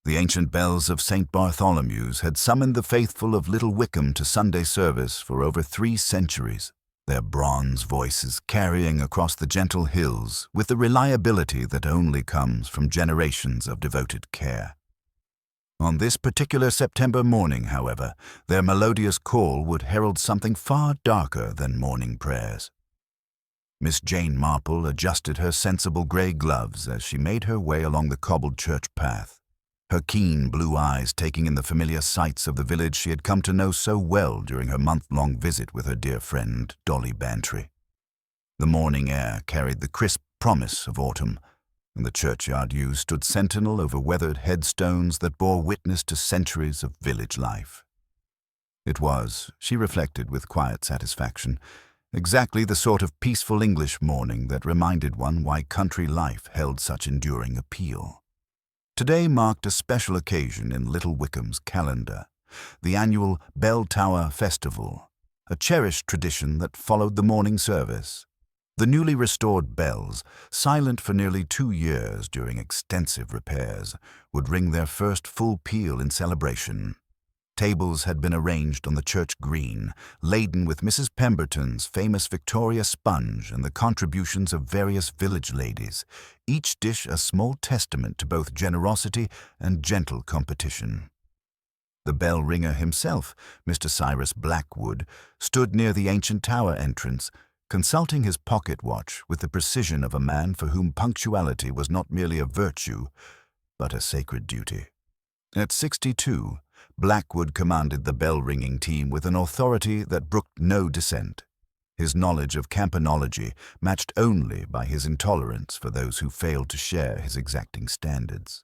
The ancient bells of St. Bartholomew's had summoned the faithful of Little Wickham to Sunday service for over 3 centuries, their bronze voices carrying across the gentle hills with the reliability that only comes from generations of devoted care. On this particular September morning, however, their melodious call would herald something far darker than morning prayers. Miss Jane Marple adjusted her sensible grey gloves as she made her way along the cobbled church path, her keen blue eyes taking in the familiar sights of the village she had come to know so well during her month-long visit with her dear friend Dolly Bantry. The morning air carried the crisp promise of autumn, and the churchyard yew stood sentinel over weathered headstones that bore witness to centuries of village life. It was, she reflected with quiet satisfaction, exactly the sort of peaceful English morning that reminded one why country life held such enduring appeal. Today marked a special occasion in Little Wickham's calendar, the annual Bell Tower Festival, a cherished tradition that followed the morning service. The newly restored bells, silent for nearly 2 years during extensive repairs, would ring their first full peal in celebration. Tables had been arranged on the church green, laden with Mrs. Pemberton's famous Victoria sponge and the contributions of various village ladies, each dish a small testament to both generosity and gentle competition. The bell ringer himself, Mr. Cyrus Blackwood, stood near the ancient tower entrance, consulting his pocket watch with the precision of a man for whom punctuality was not merely a virtue, but a sacred duty. At 62, Blackwood commanded the bell-ringing team with an authority that brooked no dissent. His knowledge of campanology matched only by his intolerance for those who failed to share his exacting standards.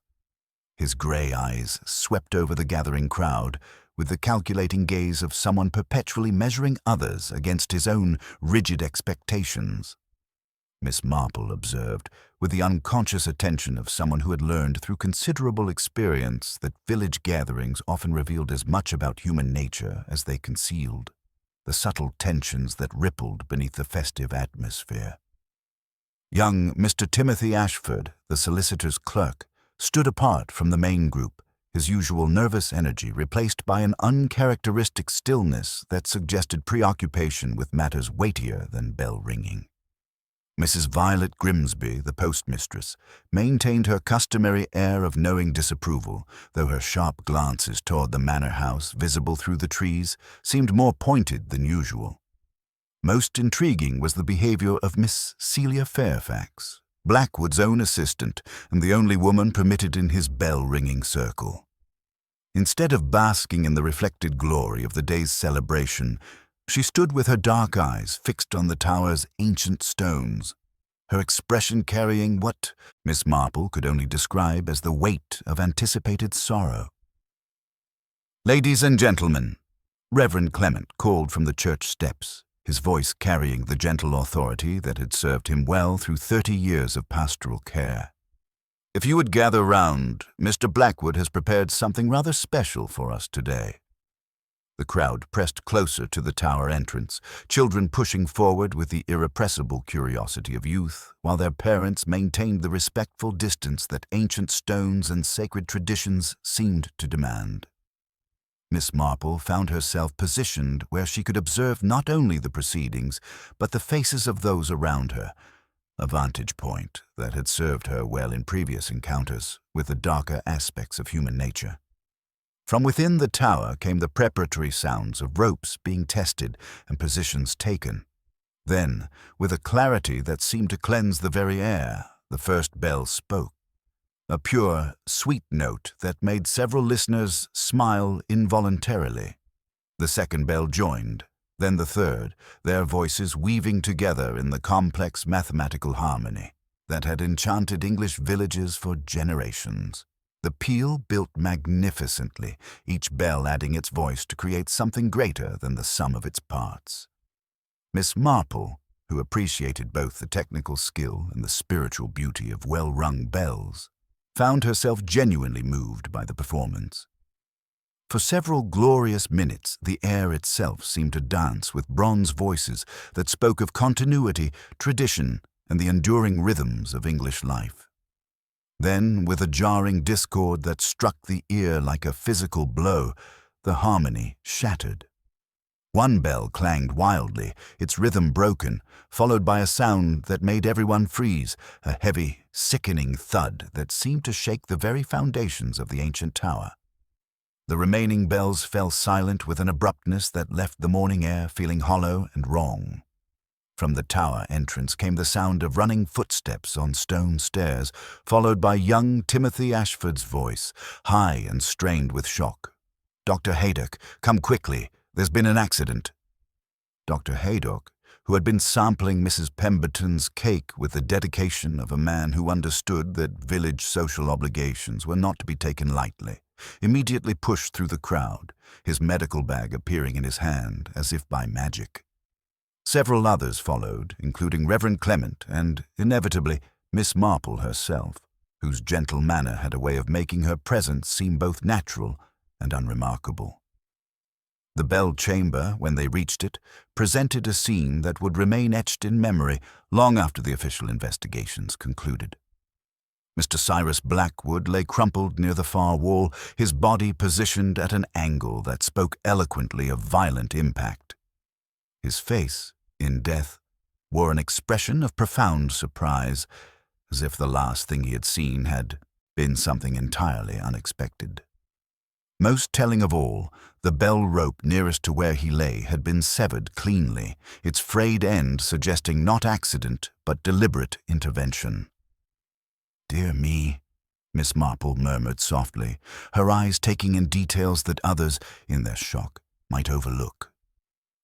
His grey eyes swept over the gathering crowd with the calculating gaze of someone perpetually measuring others against his own rigid expectations. Miss Marple observed, with the unconscious attention of someone who had learned through considerable experience that village gatherings often revealed as much about human nature as they concealed, the subtle tensions that rippled beneath the festive atmosphere. Young Mr. Timothy Ashford, the solicitor's clerk, stood apart from the main group, his usual nervous energy replaced by an uncharacteristic stillness that suggested preoccupation with matters weightier than bell-ringing. Mrs. Violet Grimsby, the postmistress, maintained her customary air of knowing disapproval, though her sharp glances toward the manor house, visible through the trees, seemed more pointed than usual. Most intriguing was the behavior of Miss Celia Fairfax, Blackwood's own assistant and the only woman permitted in his bell-ringing circle. Instead of basking in the reflected glory of the day's celebration, she stood with her dark eyes fixed on the tower's ancient stones, her expression carrying what Miss Marple could only describe as the weight of anticipated sorrow. "Ladies and gentlemen," Reverend Clement called from the church steps, his voice carrying the gentle authority that had served him well through 30 years of pastoral care. "If you would gather round, Mr. Blackwood has prepared something rather special for us today." The crowd pressed closer to the tower entrance, children pushing forward with the irrepressible curiosity of youth, while their parents maintained the respectful distance that ancient stones and sacred traditions seemed to demand. Miss Marple found herself positioned where she could observe not only the proceedings, but the faces of those around her, a vantage point that had served her well in previous encounters with the darker aspects of human nature. From within the tower came the preparatory sounds of ropes being tested and positions taken. Then, with a clarity that seemed to cleanse the very air, the first bell spoke, a pure, sweet note that made several listeners smile involuntarily. The second bell joined, then the third, their voices weaving together in the complex mathematical harmony that had enchanted English villages for generations. The peal built magnificently, each bell adding its voice to create something greater than the sum of its parts. Miss Marple, who appreciated both the technical skill and the spiritual beauty of well-rung bells, found herself genuinely moved by the performance. For several glorious minutes, the air itself seemed to dance with bronze voices that spoke of continuity, tradition, and the enduring rhythms of English life. Then, with a jarring discord that struck the ear like a physical blow, the harmony shattered. One bell clanged wildly, its rhythm broken, followed by a sound that made everyone freeze, a heavy, sickening thud that seemed to shake the very foundations of the ancient tower. The remaining bells fell silent with an abruptness that left the morning air feeling hollow and wrong. From the tower entrance came the sound of running footsteps on stone stairs, followed by young Timothy Ashford's voice, high and strained with shock. "Dr. Haydock, come quickly. There's been an accident." Dr. Haydock, who had been sampling Mrs. Pemberton's cake with the dedication of a man who understood that village social obligations were not to be taken lightly, immediately pushed through the crowd, his medical bag appearing in his hand as if by magic. Several others followed, including Reverend Clement and, inevitably, Miss Marple herself, whose gentle manner had a way of making her presence seem both natural and unremarkable. The bell chamber, when they reached it, presented a scene that would remain etched in memory long after the official investigations concluded. Mr. Cyrus Blackwood lay crumpled near the far wall, his body positioned at an angle that spoke eloquently of violent impact. His face, in death, wore an expression of profound surprise, as if the last thing he had seen had been something entirely unexpected. Most telling of all, the bell rope nearest to where he lay had been severed cleanly, its frayed end suggesting not accident but deliberate intervention. "Dear me," Miss Marple murmured softly, her eyes taking in details that others, in their shock, might overlook.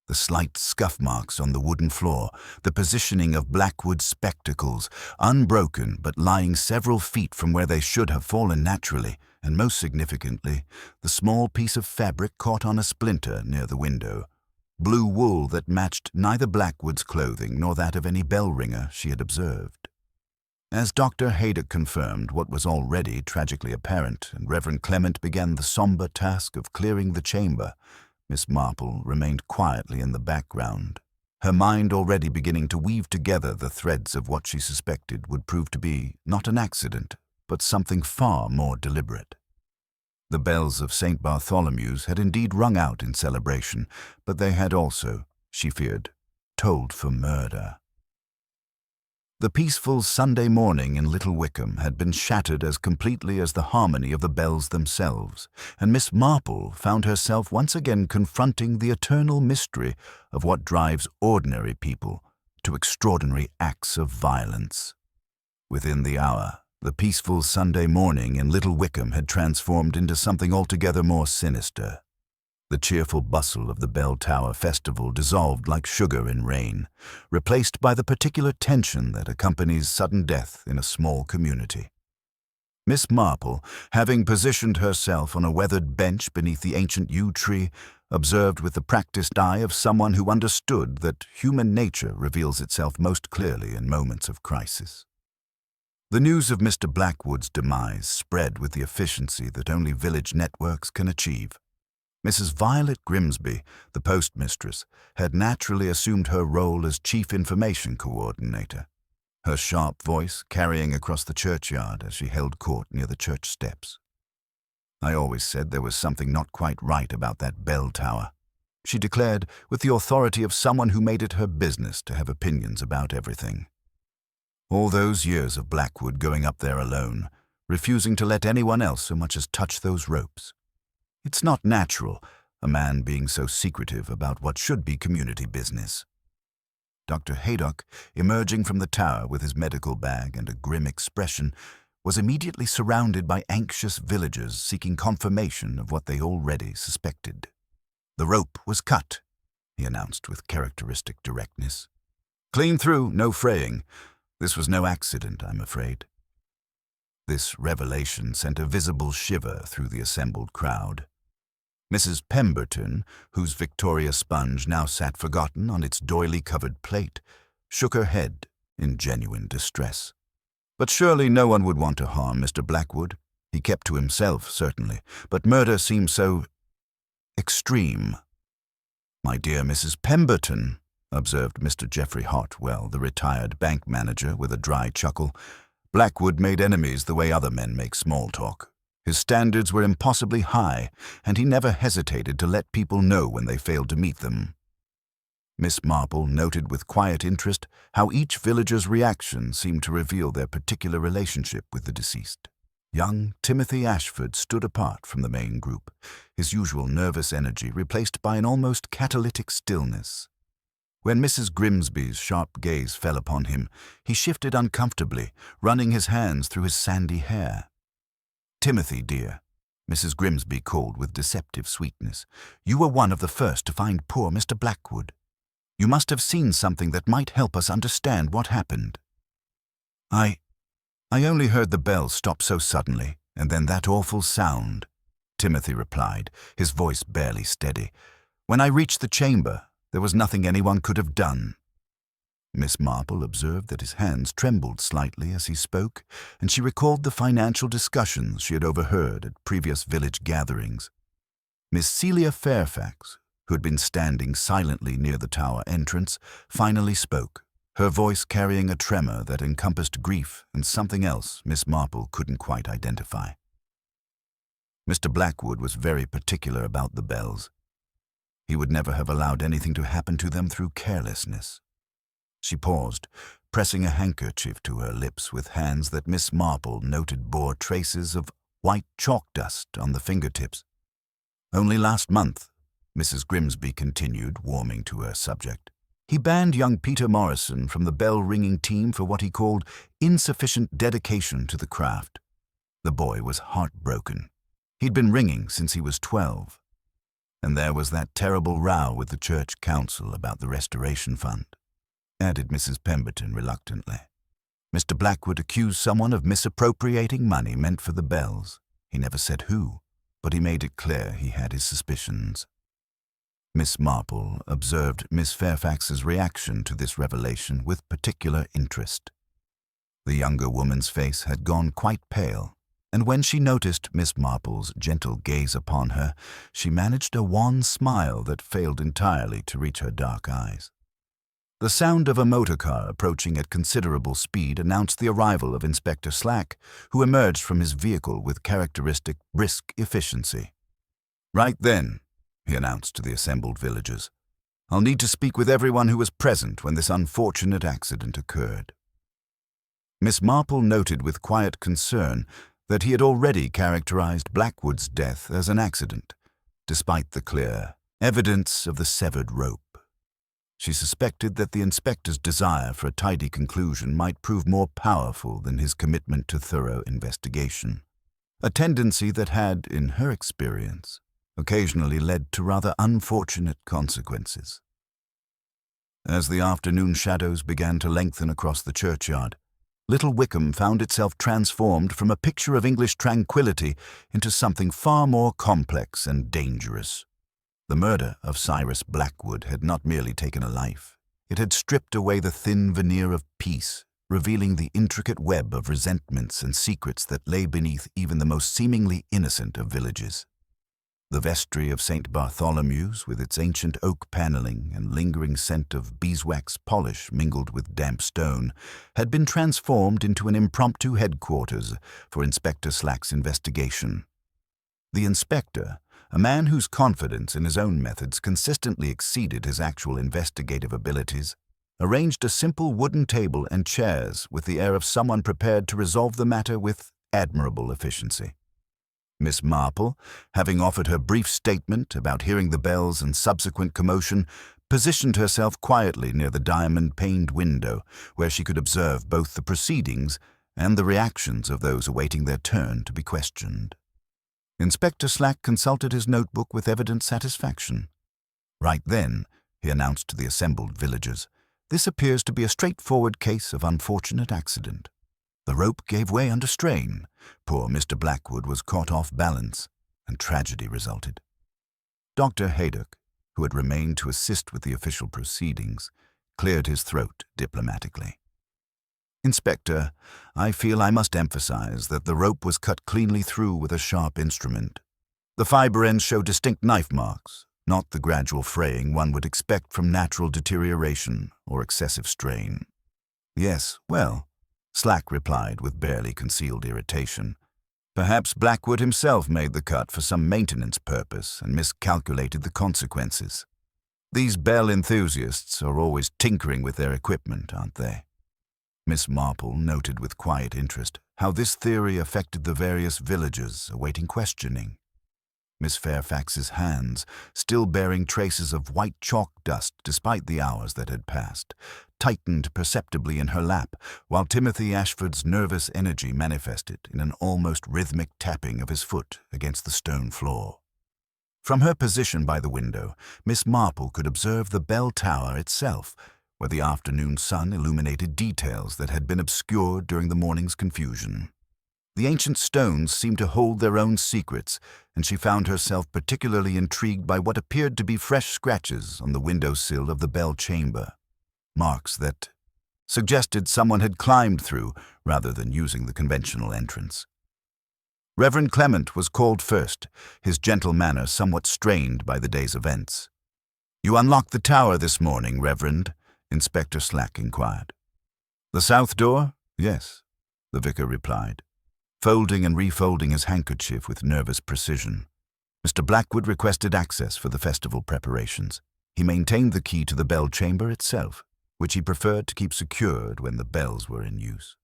The slight scuff marks on the wooden floor, the positioning of Blackwood's spectacles, unbroken but lying several feet from where they should have fallen naturally, and most significantly, the small piece of fabric caught on a splinter near the window, blue wool that matched neither Blackwood's clothing nor that of any bell ringer she had observed. As Dr. Haydock confirmed what was already tragically apparent, and Reverend Clement began the somber task of clearing the chamber, Miss Marple remained quietly in the background, her mind already beginning to weave together the threads of what she suspected would prove to be not an accident, but something far more deliberate. The bells of St. Bartholomew's had indeed rung out in celebration, but they had also, she feared, tolled for murder. The peaceful Sunday morning in Little Wickham had been shattered as completely as the harmony of the bells themselves, and Miss Marple found herself once again confronting the eternal mystery of what drives ordinary people to extraordinary acts of violence. Within the hour, the peaceful Sunday morning in Little Wickham had transformed into something altogether more sinister. The cheerful bustle of the Bell Tower Festival dissolved like sugar in rain, replaced by the particular tension that accompanies sudden death in a small community. Miss Marple, having positioned herself on a weathered bench beneath the ancient yew tree, observed with the practiced eye of someone who understood that human nature reveals itself most clearly in moments of crisis. The news of Mr. Blackwood's demise spread with the efficiency that only village networks can achieve. Mrs. Violet Grimsby, the postmistress, had naturally assumed her role as chief information coordinator, her sharp voice carrying across the churchyard as she held court near the church steps. "I always said there was something not quite right about that bell tower," she declared with the authority of someone who made it her business to have opinions about everything. All those years of Blackwood going up there alone, refusing to let anyone else so much as touch those ropes. It's not natural, a man being so secretive about what should be community business. Dr. Haydock, emerging from the tower with his medical bag and a grim expression, was immediately surrounded by anxious villagers seeking confirmation of what they already suspected. "The rope was cut," he announced with characteristic directness. "Clean through, no fraying. This was no accident, I'm afraid." This revelation sent a visible shiver through the assembled crowd. Mrs. Pemberton, whose Victoria sponge now sat forgotten on its doily-covered plate, shook her head in genuine distress. But surely no one would want to harm Mr. Blackwood. He kept to himself, certainly, but murder seemed so extreme. "My dear Mrs. Pemberton," observed Mr. Geoffrey Hartwell, the retired bank manager, with a dry chuckle, Blackwood made enemies the way other men make small talk. His standards were impossibly high, and he never hesitated to let people know when they failed to meet them. Miss Marple noted with quiet interest how each villager's reaction seemed to reveal their particular relationship with the deceased. Young Timothy Ashford stood apart from the main group, his usual nervous energy replaced by an almost catalytic stillness. When Mrs. Grimsby's sharp gaze fell upon him, he shifted uncomfortably, running his hands through his sandy hair. "Timothy, dear," Mrs. Grimsby called with deceptive sweetness, "you were one of the first to find poor Mr. Blackwood. You must have seen something that might help us understand what happened." I only heard the bell stop so suddenly, and then that awful sound," Timothy replied, his voice barely steady. "When I reached the chamber, there was nothing anyone could have done." Miss Marple observed that his hands trembled slightly as he spoke, and she recalled the financial discussions she had overheard at previous village gatherings. Miss Celia Fairfax, who had been standing silently near the tower entrance, finally spoke, her voice carrying a tremor that encompassed grief and something else Miss Marple couldn't quite identify. "Mr. Blackwood was very particular about the bells. He would never have allowed anything to happen to them through carelessness." She paused, pressing a handkerchief to her lips with hands that Miss Marple noted bore traces of white chalk dust on the fingertips. "Only last month," Mrs. Grimsby continued, warming to her subject, "he banned young Peter Morrison from the bell-ringing team for what he called insufficient dedication to the craft. The boy was heartbroken. He'd been ringing since he was 12. And there was that terrible row with the church council about the restoration fund," added Mrs. Pemberton reluctantly. "Mr. Blackwood accused someone of misappropriating money meant for the bells. He never said who, but he made it clear he had his suspicions." Miss Marple observed Miss Fairfax's reaction to this revelation with particular interest. The younger woman's face had gone quite pale, and when she noticed Miss Marple's gentle gaze upon her, she managed a wan smile that failed entirely to reach her dark eyes. The sound of a motor car approaching at considerable speed announced the arrival of Inspector Slack, who emerged from his vehicle with characteristic brisk efficiency. "Right then," he announced to the assembled villagers, "I'll need to speak with everyone who was present when this unfortunate accident occurred." Miss Marple noted with quiet concern that he had already characterized Blackwood's death as an accident, despite the clear evidence of the severed rope. She suspected that the inspector's desire for a tidy conclusion might prove more powerful than his commitment to thorough investigation, a tendency that had, in her experience, occasionally led to rather unfortunate consequences. As the afternoon shadows began to lengthen across the churchyard, Little Wickham found itself transformed from a picture of English tranquility into something far more complex and dangerous. The murder of Cyrus Blackwood had not merely taken a life. It had stripped away the thin veneer of peace, revealing the intricate web of resentments and secrets that lay beneath even the most seemingly innocent of villages. The vestry of St. Bartholomew's, with its ancient oak paneling and lingering scent of beeswax polish mingled with damp stone, had been transformed into an impromptu headquarters for Inspector Slack's investigation. The inspector, a man whose confidence in his own methods consistently exceeded his actual investigative abilities, arranged a simple wooden table and chairs with the air of someone prepared to resolve the matter with admirable efficiency. Miss Marple, having offered her brief statement about hearing the bells and subsequent commotion, positioned herself quietly near the diamond-paned window, where she could observe both the proceedings and the reactions of those awaiting their turn to be questioned. Inspector Slack consulted his notebook with evident satisfaction. "Right then," he announced to the assembled villagers, "this appears to be a straightforward case of unfortunate accident. The rope gave way under strain. Poor Mr. Blackwood was caught off balance, and tragedy resulted." Dr. Haydock, who had remained to assist with the official proceedings, cleared his throat diplomatically. "Inspector, I feel I must emphasize that the rope was cut cleanly through with a sharp instrument. The fiber ends show distinct knife marks, not the gradual fraying one would expect from natural deterioration or excessive strain." "Yes, well," Slack replied with barely concealed irritation. Perhaps Blackwood himself made the cut for some maintenance purpose and miscalculated the consequences. These bell enthusiasts are always tinkering with their equipment, aren't they? Miss Marple noted with quiet interest how this theory affected the various villagers awaiting questioning. Miss Fairfax's hands, still bearing traces of white chalk dust despite the hours that had passed, tightened perceptibly in her lap, while Timothy Ashford's nervous energy manifested in an almost rhythmic tapping of his foot against the stone floor. From her position by the window, Miss Marple could observe the bell tower itself, where the afternoon sun illuminated details that had been obscured during the morning's confusion. The ancient stones seemed to hold their own secrets, and she found herself particularly intrigued by what appeared to be fresh scratches on the window-sill of the bell chamber, marks that suggested someone had climbed through rather than using the conventional entrance. Reverend Clement was called first, his gentle manner somewhat strained by the day's events. "You unlocked the tower this morning, Reverend?" Inspector Slack inquired. "The south door? Yes," the vicar replied, folding and refolding his handkerchief with nervous precision. Mr. Blackwood requested access for the festival preparations. He maintained the key to the bell chamber itself, which he preferred to keep secured when the bells were in use.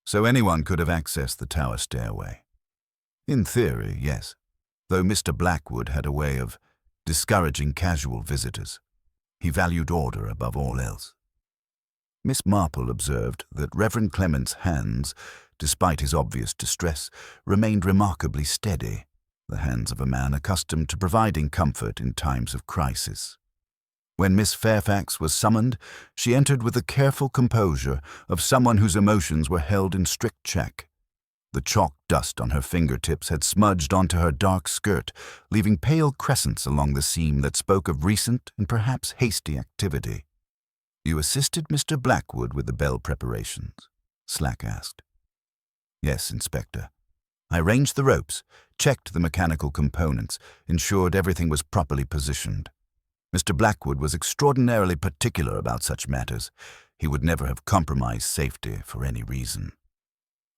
So anyone could have accessed the tower stairway. In theory, yes, though Mr. Blackwood had a way of discouraging casual visitors. He valued order above all else. Miss Marple observed that Reverend Clement's hands, despite his obvious distress, remained remarkably steady, the hands of a man accustomed to providing comfort in times of crisis. When Miss Fairfax was summoned, she entered with the careful composure of someone whose emotions were held in strict check. The chalk dust on her fingertips had smudged onto her dark skirt, leaving pale crescents along the seam that spoke of recent and perhaps hasty activity. "You assisted Mr. Blackwood with the bell preparations?" Slack asked. "Yes, Inspector. I arranged the ropes, checked the mechanical components, ensured everything was properly positioned. Mr. Blackwood was extraordinarily particular about such matters. He would never have compromised safety for any reason."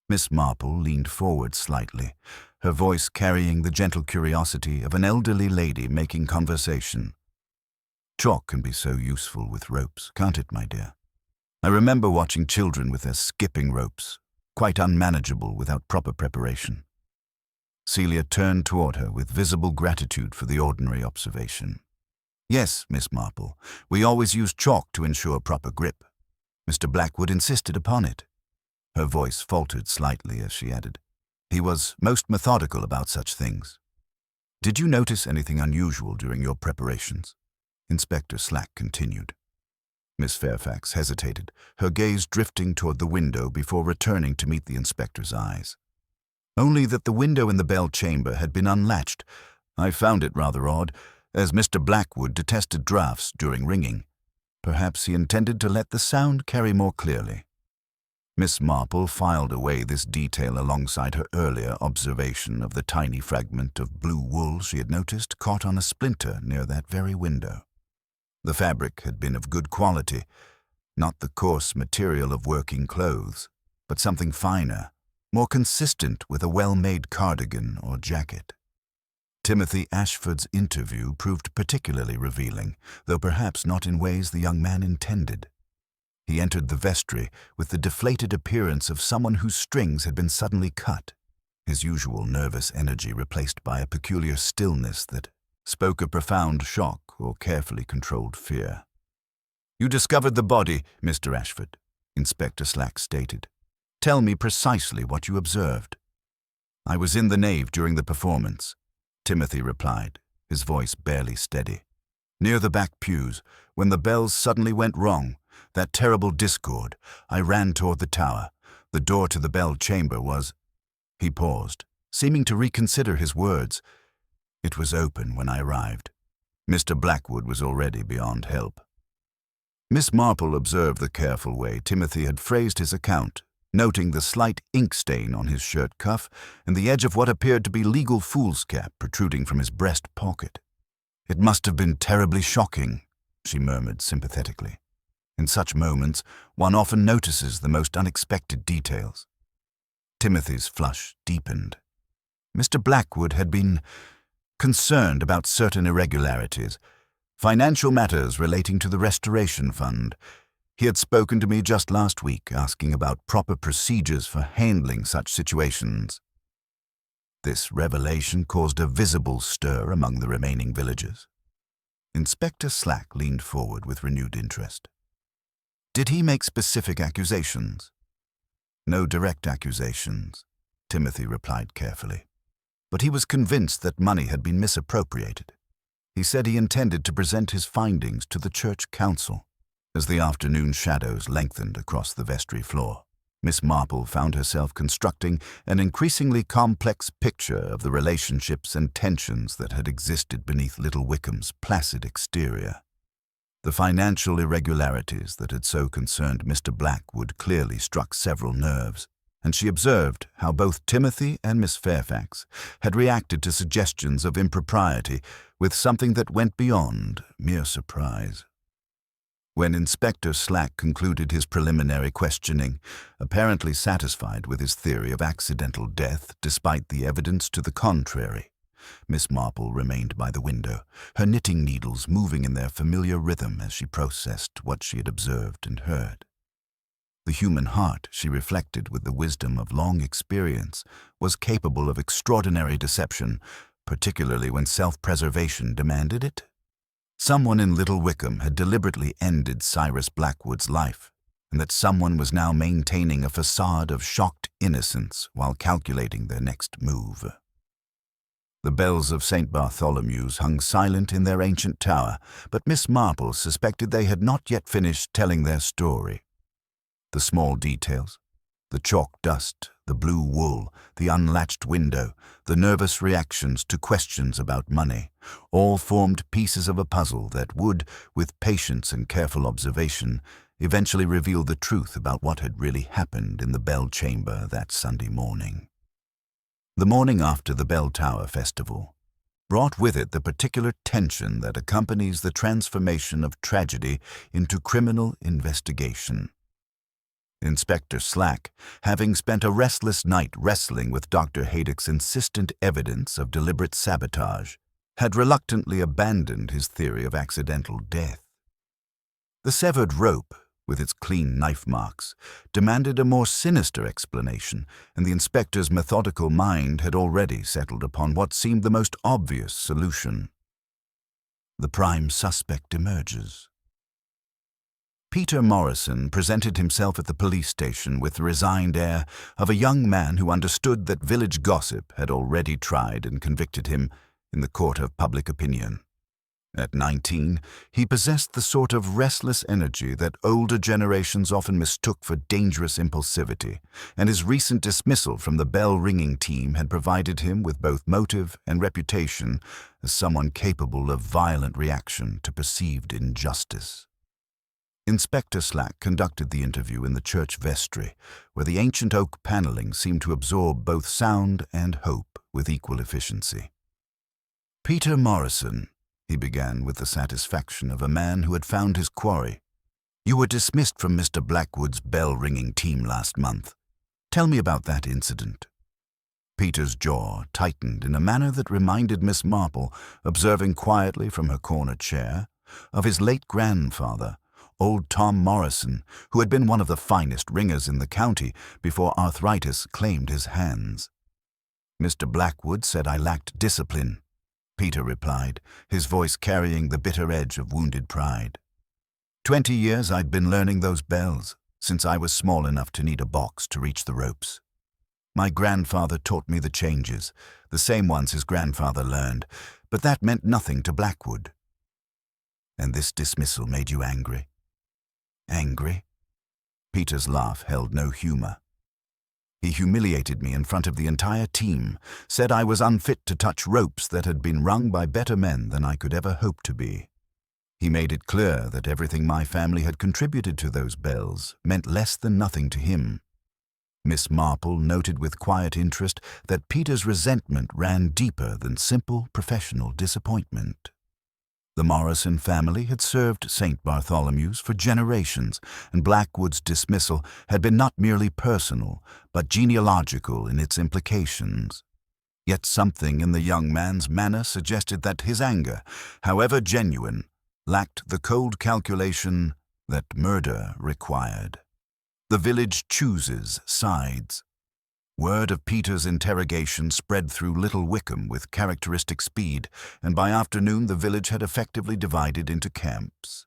Miss Marple leaned forward slightly, her voice carrying the gentle curiosity of an elderly lady making conversation. "Chalk can be so useful with ropes, can't it, my dear? I remember watching children with their skipping ropes, quite unmanageable without proper preparation." Celia turned toward her with visible gratitude for the ordinary observation. "Yes, Miss Marple, we always used chalk to ensure proper grip. Mr. Blackwood insisted upon it." Her voice faltered slightly as she added, "He was most methodical about such things. Did you notice anything unusual during your preparations?" Inspector Slack continued. Miss Fairfax hesitated, her gaze drifting toward the window before returning to meet the inspector's eyes. "Only that the window in the bell chamber had been unlatched. I found it rather odd, as Mr. Blackwood detested draughts during ringing. Perhaps he intended to let the sound carry more clearly." Miss Marple filed away this detail alongside her earlier observation of the tiny fragment of blue wool she had noticed caught on a splinter near that very window. The fabric had been of good quality, not the coarse material of working clothes, but something finer, more consistent with a well-made cardigan or jacket. Timothy Ashford's interview proved particularly revealing, though perhaps not in ways the young man intended. He entered the vestry with the deflated appearance of someone whose strings had been suddenly cut, his usual nervous energy replaced by a peculiar stillness that spoke of profound shock or carefully controlled fear. "You discovered the body, Mr. Ashford," Inspector Slack stated. "Tell me precisely what you observed." "I was in the nave during the performance," Timothy replied, his voice barely steady. "Near the back pews, when the bells suddenly went wrong, that terrible discord, I ran toward the tower. The door to the bell chamber was—" He paused, seeming to reconsider his words. "It was open when I arrived. Mr. Blackwood was already beyond help." Miss Marple observed the careful way Timothy had phrased his account, noting the slight ink stain on his shirt cuff and the edge of what appeared to be legal foolscap protruding from his breast pocket. "It must have been terribly shocking," she murmured sympathetically. In such moments, one often notices the most unexpected details. Timothy's flush deepened. Mr. Blackwood had been concerned about certain irregularities, financial matters relating to the Restoration Fund. He had spoken to me just last week, asking about proper procedures for handling such situations. This revelation caused a visible stir among the remaining villagers. Inspector Slack leaned forward with renewed interest. Did he make specific accusations? No direct accusations, Timothy replied carefully. But he was convinced that money had been misappropriated. He said he intended to present his findings to the church council. As the afternoon shadows lengthened across the vestry floor, Miss Marple found herself constructing an increasingly complex picture of the relationships and tensions that had existed beneath Little Wickham's placid exterior. The financial irregularities that had so concerned Mr. Blackwood clearly struck several nerves, and she observed how both Timothy and Miss Fairfax had reacted to suggestions of impropriety with something that went beyond mere surprise. When Inspector Slack concluded his preliminary questioning, apparently satisfied with his theory of accidental death despite the evidence to the contrary, Miss Marple remained by the window, her knitting needles moving in their familiar rhythm as she processed what she had observed and heard. The human heart, she reflected with the wisdom of long experience, was capable of extraordinary deception, particularly when self-preservation demanded it. Someone in Little Wickham had deliberately ended Cyrus Blackwood's life, and that someone was now maintaining a facade of shocked innocence while calculating their next move. The bells of St. Bartholomew's hung silent in their ancient tower, but Miss Marple suspected they had not yet finished telling their story. The small details, the chalk dust, the blue wool, the unlatched window, the nervous reactions to questions about money, all formed pieces of a puzzle that would, with patience and careful observation, eventually reveal the truth about what had really happened in the Bell Chamber that Sunday morning. The morning after the Bell Tower Festival brought with it the particular tension that accompanies the transformation of tragedy into criminal investigation. Inspector Slack, having spent a restless night wrestling with Dr. Haydock's insistent evidence of deliberate sabotage, had reluctantly abandoned his theory of accidental death. The severed rope, with its clean knife marks, demanded a more sinister explanation, and the inspector's methodical mind had already settled upon what seemed the most obvious solution. The prime suspect emerges. Peter Morrison presented himself at the police station with the resigned air of a young man who understood that village gossip had already tried and convicted him in the court of public opinion. At 19, he possessed the sort of restless energy that older generations often mistook for dangerous impulsivity, and his recent dismissal from the bell-ringing team had provided him with both motive and reputation as someone capable of violent reaction to perceived injustice. Inspector Slack conducted the interview in the church vestry, where the ancient oak paneling seemed to absorb both sound and hope with equal efficiency. "Peter Morrison," he began with the satisfaction of a man who had found his quarry, "you were dismissed from Mr. Blackwood's bell-ringing team last month. Tell me about that incident." Peter's jaw tightened in a manner that reminded Miss Marple, observing quietly from her corner chair, of his late grandfather, old Tom Morrison, who had been one of the finest ringers in the county before arthritis claimed his hands. "Mr. Blackwood said I lacked discipline," Peter replied, his voice carrying the bitter edge of wounded pride. 20 years I'd been learning those bells, since I was small enough to need a box to reach the ropes. My grandfather taught me the changes, the same ones his grandfather learned, but that meant nothing to Blackwood. "And this dismissal made you angry?" "Angry?" Peter's laugh held no humor. "He humiliated me in front of the entire team, said I was unfit to touch ropes that had been rung by better men than I could ever hope to be. He made it clear that everything my family had contributed to those bells meant less than nothing to him." Miss Marple noted with quiet interest that Peter's resentment ran deeper than simple professional disappointment. The Morrison family had served St. Bartholomew's for generations, and Blackwood's dismissal had been not merely personal, but genealogical in its implications. Yet something in the young man's manner suggested that his anger, however genuine, lacked the cold calculation that murder required. The village chooses sides. Word of Peter's interrogation spread through Little Wickham with characteristic speed, and by afternoon the village had effectively divided into camps.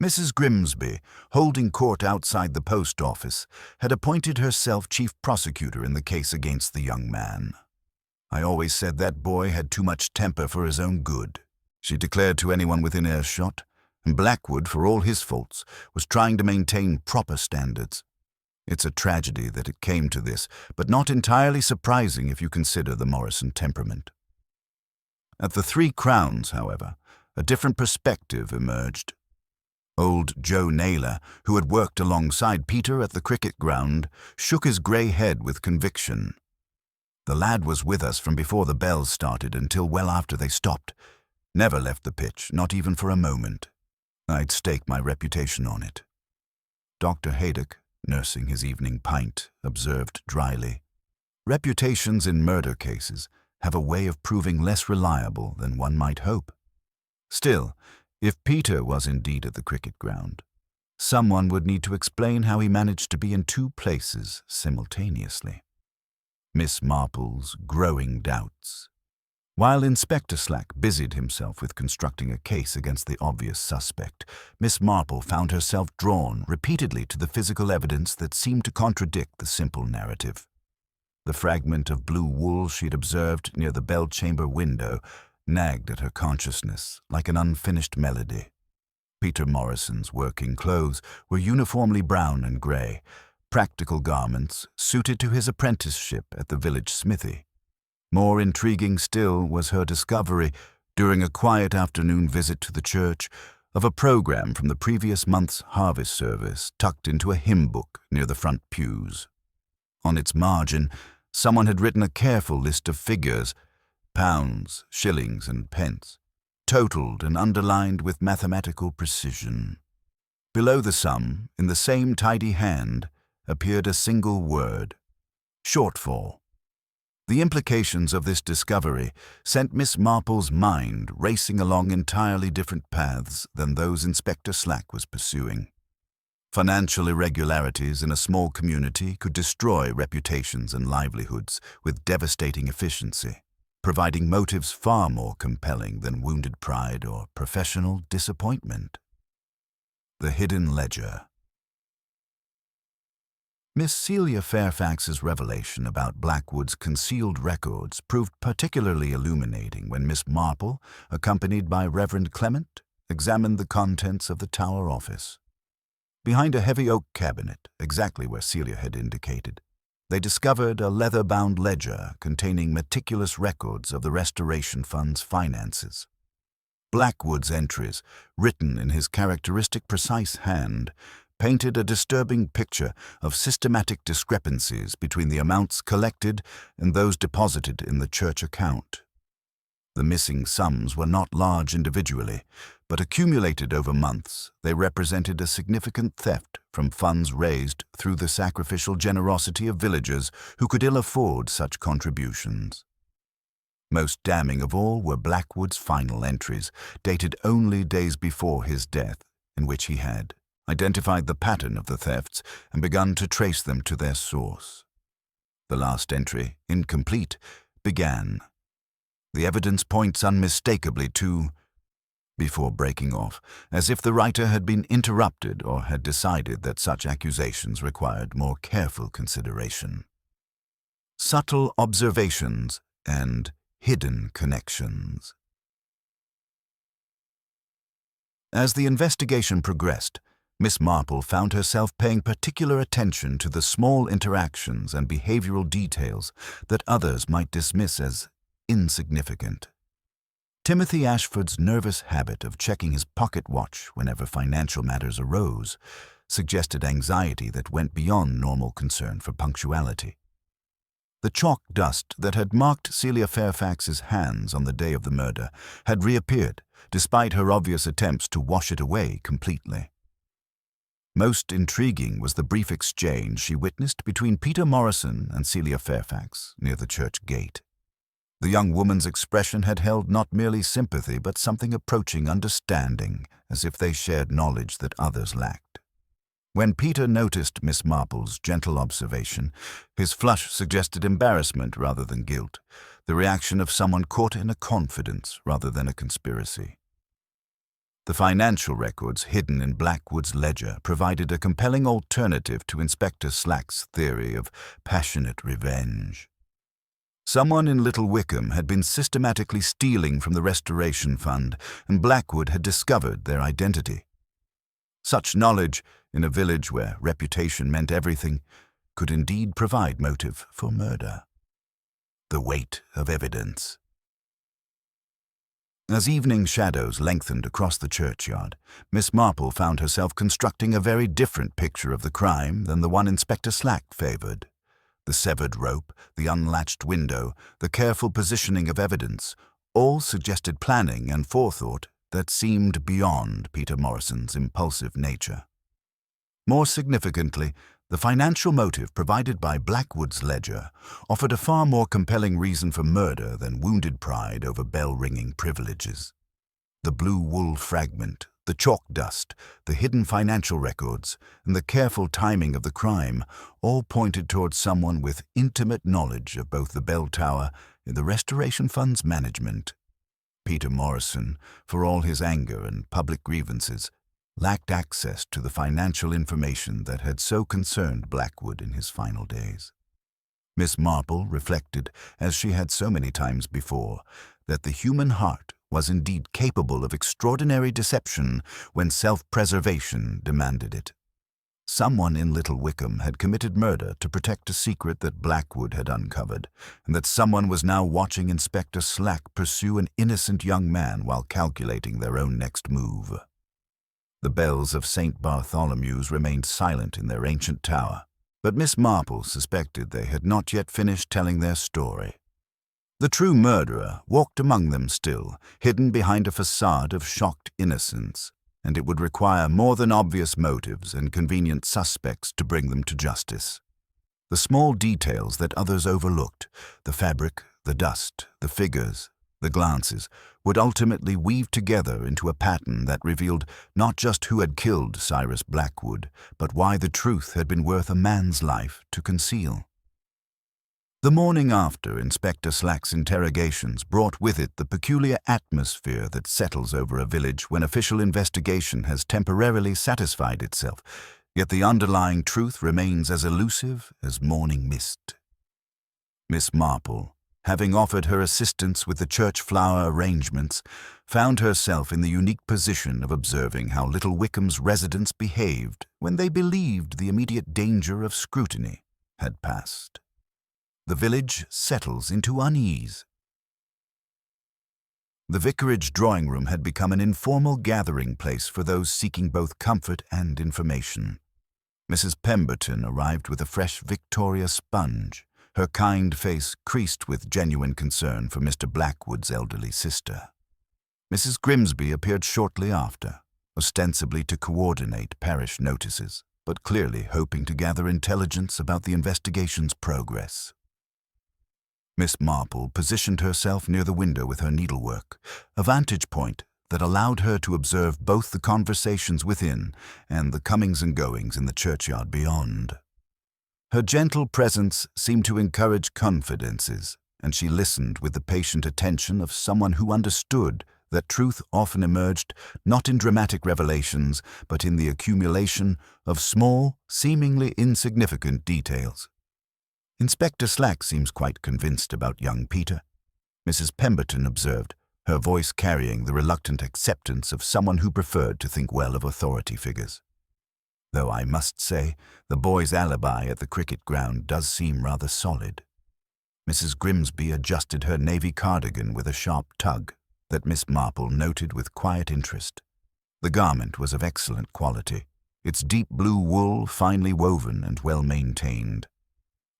Mrs. Grimsby, holding court outside the post office, had appointed herself chief prosecutor in the case against the young man. "I always said that boy had too much temper for his own good," she declared to anyone within earshot, and Blackwood, for all his faults, was trying to maintain proper standards. It's a tragedy that it came to this, but not entirely surprising if you consider the Morrison temperament. At the Three Crowns, however, a different perspective emerged. Old Joe Naylor, who had worked alongside Peter at the cricket ground, shook his grey head with conviction. "The lad was with us from before the bells started until well after they stopped. Never left the pitch, not even for a moment. I'd stake my reputation on it." Dr. Haydock, nursing his evening pint, observed dryly, "Reputations in murder cases have a way of proving less reliable than one might hope. Still, if Peter was indeed at the cricket ground, someone would need to explain how he managed to be in two places simultaneously." Miss Marple's growing doubts. While Inspector Slack busied himself with constructing a case against the obvious suspect, Miss Marple found herself drawn repeatedly to the physical evidence that seemed to contradict the simple narrative. The fragment of blue wool she'd observed near the bell chamber window nagged at her consciousness like an unfinished melody. Peter Morrison's working clothes were uniformly brown and grey, practical garments suited to his apprenticeship at the village smithy. More intriguing still was her discovery, during a quiet afternoon visit to the church, of a program from the previous month's harvest service tucked into a hymn book near the front pews. On its margin, someone had written a careful list of figures, pounds, shillings, and pence, totaled and underlined with mathematical precision. Below the sum, in the same tidy hand, appeared a single word: shortfall. The implications of this discovery sent Miss Marple's mind racing along entirely different paths than those Inspector Slack was pursuing. Financial irregularities in a small community could destroy reputations and livelihoods with devastating efficiency, providing motives far more compelling than wounded pride or professional disappointment. The hidden ledger. Miss Celia Fairfax's revelation about Blackwood's concealed records proved particularly illuminating when Miss Marple, accompanied by Reverend Clement, examined the contents of the Tower office. Behind a heavy oak cabinet, exactly where Celia had indicated, they discovered a leather-bound ledger containing meticulous records of the Restoration Fund's finances. Blackwood's entries, written in his characteristic precise hand, painted a disturbing picture of systematic discrepancies between the amounts collected and those deposited in the church account. The missing sums were not large individually, but accumulated over months, they represented a significant theft from funds raised through the sacrificial generosity of villagers who could ill afford such contributions. Most damning of all were Blackwood's final entries, dated only days before his death, in which he had identified the pattern of the thefts and begun to trace them to their source. The last entry, incomplete, began, "The evidence points unmistakably to," before breaking off, as if the writer had been interrupted or had decided that such accusations required more careful consideration. "Subtle observations and hidden connections." As the investigation progressed, Miss Marple found herself paying particular attention to the small interactions and behavioral details that others might dismiss as insignificant. Timothy Ashford's nervous habit of checking his pocket watch whenever financial matters arose suggested anxiety that went beyond normal concern for punctuality. The chalk dust that had marked Celia Fairfax's hands on the day of the murder had reappeared, despite her obvious attempts to wash it away completely. Most intriguing was the brief exchange she witnessed between Peter Morrison and Celia Fairfax near the church gate. The young woman's expression had held not merely sympathy but something approaching understanding, as if they shared knowledge that others lacked. When Peter noticed Miss Marple's gentle observation, his flush suggested embarrassment rather than guilt, the reaction of someone caught in a confidence rather than a conspiracy. The financial records hidden in Blackwood's ledger provided a compelling alternative to Inspector Slack's theory of passionate revenge. Someone in Little Wickham had been systematically stealing from the Restoration Fund, and Blackwood had discovered their identity. Such knowledge, in a village where reputation meant everything, could indeed provide motive for murder. The weight of evidence. As evening shadows lengthened across the churchyard, Miss Marple found herself constructing a very different picture of the crime than the one Inspector Slack favoured. The severed rope, the unlatched window, the careful positioning of evidence, all suggested planning and forethought that seemed beyond Peter Morrison's impulsive nature. More significantly, the financial motive provided by Blackwood's ledger offered a far more compelling reason for murder than wounded pride over bell-ringing privileges. The blue wool fragment, the chalk dust, the hidden financial records, and the careful timing of the crime all pointed towards someone with intimate knowledge of both the bell tower and the Restoration Fund's management. Peter Morrison, for all his anger and public grievances, lacked access to the financial information that had so concerned Blackwood in his final days. Miss Marple reflected, as she had so many times before, that the human heart was indeed capable of extraordinary deception when self-preservation demanded it. Someone in Little Wickham had committed murder to protect a secret that Blackwood had uncovered, and that someone was now watching Inspector Slack pursue an innocent young man while calculating their own next move. The bells of St. Bartholomew's remained silent in their ancient tower, but Miss Marple suspected they had not yet finished telling their story. The true murderer walked among them still, hidden behind a facade of shocked innocence, and it would require more than obvious motives and convenient suspects to bring them to justice. The small details that others overlooked, the fabric, the dust, the figures, the glances, would ultimately weave together into a pattern that revealed not just who had killed Cyrus Blackwood, but why the truth had been worth a man's life to conceal. The morning after Inspector Slack's interrogations brought with it the peculiar atmosphere that settles over a village when official investigation has temporarily satisfied itself, yet the underlying truth remains as elusive as morning mist. Miss Marple, having offered her assistance with the church flower arrangements, found herself in the unique position of observing how Little Wickham's residents behaved when they believed the immediate danger of scrutiny had passed. The village settles into unease. The vicarage drawing room had become an informal gathering place for those seeking both comfort and information. Mrs. Pemberton arrived with a fresh Victoria sponge, her kind face creased with genuine concern for Mr. Blackwood's elderly sister. Mrs. Grimsby appeared shortly after, ostensibly to coordinate parish notices, but clearly hoping to gather intelligence about the investigation's progress. Miss Marple positioned herself near the window with her needlework, a vantage point that allowed her to observe both the conversations within and the comings and goings in the churchyard beyond. Her gentle presence seemed to encourage confidences, and she listened with the patient attention of someone who understood that truth often emerged not in dramatic revelations, but in the accumulation of small, seemingly insignificant details. Inspector Slack seems quite convinced about young Peter, Mrs. Pemberton observed, her voice carrying the reluctant acceptance of someone who preferred to think well of authority figures. Though I must say, the boy's alibi at the cricket ground does seem rather solid. Mrs. Grimsby adjusted her navy cardigan with a sharp tug that Miss Marple noted with quiet interest. The garment was of excellent quality, its deep blue wool finely woven and well maintained.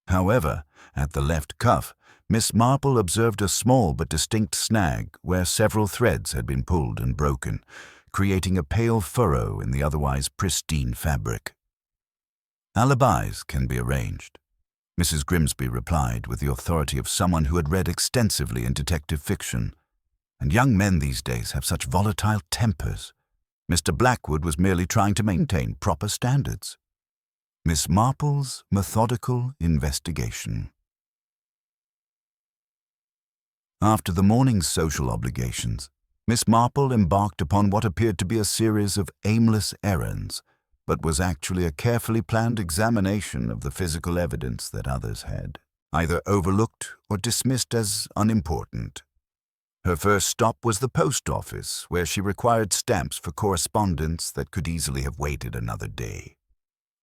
However, at the left cuff, Miss Marple observed a small but distinct snag where several threads had been pulled and broken, creating a pale furrow in the otherwise pristine fabric. "Alibis can be arranged," Mrs. Grimsby replied with the authority of someone who had read extensively in detective fiction. "And young men these days have such volatile tempers. Mr. Blackwood was merely trying to maintain proper standards." Miss Marple's methodical investigation. After the morning's social obligations, Miss Marple embarked upon what appeared to be a series of aimless errands, but was actually a carefully planned examination of the physical evidence that others had either overlooked or dismissed as unimportant. Her first stop was the post office, where she required stamps for correspondence that could easily have waited another day.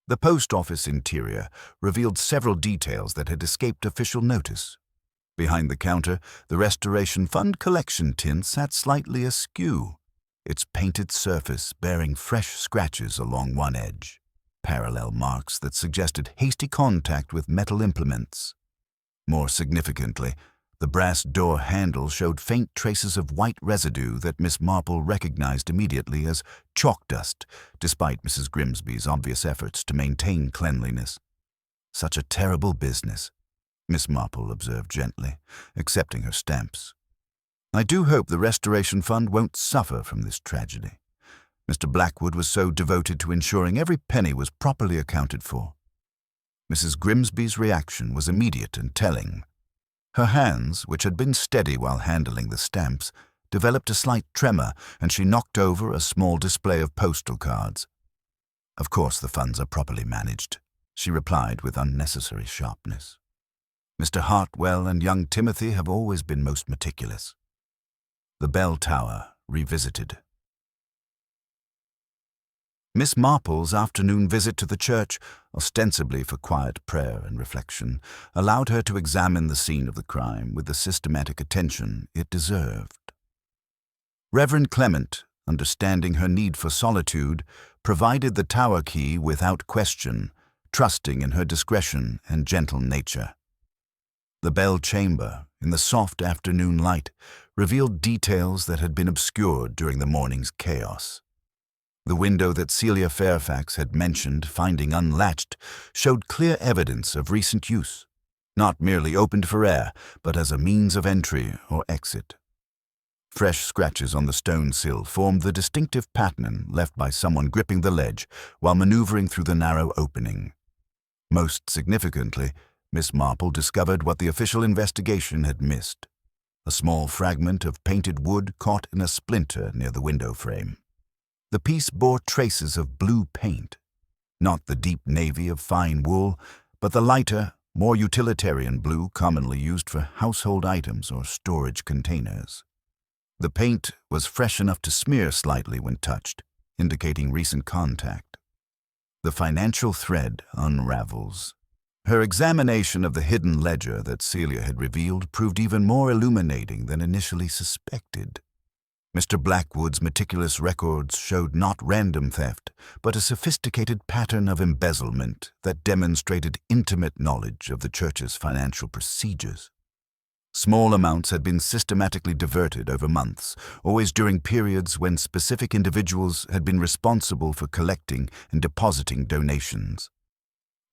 The post office interior revealed several details that had escaped official notice. Behind the counter, the Restoration Fund collection tin sat slightly askew, its painted surface bearing fresh scratches along one edge, parallel marks that suggested hasty contact with metal implements. More significantly, the brass door handle showed faint traces of white residue that Miss Marple recognized immediately as chalk dust, despite Mrs. Grimsby's obvious efforts to maintain cleanliness. "Such a terrible business," Miss Marple observed gently, accepting her stamps. "I do hope the Restoration Fund won't suffer from this tragedy. Mr. Blackwood was so devoted to ensuring every penny was properly accounted for." Mrs. Grimsby's reaction was immediate and telling. Her hands, which had been steady while handling the stamps, developed a slight tremor, and she knocked over a small display of postal cards. "Of course the funds are properly managed," she replied with unnecessary sharpness. "Mr. Hartwell and young Timothy have always been most meticulous." The bell tower revisited. Miss Marple's afternoon visit to the church, ostensibly for quiet prayer and reflection, allowed her to examine the scene of the crime with the systematic attention it deserved. Reverend Clement, understanding her need for solitude, provided the tower key without question, trusting in her discretion and gentle nature. The bell chamber, in the soft afternoon light, revealed details that had been obscured during the morning's chaos. The window that Celia Fairfax had mentioned finding unlatched showed clear evidence of recent use, not merely opened for air, but as a means of entry or exit. Fresh scratches on the stone sill formed the distinctive pattern left by someone gripping the ledge while maneuvering through the narrow opening. Most significantly, Miss Marple discovered what the official investigation had missed: a small fragment of painted wood caught in a splinter near the window frame. The piece bore traces of blue paint, not the deep navy of fine wool, but the lighter, more utilitarian blue commonly used for household items or storage containers. The paint was fresh enough to smear slightly when touched, indicating recent contact. The financial thread unravels. Her examination of the hidden ledger that Celia had revealed proved even more illuminating than initially suspected. Mr. Blackwood's meticulous records showed not random theft, but a sophisticated pattern of embezzlement that demonstrated intimate knowledge of the church's financial procedures. Small amounts had been systematically diverted over months, always during periods when specific individuals had been responsible for collecting and depositing donations.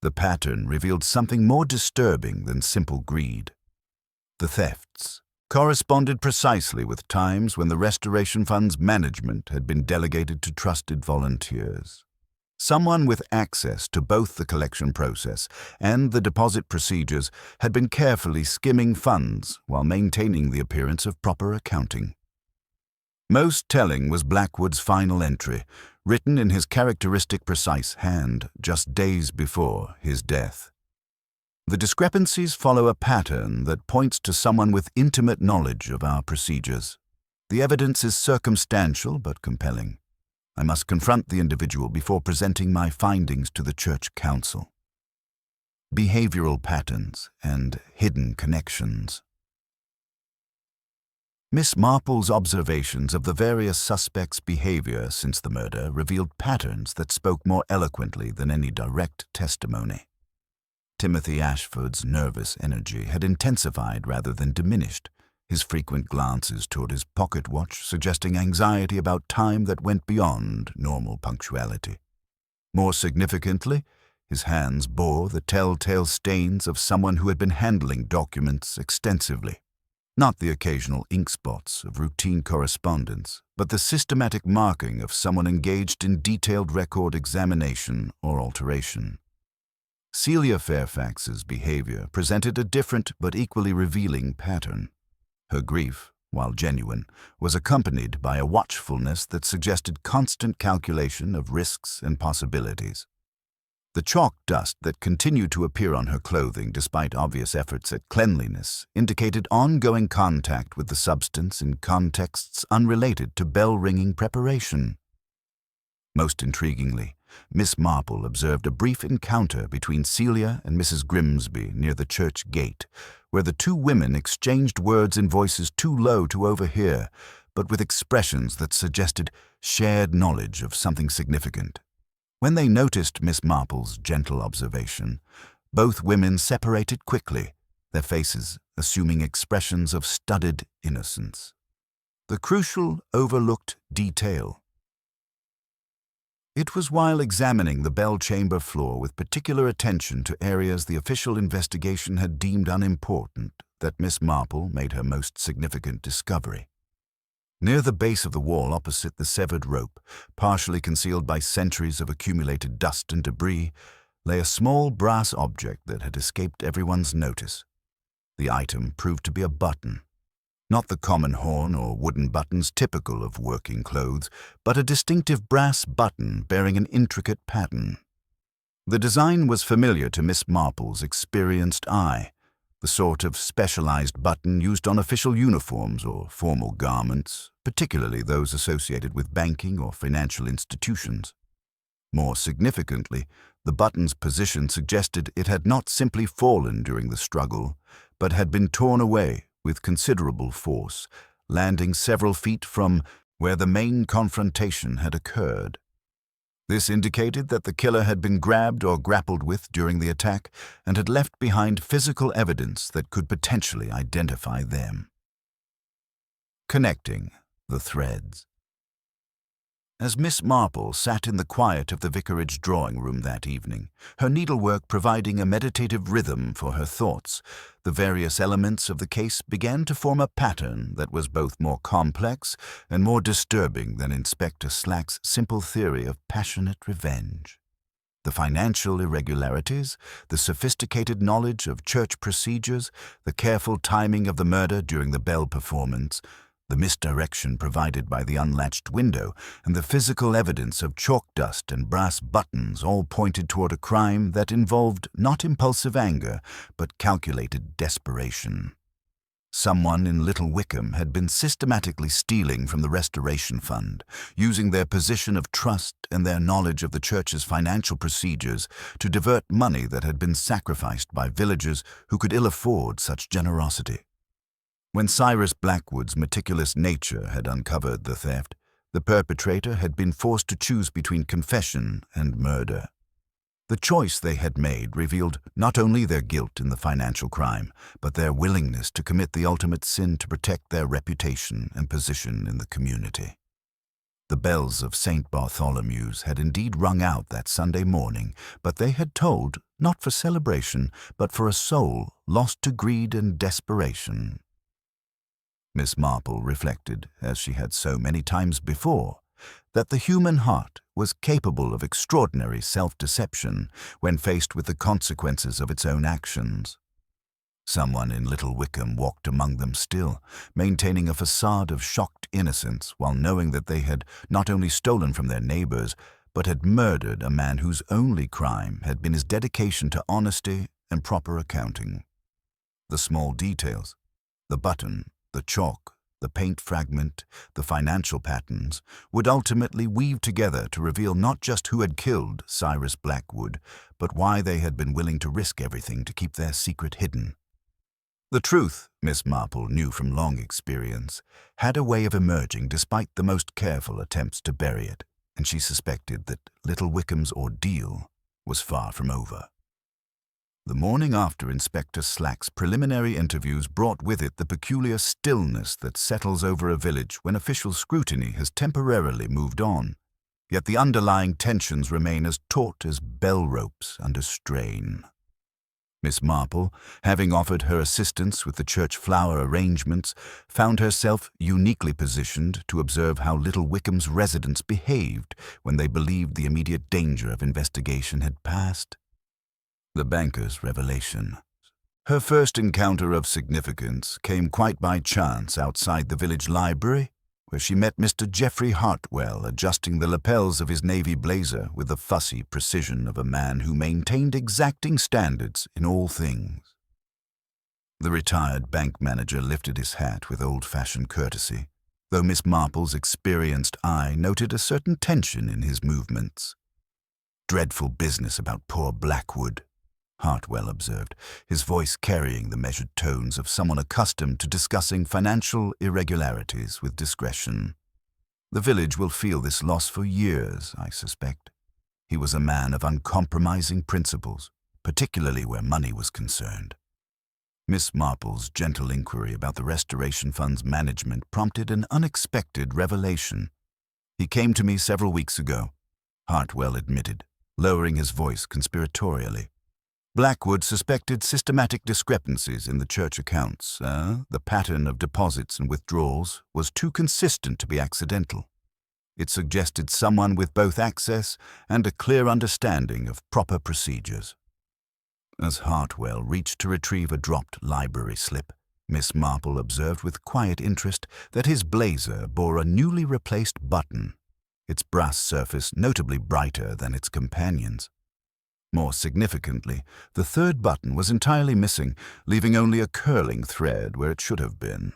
The pattern revealed something more disturbing than simple greed. The thefts corresponded precisely with times when the Restoration Fund's management had been delegated to trusted volunteers. Someone with access to both the collection process and the deposit procedures had been carefully skimming funds while maintaining the appearance of proper accounting. Most telling was Blackwood's final entry, written in his characteristic precise hand just days before his death. The discrepancies follow a pattern that points to someone with intimate knowledge of our procedures. The evidence is circumstantial but compelling. I must confront the individual before presenting my findings to the Church Council. Behavioral patterns and hidden connections. Miss Marple's observations of the various suspects' behavior since the murder revealed patterns that spoke more eloquently than any direct testimony. Timothy Ashford's nervous energy had intensified rather than diminished, his frequent glances toward his pocket watch suggesting anxiety about time that went beyond normal punctuality. More significantly, his hands bore the telltale stains of someone who had been handling documents extensively. Not the occasional ink spots of routine correspondence, but the systematic marking of someone engaged in detailed record examination or alteration. Celia Fairfax's behavior presented a different but equally revealing pattern. Her grief, while genuine, was accompanied by a watchfulness that suggested constant calculation of risks and possibilities. The chalk dust that continued to appear on her clothing despite obvious efforts at cleanliness indicated ongoing contact with the substance in contexts unrelated to bell-ringing preparation. Most intriguingly, Miss Marple observed a brief encounter between Celia and Mrs. Grimsby near the church gate, where the two women exchanged words in voices too low to overhear, but with expressions that suggested shared knowledge of something significant. When they noticed Miss Marple's gentle observation, both women separated quickly, their faces assuming expressions of studied innocence. The crucial, overlooked detail. It was while examining the bell chamber floor with particular attention to areas the official investigation had deemed unimportant that Miss Marple made her most significant discovery. Near the base of the wall opposite the severed rope, partially concealed by centuries of accumulated dust and debris, lay a small brass object that had escaped everyone's notice. The item proved to be a button. Not the common horn or wooden buttons typical of working clothes, but a distinctive brass button bearing an intricate pattern. The design was familiar to Miss Marple's experienced eye, the sort of specialized button used on official uniforms or formal garments, particularly those associated with banking or financial institutions. More significantly, the button's position suggested it had not simply fallen during the struggle, but had been torn away with considerable force, landing several feet from where the main confrontation had occurred. This indicated that the killer had been grabbed or grappled with during the attack and had left behind physical evidence that could potentially identify them. Connecting the threads. As Miss Marple sat in the quiet of the vicarage drawing-room that evening, her needlework providing a meditative rhythm for her thoughts, the various elements of the case began to form a pattern that was both more complex and more disturbing than Inspector Slack's simple theory of passionate revenge. The financial irregularities, the sophisticated knowledge of church procedures, the careful timing of the murder during the bell performance, the misdirection provided by the unlatched window, and the physical evidence of chalk dust and brass buttons all pointed toward a crime that involved not impulsive anger, but calculated desperation. Someone in Little Wickham had been systematically stealing from the Restoration Fund, using their position of trust and their knowledge of the church's financial procedures to divert money that had been sacrificed by villagers who could ill afford such generosity. When Cyrus Blackwood's meticulous nature had uncovered the theft, the perpetrator had been forced to choose between confession and murder. The choice they had made revealed not only their guilt in the financial crime, but their willingness to commit the ultimate sin to protect their reputation and position in the community. The bells of St. Bartholomew's had indeed rung out that Sunday morning, but they had tolled not for celebration, but for a soul lost to greed and desperation. Miss Marple reflected, as she had so many times before, that the human heart was capable of extraordinary self-deception when faced with the consequences of its own actions. Someone in Little Wickham walked among them still, maintaining a facade of shocked innocence while knowing that they had not only stolen from their neighbors, but had murdered a man whose only crime had been his dedication to honesty and proper accounting. The small details, the button, the chalk, the paint fragment, the financial patterns, would ultimately weave together to reveal not just who had killed Cyrus Blackwood, but why they had been willing to risk everything to keep their secret hidden. The truth, Miss Marple knew from long experience, had a way of emerging despite the most careful attempts to bury it, and she suspected that Little Wickham's ordeal was far from over. The morning after Inspector Slack's preliminary interviews brought with it the peculiar stillness that settles over a village when official scrutiny has temporarily moved on, yet the underlying tensions remain as taut as bell ropes under strain. Miss Marple, having offered her assistance with the church flower arrangements, found herself uniquely positioned to observe how Little Wickham's residents behaved when they believed the immediate danger of investigation had passed. The banker's revelation. Her first encounter of significance came quite by chance outside the village library, where she met Mr. Geoffrey Hartwell adjusting the lapels of his navy blazer with the fussy precision of a man who maintained exacting standards in all things. The retired bank manager lifted his hat with old-fashioned courtesy, though Miss Marple's experienced eye noted a certain tension in his movements. "Dreadful business about poor Blackwood," Hartwell observed, his voice carrying the measured tones of someone accustomed to discussing financial irregularities with discretion. "The village will feel this loss for years, I suspect. He was a man of uncompromising principles, particularly where money was concerned." Miss Marple's gentle inquiry about the Restoration Fund's management prompted an unexpected revelation. "He came to me several weeks ago," Hartwell admitted, lowering his voice conspiratorially. "Blackwood suspected systematic discrepancies in the church accounts. The pattern of deposits and withdrawals was too consistent to be accidental. It suggested someone with both access and a clear understanding of proper procedures." As Hartwell reached to retrieve a dropped library slip, Miss Marple observed with quiet interest that his blazer bore a newly replaced button, its brass surface notably brighter than its companions. More significantly, the third button was entirely missing, leaving only a curling thread where it should have been.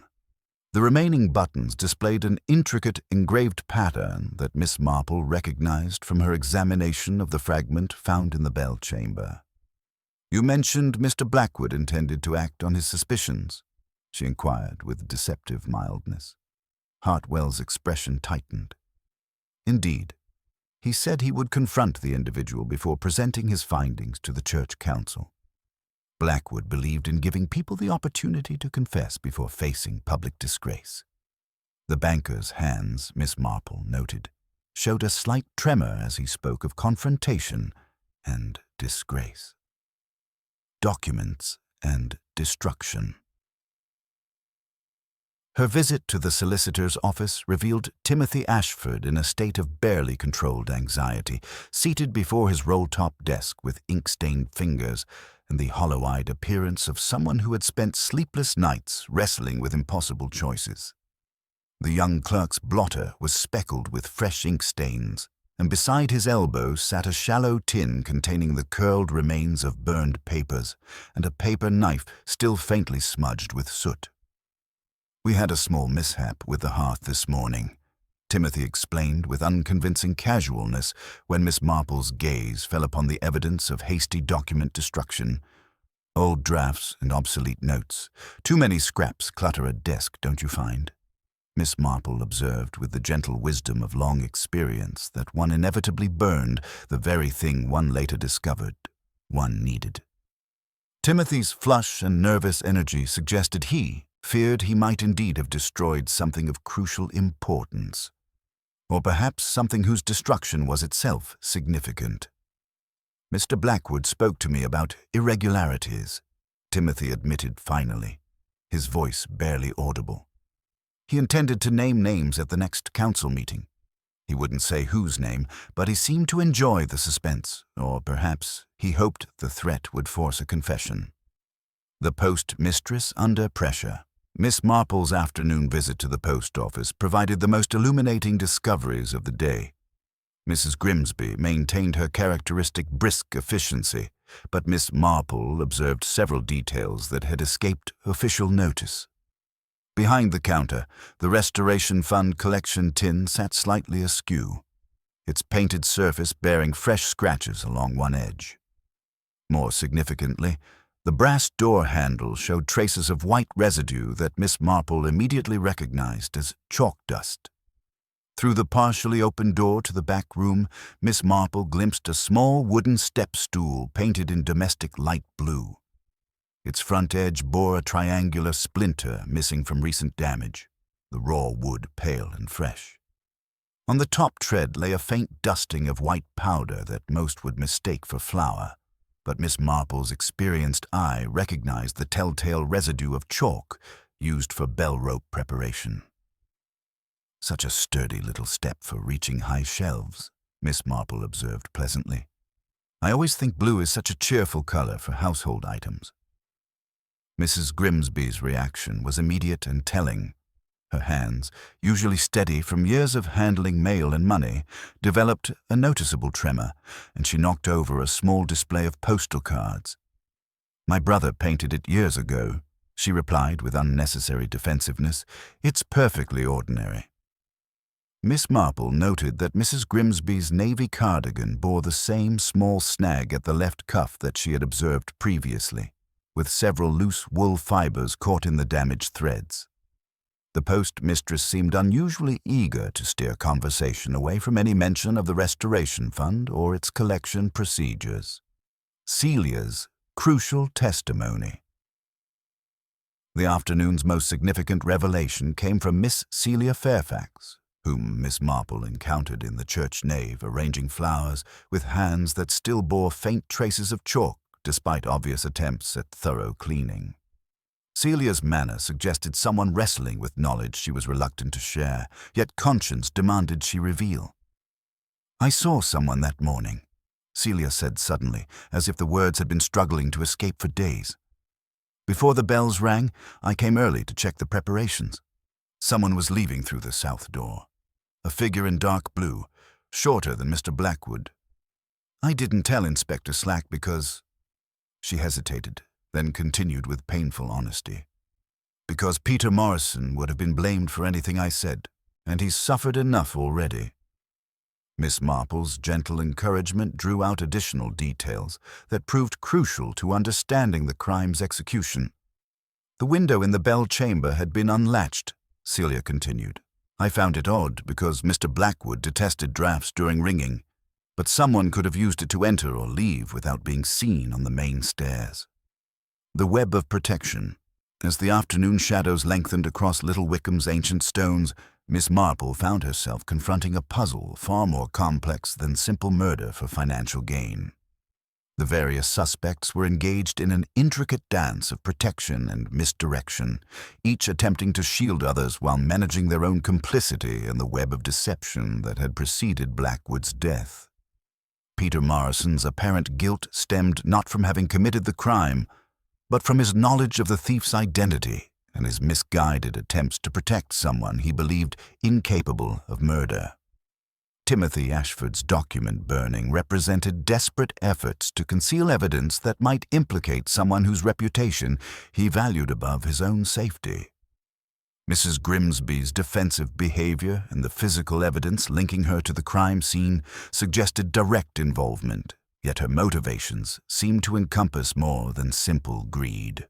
The remaining buttons displayed an intricate engraved pattern that Miss Marple recognized from her examination of the fragment found in the bell chamber. "You mentioned Mr. Blackwood intended to act on his suspicions?" she inquired with deceptive mildness. Hartwell's expression tightened. "Indeed. He said he would confront the individual before presenting his findings to the church council. Blackwood believed in giving people the opportunity to confess before facing public disgrace." The banker's hands, Miss Marple noted, showed a slight tremor as he spoke of confrontation and disgrace. Documents and destruction. Her visit to the solicitor's office revealed Timothy Ashford in a state of barely controlled anxiety, seated before his roll-top desk with ink-stained fingers and the hollow-eyed appearance of someone who had spent sleepless nights wrestling with impossible choices. The young clerk's blotter was speckled with fresh ink stains, and beside his elbow sat a shallow tin containing the curled remains of burned papers and a paper knife still faintly smudged with soot. "We had a small mishap with the hearth this morning," Timothy explained with unconvincing casualness when Miss Marple's gaze fell upon the evidence of hasty document destruction. "Old drafts and obsolete notes. Too many scraps clutter a desk, don't you find?" Miss Marple observed with the gentle wisdom of long experience that one inevitably burned the very thing one later discovered one needed. Timothy's flush and nervous energy suggested he feared he might indeed have destroyed something of crucial importance, or perhaps something whose destruction was itself significant. "Mr. Blackwood spoke to me about irregularities," Timothy admitted finally, his voice barely audible. "He intended to name names at the next council meeting. He wouldn't say whose name, but he seemed to enjoy the suspense, or perhaps he hoped the threat would force a confession." The postmistress under pressure. Miss Marple's afternoon visit to the post office provided the most illuminating discoveries of the day. Mrs. Grimsby maintained her characteristic brisk efficiency, but Miss Marple observed several details that had escaped official notice. Behind the counter, the Restoration Fund collection tin sat slightly askew, its painted surface bearing fresh scratches along one edge. More significantly, the brass door handle showed traces of white residue that Miss Marple immediately recognized as chalk dust. Through the partially open door to the back room, Miss Marple glimpsed a small wooden step stool painted in domestic light blue. Its front edge bore a triangular splinter missing from recent damage, the raw wood pale and fresh. On the top tread lay a faint dusting of white powder that most would mistake for flour, but Miss Marple's experienced eye recognized the telltale residue of chalk used for bell rope preparation. "Such a sturdy little step for reaching high shelves," Miss Marple observed pleasantly. "I always think blue is such a cheerful color for household items." Mrs. Grimsby's reaction was immediate and telling. Her hands, usually steady from years of handling mail and money, developed a noticeable tremor, and she knocked over a small display of postal cards. "My brother painted it years ago," she replied with unnecessary defensiveness. "It's perfectly ordinary." Miss Marple noted that Mrs. Grimsby's navy cardigan bore the same small snag at the left cuff that she had observed previously, with several loose wool fibers caught in the damaged threads. The postmistress seemed unusually eager to steer conversation away from any mention of the Restoration Fund or its collection procedures. Celia's crucial testimony. The afternoon's most significant revelation came from Miss Celia Fairfax, whom Miss Marple encountered in the church nave arranging flowers with hands that still bore faint traces of chalk despite obvious attempts at thorough cleaning. Celia's manner suggested someone wrestling with knowledge she was reluctant to share, yet conscience demanded she reveal. "I saw someone that morning," Celia said suddenly, as if the words had been struggling to escape for days. "Before the bells rang, I came early to check the preparations. Someone was leaving through the south door. A figure in dark blue, shorter than Mr. Blackwood. I didn't tell Inspector Slack because—" She hesitated, then continued with painful honesty. "Because Peter Morrison would have been blamed for anything I said, and he's suffered enough already." Miss Marple's gentle encouragement drew out additional details that proved crucial to understanding the crime's execution. "The window in the bell chamber had been unlatched," Celia continued. "I found it odd because Mr. Blackwood detested drafts during ringing, but someone could have used it to enter or leave without being seen on the main stairs." The web of protection. As the afternoon shadows lengthened across Little Wickham's ancient stones, Miss Marple found herself confronting a puzzle far more complex than simple murder for financial gain. The various suspects were engaged in an intricate dance of protection and misdirection, each attempting to shield others while managing their own complicity in the web of deception that had preceded Blackwood's death. Peter Morrison's apparent guilt stemmed not from having committed the crime, but from his knowledge of the thief's identity and his misguided attempts to protect someone he believed incapable of murder. Timothy Ashford's document burning represented desperate efforts to conceal evidence that might implicate someone whose reputation he valued above his own safety. Mrs. Grimsby's defensive behavior and the physical evidence linking her to the crime scene suggested direct involvement, yet her motivations seemed to encompass more than simple greed.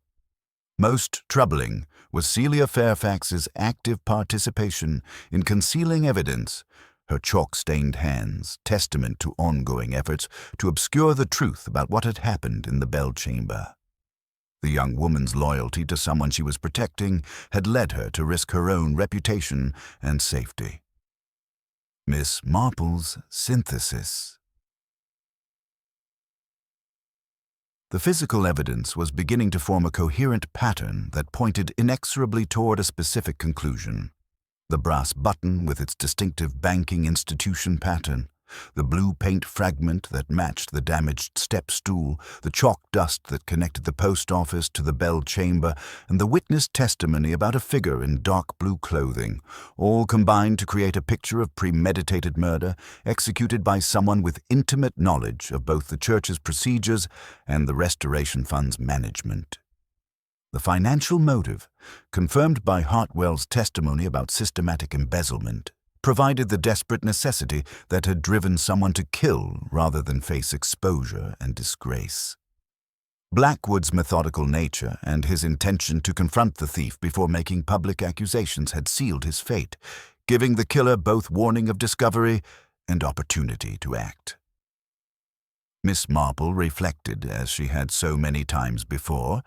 Most troubling was Celia Fairfax's active participation in concealing evidence, her chalk-stained hands testament to ongoing efforts to obscure the truth about what had happened in the bell chamber. The young woman's loyalty to someone she was protecting had led her to risk her own reputation and safety. Miss Marple's synthesis. The physical evidence was beginning to form a coherent pattern that pointed inexorably toward a specific conclusion. The brass button with its distinctive banking institution pattern, the blue paint fragment that matched the damaged step stool, the chalk dust that connected the post office to the bell chamber, and the witness testimony about a figure in dark blue clothing, all combined to create a picture of premeditated murder executed by someone with intimate knowledge of both the church's procedures and the Restoration Fund's management. The financial motive, confirmed by Hartwell's testimony about systematic embezzlement, provided the desperate necessity that had driven someone to kill rather than face exposure and disgrace. Blackwood's methodical nature and his intention to confront the thief before making public accusations had sealed his fate, giving the killer both warning of discovery and opportunity to act. Miss Marple reflected, as she had so many times before,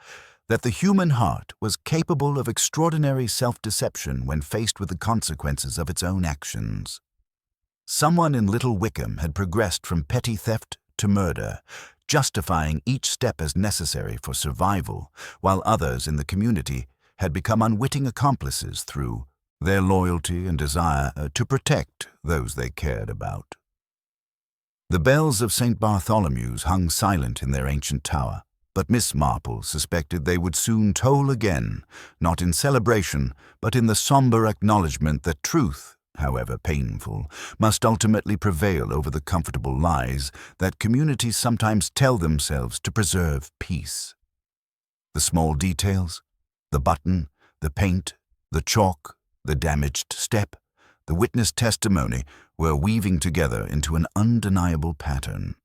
that the human heart was capable of extraordinary self-deception when faced with the consequences of its own actions. Someone in Little Wickham had progressed from petty theft to murder, justifying each step as necessary for survival, while others in the community had become unwitting accomplices through their loyalty and desire to protect those they cared about. The bells of St. Bartholomew's hung silent in their ancient tower, but Miss Marple suspected they would soon toll again, not in celebration, but in the sombre acknowledgement that truth, however painful, must ultimately prevail over the comfortable lies that communities sometimes tell themselves to preserve peace. The small details, the button, the paint, the chalk, the damaged step, the witness testimony were weaving together into an undeniable pattern.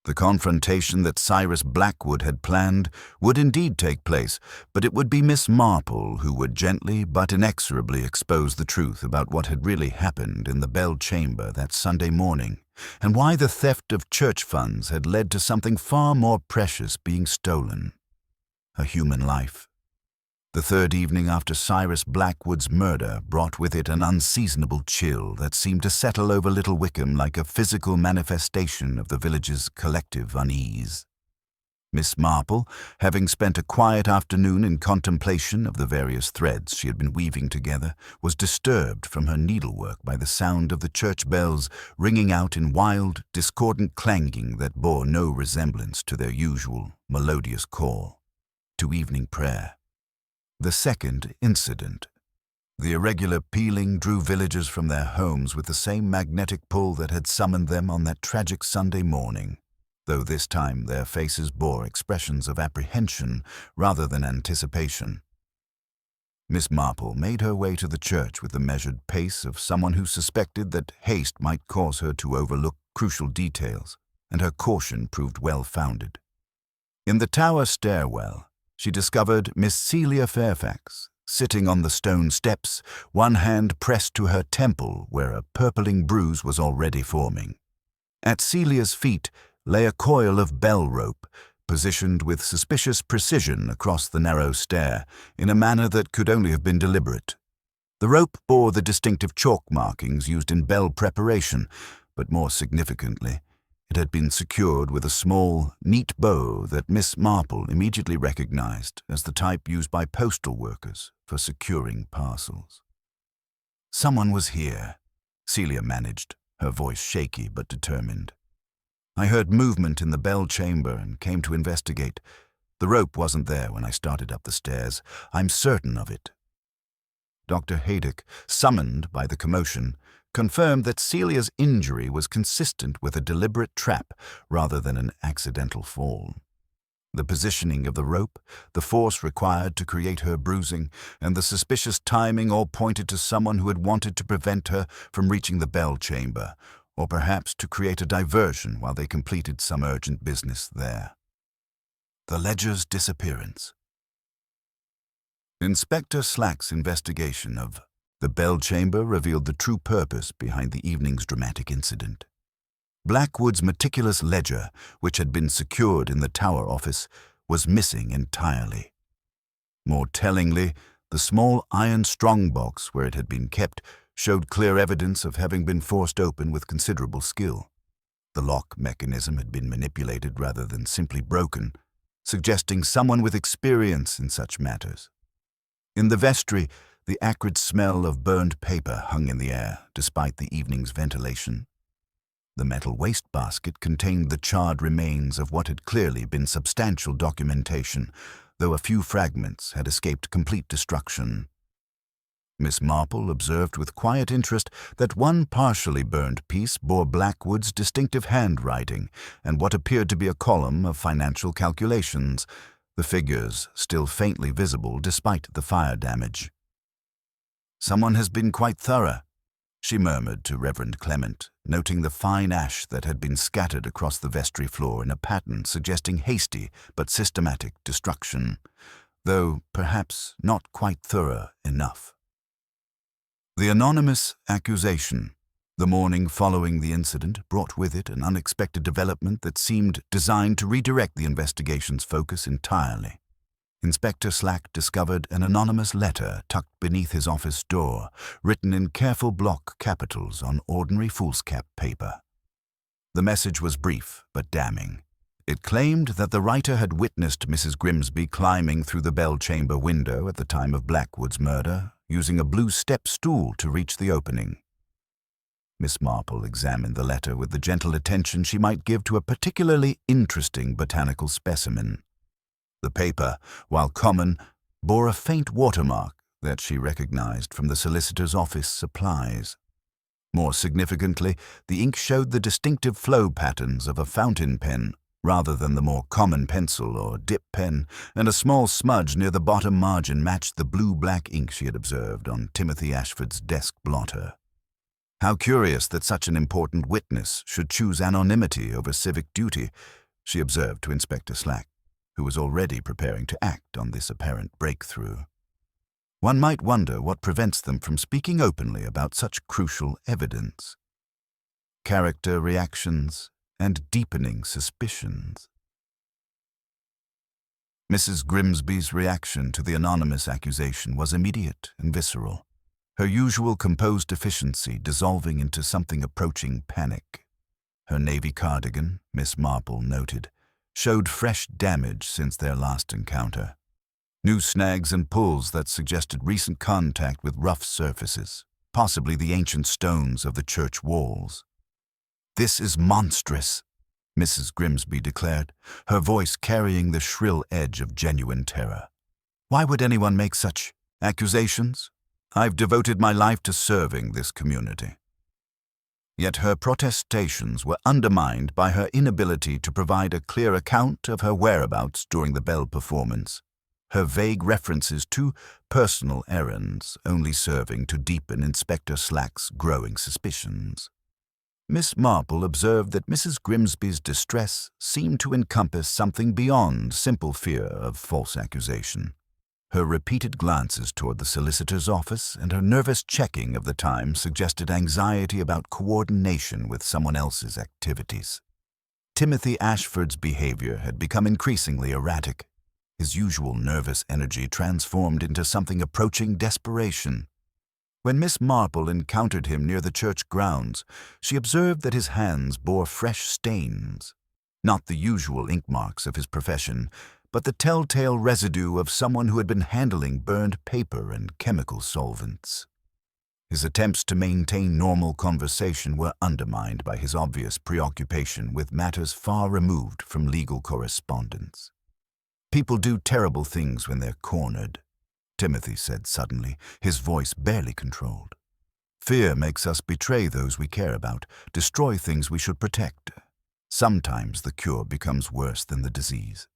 The confrontation that Cyrus Blackwood had planned would indeed take place, but it would be Miss Marple who would gently but inexorably expose the truth about what had really happened in the Bell Chamber that Sunday morning, and why the theft of church funds had led to something far more precious being stolen: a human life. The third evening after Cyrus Blackwood's murder brought with it an unseasonable chill that seemed to settle over Little Wickham like a physical manifestation of the village's collective unease. Miss Marple, having spent a quiet afternoon in contemplation of the various threads she had been weaving together, was disturbed from her needlework by the sound of the church bells ringing out in wild, discordant clanging that bore no resemblance to their usual melodious call to evening prayer. The second incident. The irregular pealing drew villagers from their homes with the same magnetic pull that had summoned them on that tragic Sunday morning, though this time their faces bore expressions of apprehension rather than anticipation. Miss Marple made her way to the church with the measured pace of someone who suspected that haste might cause her to overlook crucial details, and her caution proved well-founded. In the tower stairwell, she discovered Miss Celia Fairfax, sitting on the stone steps, one hand pressed to her temple where a purpling bruise was already forming. At Celia's feet lay a coil of bell rope, positioned with suspicious precision across the narrow stair, in a manner that could only have been deliberate. The rope bore the distinctive chalk markings used in bell preparation, but more significantly, it had been secured with a small, neat bow that Miss Marple immediately recognized as the type used by postal workers for securing parcels. Someone was here, Celia managed, her voice shaky but determined. I heard movement in the bell chamber and came to investigate. The rope wasn't there when I started up the stairs. I'm certain of it. Dr. Haydock, summoned by the commotion, confirmed that Celia's injury was consistent with a deliberate trap rather than an accidental fall. The positioning of the rope, the force required to create her bruising, and the suspicious timing all pointed to someone who had wanted to prevent her from reaching the bell chamber, or perhaps to create a diversion while they completed some urgent business there. The ledger's disappearance. Inspector Slack's investigation of the bell chamber revealed the true purpose behind the evening's dramatic incident. Blackwood's meticulous ledger, which had been secured in the tower office, was missing entirely. More tellingly, the small iron strongbox where it had been kept showed clear evidence of having been forced open with considerable skill. The lock mechanism had been manipulated rather than simply broken, suggesting someone with experience in such matters. In the vestry, the acrid smell of burned paper hung in the air, despite the evening's ventilation. The metal wastebasket contained the charred remains of what had clearly been substantial documentation, though a few fragments had escaped complete destruction. Miss Marple observed with quiet interest that one partially burned piece bore Blackwood's distinctive handwriting and what appeared to be a column of financial calculations, the figures still faintly visible despite the fire damage. "Someone has been quite thorough," she murmured to Reverend Clement, noting the fine ash that had been scattered across the vestry floor in a pattern suggesting hasty but systematic destruction, though perhaps not quite thorough enough. The anonymous accusation. The morning following the incident brought with it an unexpected development that seemed designed to redirect the investigation's focus entirely. Inspector Slack discovered an anonymous letter tucked beneath his office door, written in careful block capitals on ordinary foolscap paper. The message was brief but damning. It claimed that the writer had witnessed Mrs. Grimsby climbing through the bell chamber window at the time of Blackwood's murder, using a blue step stool to reach the opening. Miss Marple examined the letter with the gentle attention she might give to a particularly interesting botanical specimen. The paper, while common, bore a faint watermark that she recognized from the solicitor's office supplies. More significantly, the ink showed the distinctive flow patterns of a fountain pen rather than the more common pencil or dip pen, and a small smudge near the bottom margin matched the blue-black ink she had observed on Timothy Ashford's desk blotter. How curious that such an important witness should choose anonymity over civic duty, she observed to Inspector Slack, who was already preparing to act on this apparent breakthrough. One might wonder what prevents them from speaking openly about such crucial evidence. Character reactions and deepening suspicions. Mrs. Grimsby's reaction to the anonymous accusation was immediate and visceral, her usual composed efficiency dissolving into something approaching panic. Her navy cardigan, Miss Marple noted, showed fresh damage since their last encounter. New snags and pulls that suggested recent contact with rough surfaces, possibly the ancient stones of the church walls. "This is monstrous," Mrs. Grimsby declared, her voice carrying the shrill edge of genuine terror. "Why would anyone make such accusations? I've devoted my life to serving this community." Yet her protestations were undermined by her inability to provide a clear account of her whereabouts during the bell performance, her vague references to personal errands only serving to deepen Inspector Slack's growing suspicions. Miss Marple observed that Mrs. Grimsby's distress seemed to encompass something beyond simple fear of false accusation. Her repeated glances toward the solicitor's office and her nervous checking of the time suggested anxiety about coordination with someone else's activities. Timothy Ashford's behavior had become increasingly erratic, his usual nervous energy transformed into something approaching desperation. When Miss Marple encountered him near the church grounds, she observed that his hands bore fresh stains, not the usual ink marks of his profession, but the telltale residue of someone who had been handling burned paper and chemical solvents. His attempts to maintain normal conversation were undermined by his obvious preoccupation with matters far removed from legal correspondence. "People do terrible things when they're cornered," Timothy said suddenly, his voice barely controlled. "Fear makes us betray those we care about, destroy things we should protect. Sometimes the cure becomes worse than the disease."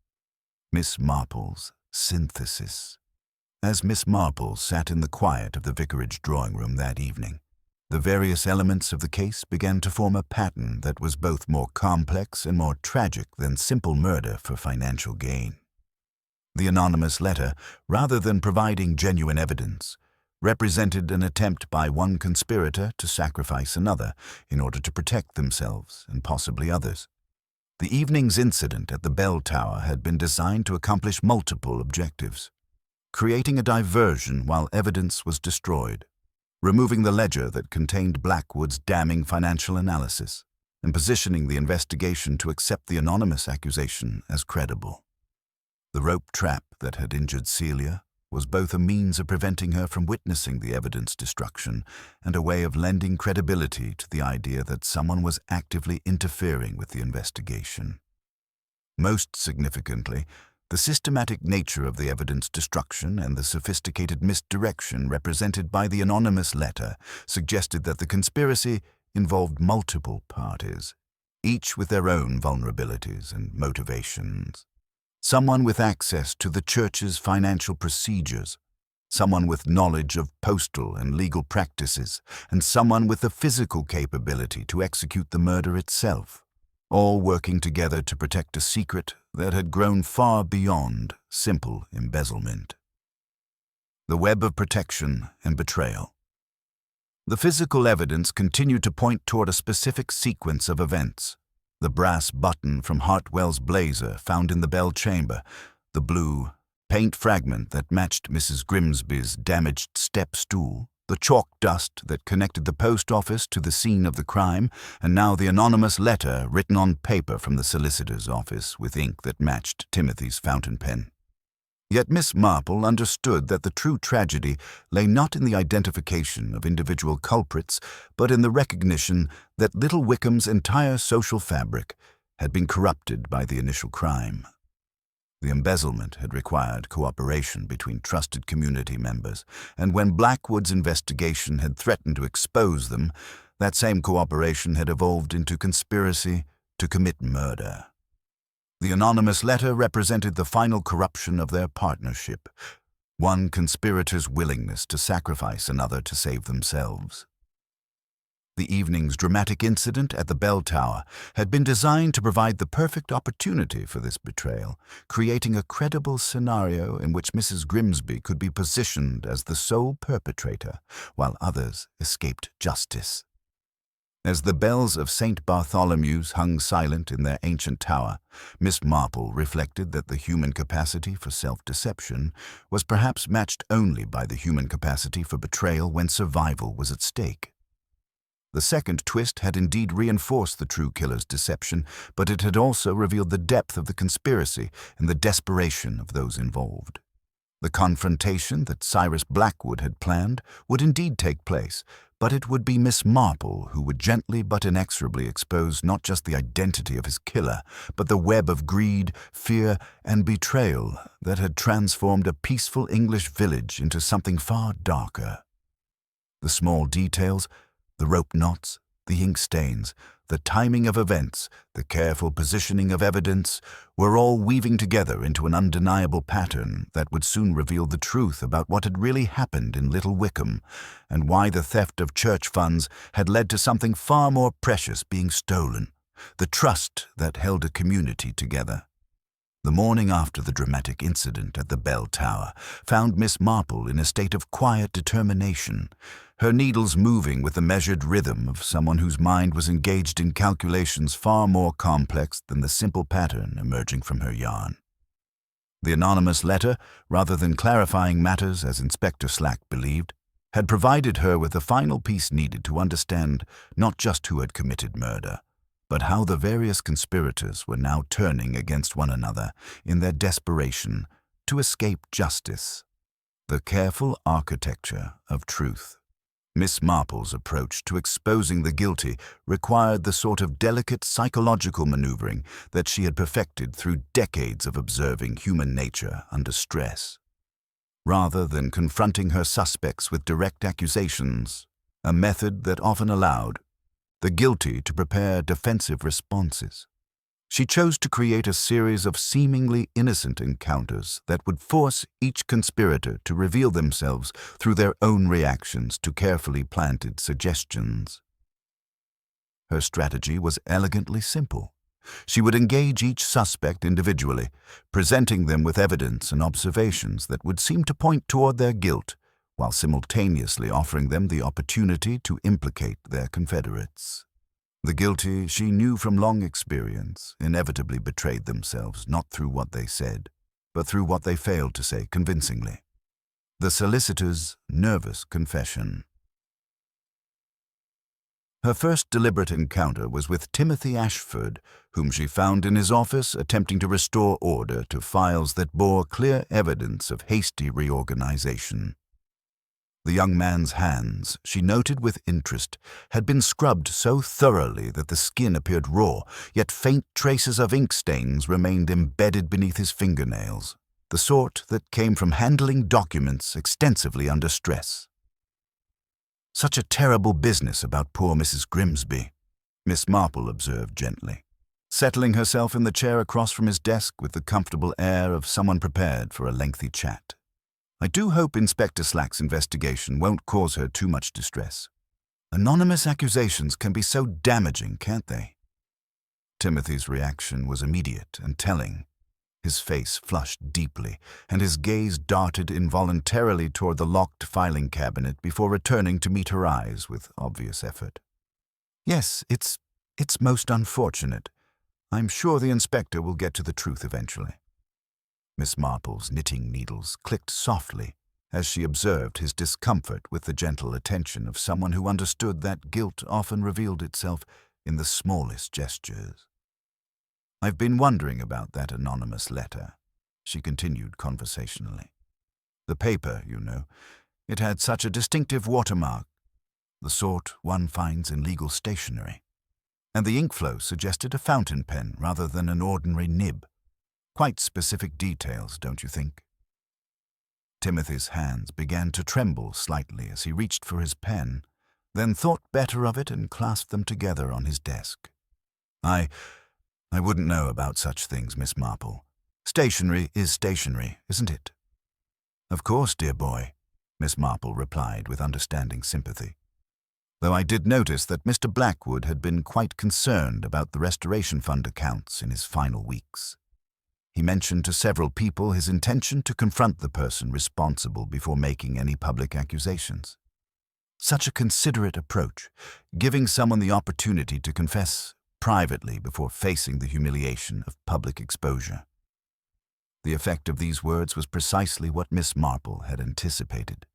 Miss Marple's synthesis. As Miss Marple sat in the quiet of the vicarage drawing room that evening, the various elements of the case began to form a pattern that was both more complex and more tragic than simple murder for financial gain. The anonymous letter, rather than providing genuine evidence, represented an attempt by one conspirator to sacrifice another in order to protect themselves and possibly others. The evening's incident at the bell tower had been designed to accomplish multiple objectives: creating a diversion while evidence was destroyed, removing the ledger that contained Blackwood's damning financial analysis, and positioning the investigation to accept the anonymous accusation as credible. The rope trap that had injured Celia was both a means of preventing her from witnessing the evidence destruction and a way of lending credibility to the idea that someone was actively interfering with the investigation. Most significantly, the systematic nature of the evidence destruction and the sophisticated misdirection represented by the anonymous letter suggested that the conspiracy involved multiple parties, each with their own vulnerabilities and motivations. Someone with access to the church's financial procedures, someone with knowledge of postal and legal practices, and someone with the physical capability to execute the murder itself, all working together to protect a secret that had grown far beyond simple embezzlement. The web of protection and betrayal. The physical evidence continued to point toward a specific sequence of events. The brass button from Hartwell's blazer found in the bell chamber, the blue paint fragment that matched Mrs. Grimsby's damaged step stool, the chalk dust that connected the post office to the scene of the crime, and now the anonymous letter written on paper from the solicitor's office with ink that matched Timothy's fountain pen. Yet Miss Marple understood that the true tragedy lay not in the identification of individual culprits, but in the recognition that Little Wickham's entire social fabric had been corrupted by the initial crime. The embezzlement had required cooperation between trusted community members, and when Blackwood's investigation had threatened to expose them, that same cooperation had evolved into conspiracy to commit murder. The anonymous letter represented the final corruption of their partnership, one conspirator's willingness to sacrifice another to save themselves. The evening's dramatic incident at the bell tower had been designed to provide the perfect opportunity for this betrayal, creating a credible scenario in which Mrs. Grimsby could be positioned as the sole perpetrator, while others escaped justice. As the bells of St. Bartholomew's hung silent in their ancient tower, Miss Marple reflected that the human capacity for self-deception was perhaps matched only by the human capacity for betrayal when survival was at stake. The second twist had indeed reinforced the true killer's deception, but it had also revealed the depth of the conspiracy and the desperation of those involved. The confrontation that Cyrus Blackwood had planned would indeed take place, but it would be Miss Marple who would gently but inexorably expose not just the identity of his killer, but the web of greed, fear, and betrayal that had transformed a peaceful English village into something far darker. The small details, the rope knots, the ink stains, the timing of events, the careful positioning of evidence were all weaving together into an undeniable pattern that would soon reveal the truth about what had really happened in Little Wickham and why the theft of church funds had led to something far more precious being stolen, the trust that held a community together. The morning after the dramatic incident at the bell tower found Miss Marple in a state of quiet determination, her needles moving with the measured rhythm of someone whose mind was engaged in calculations far more complex than the simple pattern emerging from her yarn. The anonymous letter, rather than clarifying matters as Inspector Slack believed, had provided her with the final piece needed to understand not just who had committed murder, but how the various conspirators were now turning against one another in their desperation to escape justice. The careful architecture of truth. Miss Marple's approach to exposing the guilty required the sort of delicate psychological maneuvering that she had perfected through decades of observing human nature under stress. Rather than confronting her suspects with direct accusations, a method that often allowed the guilty to prepare defensive responses, she chose to create a series of seemingly innocent encounters that would force each conspirator to reveal themselves through their own reactions to carefully planted suggestions. Her strategy was elegantly simple. She would engage each suspect individually, presenting them with evidence and observations that would seem to point toward their guilt, while simultaneously offering them the opportunity to implicate their confederates. The guilty, she knew from long experience, inevitably betrayed themselves not through what they said, but through what they failed to say convincingly. The solicitor's nervous confession. Her first deliberate encounter was with Timothy Ashford, whom she found in his office attempting to restore order to files that bore clear evidence of hasty reorganization. The young man's hands, she noted with interest, had been scrubbed so thoroughly that the skin appeared raw, yet faint traces of ink stains remained embedded beneath his fingernails, the sort that came from handling documents extensively under stress. "Such a terrible business about poor Mrs. Grimsby," Miss Marple observed gently, settling herself in the chair across from his desk with the comfortable air of someone prepared for a lengthy chat. "I do hope Inspector Slack's investigation won't cause her too much distress. Anonymous accusations can be so damaging, can't they?" Timothy's reaction was immediate and telling. His face flushed deeply, and his gaze darted involuntarily toward the locked filing cabinet before returning to meet her eyes with obvious effort. "Yes, it's most unfortunate. I'm sure the inspector will get to the truth eventually." Miss Marple's knitting needles clicked softly as she observed his discomfort with the gentle attention of someone who understood that guilt often revealed itself in the smallest gestures. "I've been wondering about that anonymous letter," she continued conversationally. "The paper, you know, it had such a distinctive watermark, the sort one finds in legal stationery. And the ink flow suggested a fountain pen rather than an ordinary nib. Quite specific details, don't you think?" Timothy's hands began to tremble slightly as he reached for his pen, then thought better of it and clasped them together on his desk. I wouldn't know about such things, Miss Marple. Stationery is stationery, isn't it?" "Of course, dear boy," Miss Marple replied with understanding sympathy. Though I did notice that Mr. Blackwood had been quite concerned about the Restoration Fund accounts in his final weeks. He mentioned to several people his intention to confront the person responsible before making any public accusations. Such a considerate approach, giving someone the opportunity to confess privately before facing the humiliation of public exposure. The effect of these words was precisely what Miss Marple had anticipated.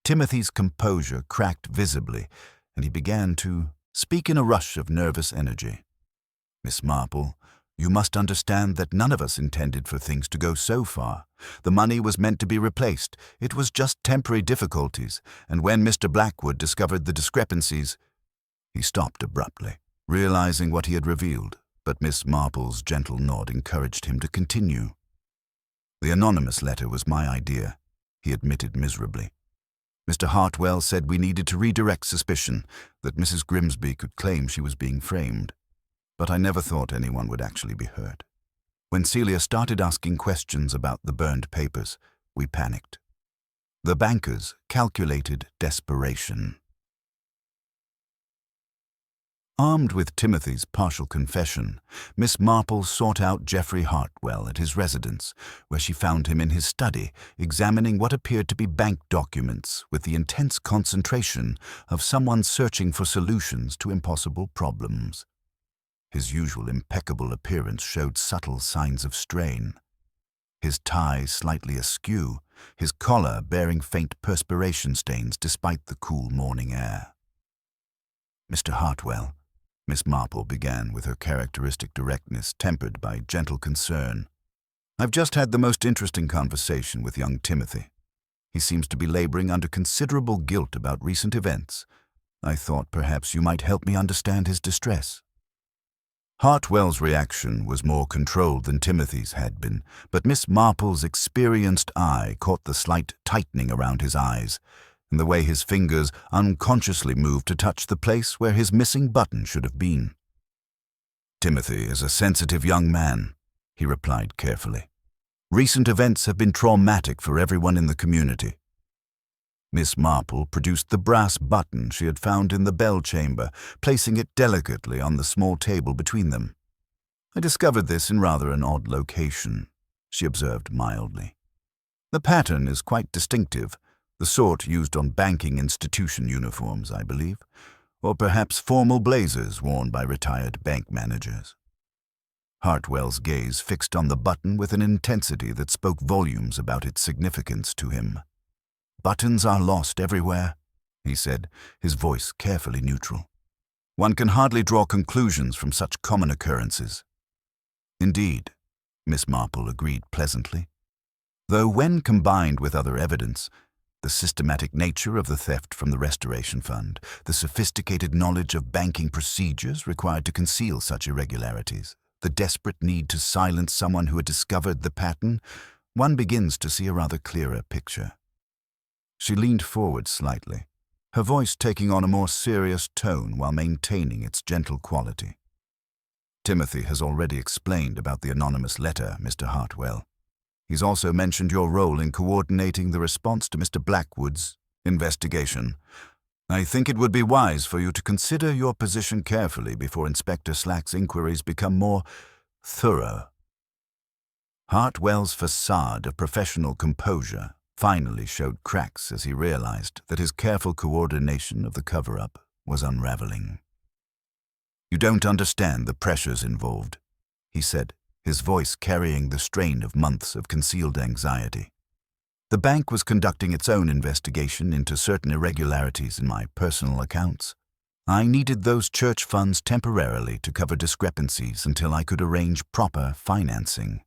Timothy's composure cracked visibly, and he began to speak in a rush of nervous energy. "Miss Marple, you must understand that none of us intended for things to go so far. The money was meant to be replaced. It was just temporary difficulties, and when Mr. Blackwood discovered the discrepancies—" He stopped abruptly, realizing what he had revealed, but Miss Marple's gentle nod encouraged him to continue. "The anonymous letter was my idea," he admitted miserably. "Mr. Hartwell said we needed to redirect suspicion, that Mrs. Grimsby could claim she was being framed. But I never thought anyone would actually be hurt. When Celia started asking questions about the burned papers, we panicked. The bankers calculated desperation." Armed with Timothy's partial confession, Miss Marple sought out Geoffrey Hartwell at his residence, where she found him in his study, examining what appeared to be bank documents with the intense concentration of someone searching for solutions to impossible problems. His usual impeccable appearance showed subtle signs of strain. His tie slightly askew, his collar bearing faint perspiration stains despite the cool morning air. "Mr. Hartwell," Miss Marple began with her characteristic directness tempered by gentle concern, "I've just had the most interesting conversation with young Timothy. He seems to be laboring under considerable guilt about recent events. I thought perhaps you might help me understand his distress." Hartwell's reaction was more controlled than Timothy's had been, but Miss Marple's experienced eye caught the slight tightening around his eyes, and the way his fingers unconsciously moved to touch the place where his missing button should have been. "Timothy is a sensitive young man," he replied carefully. "Recent events have been traumatic for everyone in the community." Miss Marple produced the brass button she had found in the bell chamber, placing it delicately on the small table between them. "I discovered this in rather an odd location," she observed mildly. "The pattern is quite distinctive, the sort used on banking institution uniforms, I believe, or perhaps formal blazers worn by retired bank managers." Hartwell's gaze fixed on the button with an intensity that spoke volumes about its significance to him. "Buttons are lost everywhere," he said, his voice carefully neutral. "One can hardly draw conclusions from such common occurrences." "Indeed," Miss Marple agreed pleasantly. "Though when combined with other evidence, the systematic nature of the theft from the Restoration Fund, the sophisticated knowledge of banking procedures required to conceal such irregularities, the desperate need to silence someone who had discovered the pattern, one begins to see a rather clearer picture." She leaned forward slightly, her voice taking on a more serious tone while maintaining its gentle quality. "Timothy has already explained about the anonymous letter, Mr. Hartwell. He's also mentioned your role in coordinating the response to Mr. Blackwood's investigation. I think it would be wise for you to consider your position carefully before Inspector Slack's inquiries become more thorough." Hartwell's facade of professional composure finally showed cracks as he realized that his careful coordination of the cover-up was unraveling. "You don't understand the pressures involved," he said, his voice carrying the strain of months of concealed anxiety. "The bank was conducting its own investigation into certain irregularities in my personal accounts. I needed those church funds temporarily to cover discrepancies until I could arrange proper financing.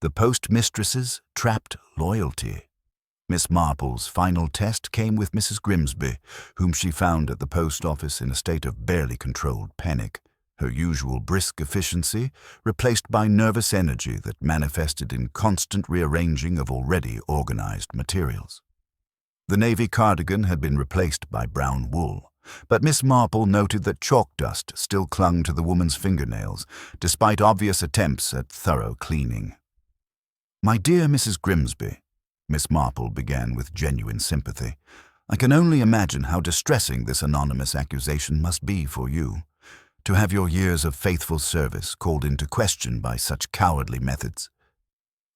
The postmistress's trapped loyalty. Miss Marple's final test came with Mrs. Grimsby, whom she found at the post office in a state of barely controlled panic, her usual brisk efficiency replaced by nervous energy that manifested in constant rearranging of already organized materials. The navy cardigan had been replaced by brown wool, but Miss Marple noted that chalk dust still clung to the woman's fingernails, despite obvious attempts at thorough cleaning. "My dear Mrs. Grimsby," Miss Marple began with genuine sympathy, "I can only imagine how distressing this anonymous accusation must be for you. To have your years of faithful service called into question by such cowardly methods."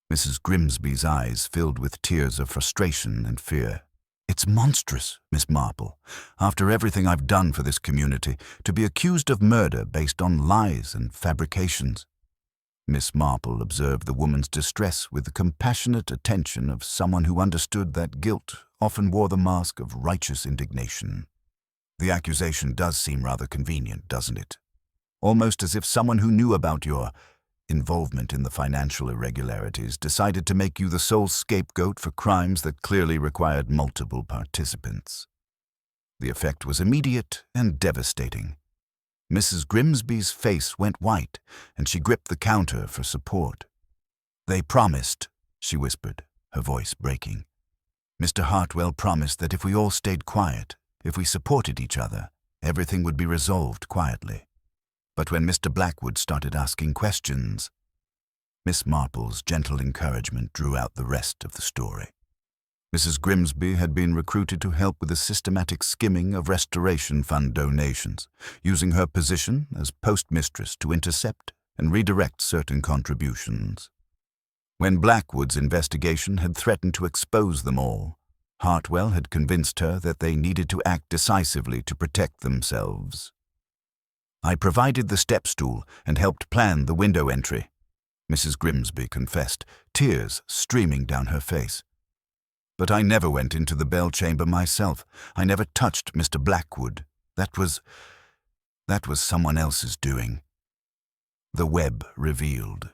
Mrs. Grimsby's eyes filled with tears of frustration and fear. "It's monstrous, Miss Marple, after everything I've done for this community, to be accused of murder based on lies and fabrications." Miss Marple observed the woman's distress with the compassionate attention of someone who understood that guilt often wore the mask of righteous indignation. "The accusation does seem rather convenient, doesn't it? Almost as if someone who knew about your involvement in the financial irregularities decided to make you the sole scapegoat for crimes that clearly required multiple participants." The effect was immediate and devastating. Mrs. Grimsby's face went white, and she gripped the counter for support. "They promised," she whispered, her voice breaking. "Mr. Hartwell promised that if we all stayed quiet, if we supported each other, everything would be resolved quietly. But when Mr. Blackwood started asking questions..." Miss Marple's gentle encouragement drew out the rest of the story. Mrs. Grimsby had been recruited to help with a systematic skimming of Restoration Fund donations, using her position as postmistress to intercept and redirect certain contributions. When Blackwood's investigation had threatened to expose them all, Hartwell had convinced her that they needed to act decisively to protect themselves. "I provided the step stool and helped plan the window entry," Mrs. Grimsby confessed, tears streaming down her face. "But I never went into the bell chamber myself. I never touched Mr. Blackwood. That was someone else's doing." The web revealed.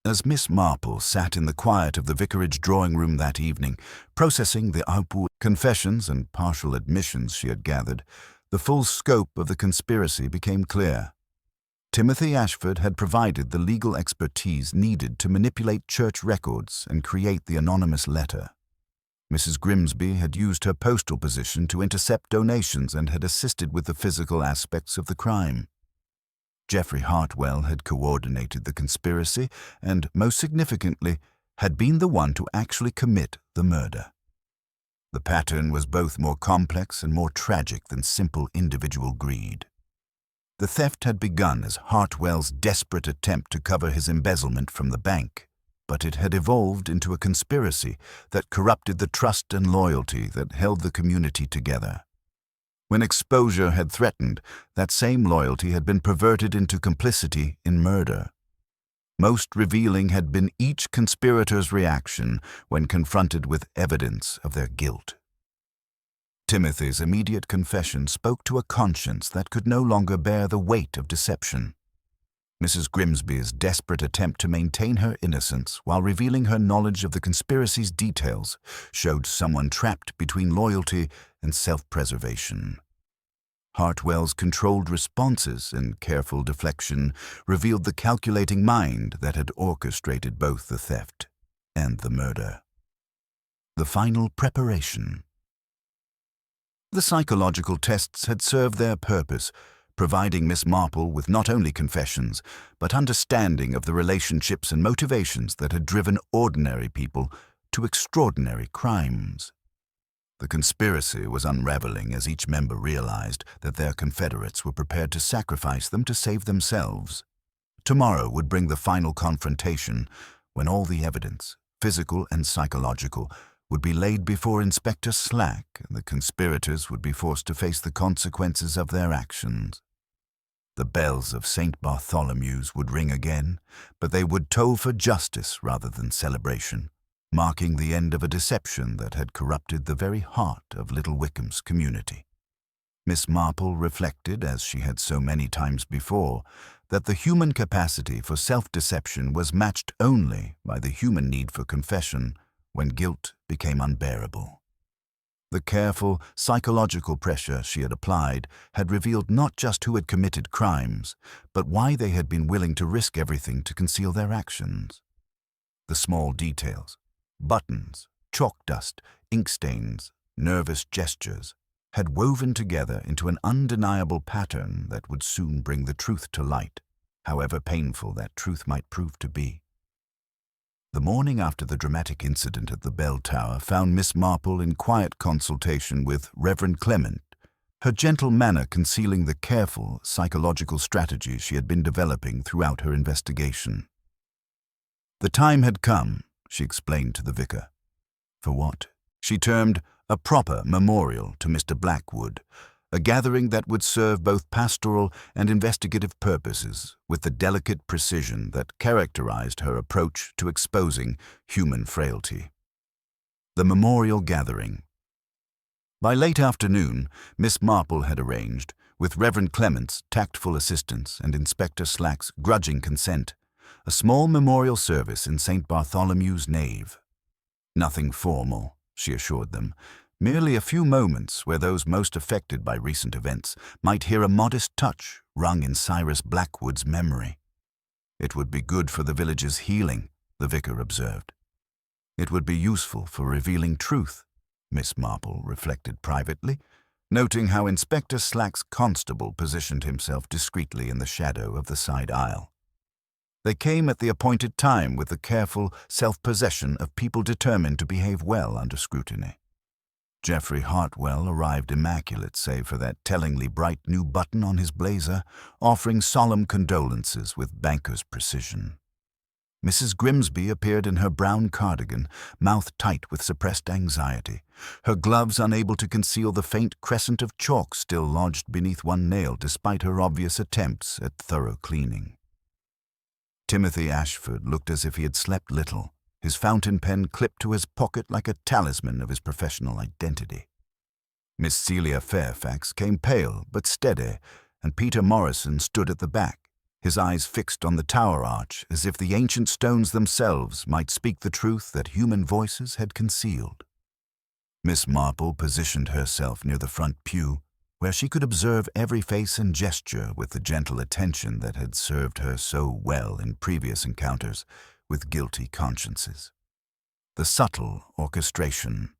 As Miss Marple sat in the quiet of the vicarage drawing-room that evening, processing the outward confessions and partial admissions she had gathered, the full scope of the conspiracy became clear. Timothy Ashford had provided the legal expertise needed to manipulate church records and create the anonymous letter. Mrs. Grimsby had used her postal position to intercept donations and had assisted with the physical aspects of the crime. Geoffrey Hartwell had coordinated the conspiracy and, most significantly, had been the one to actually commit the murder. The pattern was both more complex and more tragic than simple individual greed. The theft had begun as Hartwell's desperate attempt to cover his embezzlement from the bank, but it had evolved into a conspiracy that corrupted the trust and loyalty that held the community together. When exposure had threatened, that same loyalty had been perverted into complicity in murder. Most revealing had been each conspirator's reaction when confronted with evidence of their guilt. Timothy's immediate confession spoke to a conscience that could no longer bear the weight of deception. Mrs. Grimsby's desperate attempt to maintain her innocence while revealing her knowledge of the conspiracy's details showed someone trapped between loyalty and self-preservation. Hartwell's controlled responses and careful deflection revealed the calculating mind that had orchestrated both the theft and the murder. The final preparation. The psychological tests had served their purpose, providing Miss Marple with not only confessions, but understanding of the relationships and motivations that had driven ordinary people to extraordinary crimes. The conspiracy was unraveling as each member realized that their confederates were prepared to sacrifice them to save themselves. Tomorrow would bring the final confrontation, when all the evidence, physical and psychological, would be laid before Inspector Slack, and the conspirators would be forced to face the consequences of their actions. The bells of St. Bartholomew's would ring again, but they would toll for justice rather than celebration, marking the end of a deception that had corrupted the very heart of Little Wycombe's community. Miss Marple reflected, as she had so many times before, that the human capacity for self-deception was matched only by the human need for confession when guilt became unbearable. The careful, psychological pressure she had applied had revealed not just who had committed crimes, but why they had been willing to risk everything to conceal their actions. The small details, buttons, chalk dust, ink stains, nervous gestures, had woven together into an undeniable pattern that would soon bring the truth to light, however painful that truth might prove to be. The morning after the dramatic incident at the bell tower found Miss Marple in quiet consultation with Reverend Clement, her gentle manner concealing the careful, psychological strategies she had been developing throughout her investigation. The time had come, she explained to the vicar, for what she termed a proper memorial to Mr. Blackwood, a gathering that would serve both pastoral and investigative purposes with the delicate precision that characterized her approach to exposing human frailty. The memorial gathering. By late afternoon, Miss Marple had arranged, with Reverend Clement's tactful assistance and Inspector Slack's grudging consent, a small memorial service in St. Bartholomew's nave. Nothing formal, she assured them, merely a few moments where those most affected by recent events might hear a modest touch rung in Cyrus Blackwood's memory. It would be good for the village's healing, the vicar observed. It would be useful for revealing truth, Miss Marple reflected privately, noting how Inspector Slack's constable positioned himself discreetly in the shadow of the side aisle. They came at the appointed time with the careful self-possession of people determined to behave well under scrutiny. Geoffrey Hartwell arrived immaculate save for that tellingly bright new button on his blazer, offering solemn condolences with banker's precision. Mrs. Grimsby appeared in her brown cardigan, mouth tight with suppressed anxiety, her gloves unable to conceal the faint crescent of chalk still lodged beneath one nail despite her obvious attempts at thorough cleaning. Timothy Ashford looked as if he had slept little, his fountain pen clipped to his pocket like a talisman of his professional identity. Miss Celia Fairfax came pale but steady, and Peter Morrison stood at the back, his eyes fixed on the tower arch as if the ancient stones themselves might speak the truth that human voices had concealed. Miss Marple positioned herself near the front pew, where she could observe every face and gesture with the gentle attention that had served her so well in previous encounters with guilty consciences. The subtle orchestration.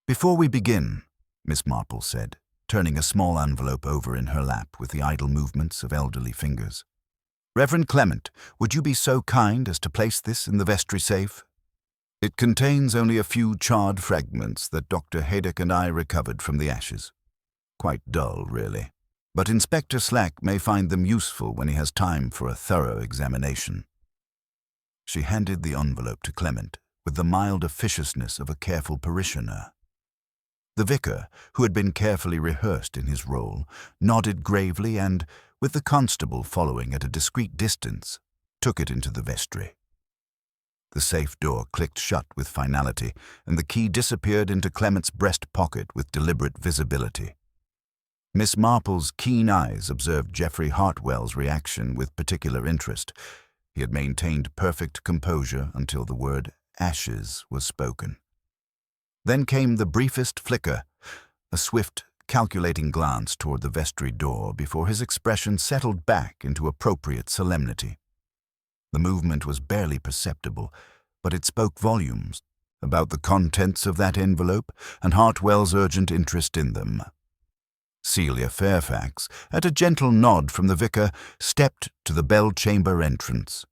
"Before we begin," Miss Marple said, turning a small envelope over in her lap with the idle movements of elderly fingers. "Reverend Clement, would you be so kind as to place this in the vestry safe? It contains only a few charred fragments that Dr. Haydock and I recovered from the ashes. Quite dull, really, but Inspector Slack may find them useful when he has time for a thorough examination." She handed the envelope to Clement with the mild officiousness of a careful parishioner. The vicar, who had been carefully rehearsed in his role, nodded gravely and, with the constable following at a discreet distance, took it into the vestry. The safe door clicked shut with finality, and the key disappeared into Clement's breast pocket with deliberate visibility. Miss Marple's keen eyes observed Geoffrey Hartwell's reaction with particular interest. He had maintained perfect composure until the word ashes was spoken. Then came the briefest flicker, a swift, calculating glance toward the vestry door before his expression settled back into appropriate solemnity. The movement was barely perceptible, but it spoke volumes about the contents of that envelope and Hartwell's urgent interest in them. Celia Fairfax, at a gentle nod from the vicar, stepped to the bell chamber entrance.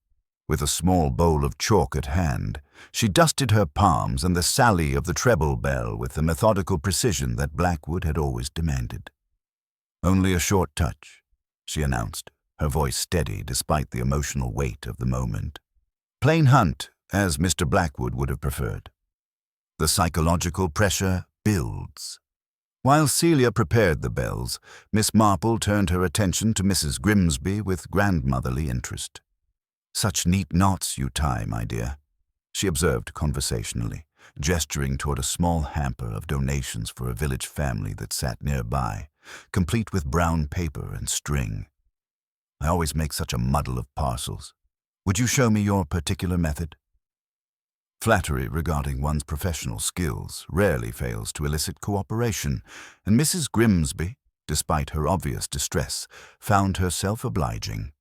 With a small bowl of chalk at hand, she dusted her palms and the sally of the treble bell with the methodical precision that Blackwood had always demanded. "Only a short touch," she announced, her voice steady despite the emotional weight of the moment. "Plain Hunt, as Mr. Blackwood would have preferred." The psychological pressure builds. While Celia prepared the bells, Miss Marple turned her attention to Mrs. Grimsby with grandmotherly interest. "Such neat knots you tie, my dear," she observed conversationally, gesturing toward a small hamper of donations for a village family that sat nearby, complete with brown paper and string. "I always make such a muddle of parcels. Would you show me your particular method?" Flattery regarding one's professional skills rarely fails to elicit cooperation, and Mrs. Grimsby, despite her obvious distress, found herself obliging.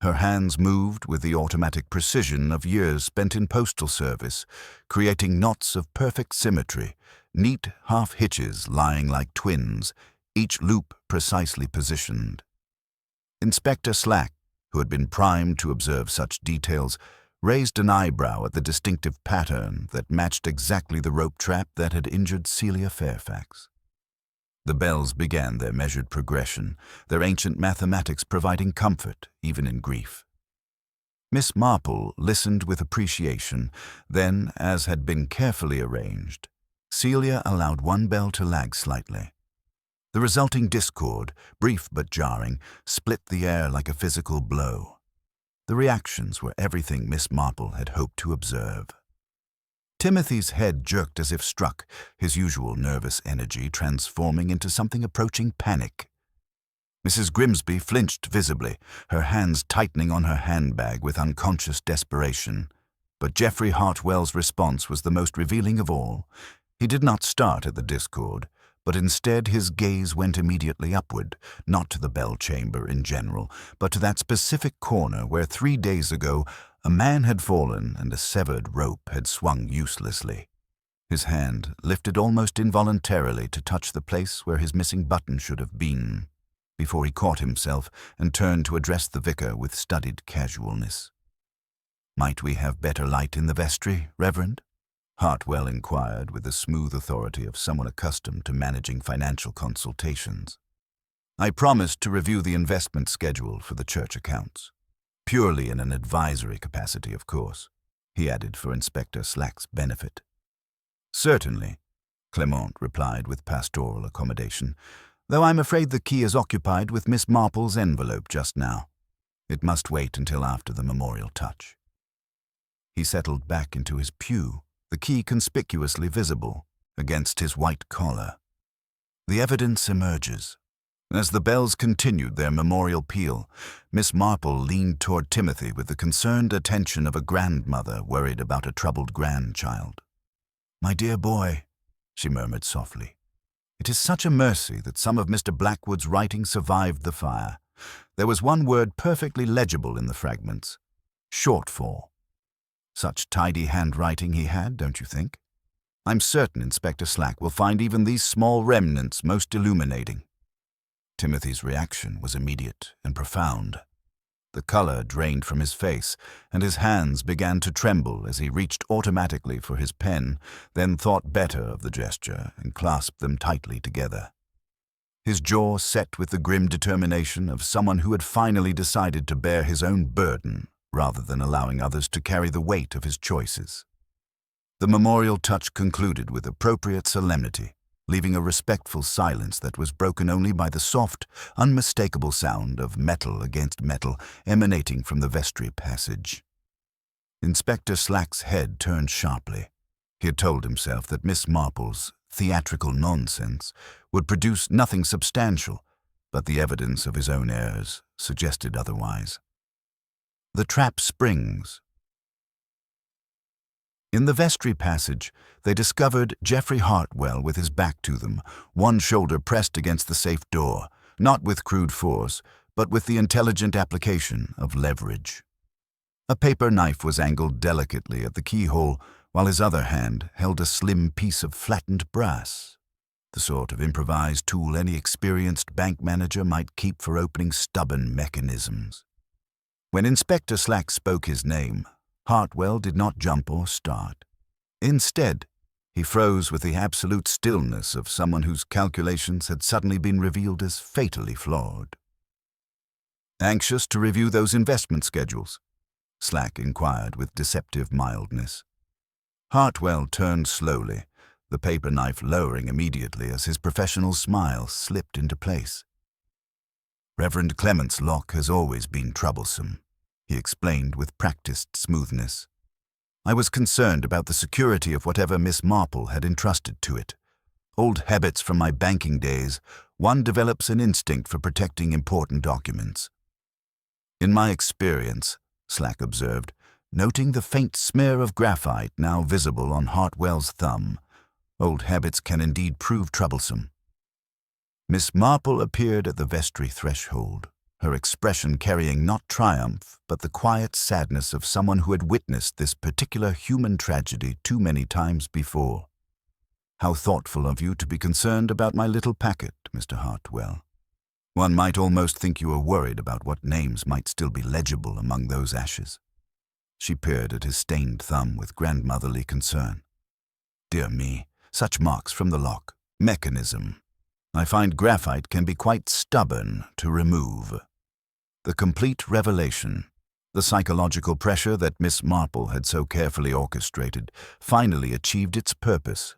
Her hands moved with the automatic precision of years spent in postal service, creating knots of perfect symmetry, neat half-hitches lying like twins, each loop precisely positioned. Inspector Slack, who had been primed to observe such details, raised an eyebrow at the distinctive pattern that matched exactly the rope trap that had injured Celia Fairfax. The bells began their measured progression, their ancient mathematics providing comfort even in grief. Miss Marple listened with appreciation, then, as had been carefully arranged, Celia allowed one bell to lag slightly. The resulting discord, brief but jarring, split the air like a physical blow. The reactions were everything Miss Marple had hoped to observe. Timothy's head jerked as if struck, his usual nervous energy transforming into something approaching panic. Mrs. Grimsby flinched visibly, her hands tightening on her handbag with unconscious desperation. But Geoffrey Hartwell's response was the most revealing of all. He did not start at the discord, but instead his gaze went immediately upward, not to the bell chamber in general, but to that specific corner where 3 days ago a man had fallen and a severed rope had swung uselessly. His hand lifted almost involuntarily to touch the place where his missing button should have been, before he caught himself and turned to address the vicar with studied casualness. "Might we have better light in the vestry, Reverend?" Hartwell inquired with the smooth authority of someone accustomed to managing financial consultations. "I promised to review the investment schedule for the church accounts. Purely in an advisory capacity, of course," he added for Inspector Slack's benefit. "Certainly," Clement replied with pastoral accommodation, "though I'm afraid the key is occupied with Miss Marple's envelope just now. It must wait until after the memorial touch." He settled back into his pew, the key conspicuously visible against his white collar. The evidence emerges. As the bells continued their memorial peal, Miss Marple leaned toward Timothy with the concerned attention of a grandmother worried about a troubled grandchild. "My dear boy," she murmured softly, "it is such a mercy that some of Mr. Blackwood's writing survived the fire. There was one word perfectly legible in the fragments: shortfall. Such tidy handwriting he had, don't you think? I'm certain Inspector Slack will find even these small remnants most illuminating." Timothy's reaction was immediate and profound. The color drained from his face, and his hands began to tremble as he reached automatically for his pen, then thought better of the gesture and clasped them tightly together. His jaw set with the grim determination of someone who had finally decided to bear his own burden, rather than allowing others to carry the weight of his choices. The memorial touch concluded with appropriate solemnity, leaving a respectful silence that was broken only by the soft, unmistakable sound of metal against metal emanating from the vestry passage. Inspector Slack's head turned sharply. He had told himself that Miss Marple's theatrical nonsense would produce nothing substantial, but the evidence of his own errors suggested otherwise. The trap springs. In the vestry passage, they discovered Geoffrey Hartwell with his back to them, one shoulder pressed against the safe door, not with crude force, but with the intelligent application of leverage. A paper knife was angled delicately at the keyhole, while his other hand held a slim piece of flattened brass, the sort of improvised tool any experienced bank manager might keep for opening stubborn mechanisms. When Inspector Slack spoke his name, Hartwell did not jump or start. Instead, he froze with the absolute stillness of someone whose calculations had suddenly been revealed as fatally flawed. Anxious to review those investment schedules? Slack inquired with deceptive mildness. Hartwell turned slowly, the paper knife lowering immediately as his professional smile slipped into place. Reverend Clement's lock has always been troublesome, he explained with practiced smoothness. I was concerned about the security of whatever Miss Marple had entrusted to it. Old habits from my banking days, one develops an instinct for protecting important documents. In my experience, Slack observed, noting the faint smear of graphite now visible on Hartwell's thumb, old habits can indeed prove troublesome. Miss Marple appeared at the vestry threshold, her expression carrying not triumph, but the quiet sadness of someone who had witnessed this particular human tragedy too many times before. How thoughtful of you to be concerned about my little packet, Mr. Hartwell. One might almost think you were worried about what names might still be legible among those ashes. She peered at his stained thumb with grandmotherly concern. Dear me, such marks from the lock. Mechanism. I find graphite can be quite stubborn to remove. The complete revelation, the psychological pressure that Miss Marple had so carefully orchestrated, finally achieved its purpose.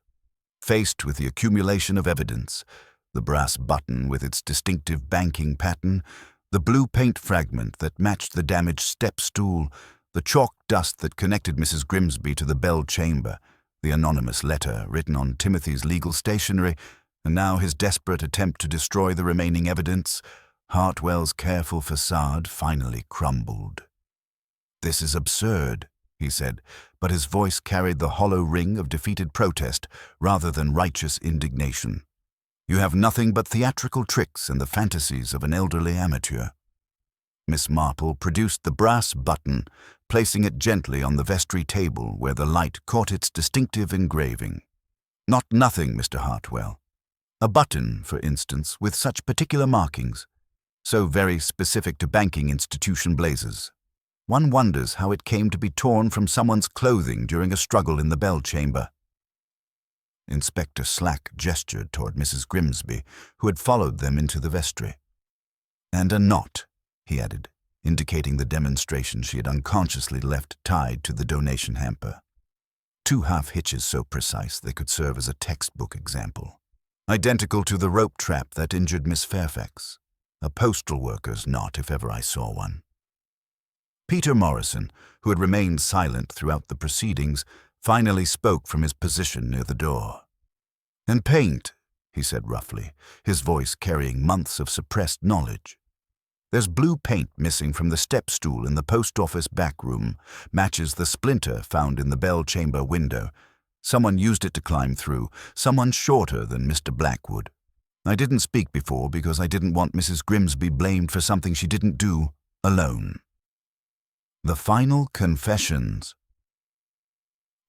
Faced with the accumulation of evidence, the brass button with its distinctive banking pattern, the blue paint fragment that matched the damaged step stool, the chalk dust that connected Mrs. Grimsby to the bell chamber, the anonymous letter written on Timothy's legal stationery, and now his desperate attempt to destroy the remaining evidence, Hartwell's careful facade finally crumbled. This is absurd, he said, but his voice carried the hollow ring of defeated protest rather than righteous indignation. You have nothing but theatrical tricks and the fantasies of an elderly amateur. Miss Marple produced the brass button, placing it gently on the vestry table where the light caught its distinctive engraving. Not nothing, Mr. Hartwell. A button, for instance, with such particular markings, so very specific to banking institution blazers. One wonders how it came to be torn from someone's clothing during a struggle in the bell chamber. Inspector Slack gestured toward Mrs. Grimsby, who had followed them into the vestry. And a knot, he added, indicating the demonstration she had unconsciously left tied to the donation hamper. 2 half-hitches so precise they could serve as a textbook example. Identical to the rope trap that injured Miss Fairfax. A postal worker's knot, if ever I saw one. Peter Morrison, who had remained silent throughout the proceedings, finally spoke from his position near the door. And paint, he said roughly, his voice carrying months of suppressed knowledge. There's blue paint missing from the step stool in the post office back room, matches the splinter found in the bell chamber window. Someone used it to climb through, someone shorter than Mr. Blackwood. I didn't speak before because I didn't want Mrs. Grimsby blamed for something she didn't do alone. The final confessions.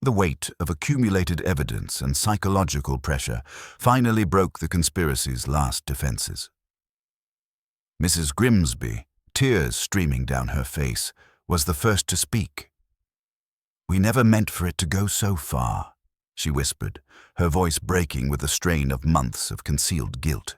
The weight of accumulated evidence and psychological pressure finally broke the conspiracy's last defenses. Mrs. Grimsby, tears streaming down her face, was the first to speak. We never meant for it to go so far, she whispered, her voice breaking with the strain of months of concealed guilt.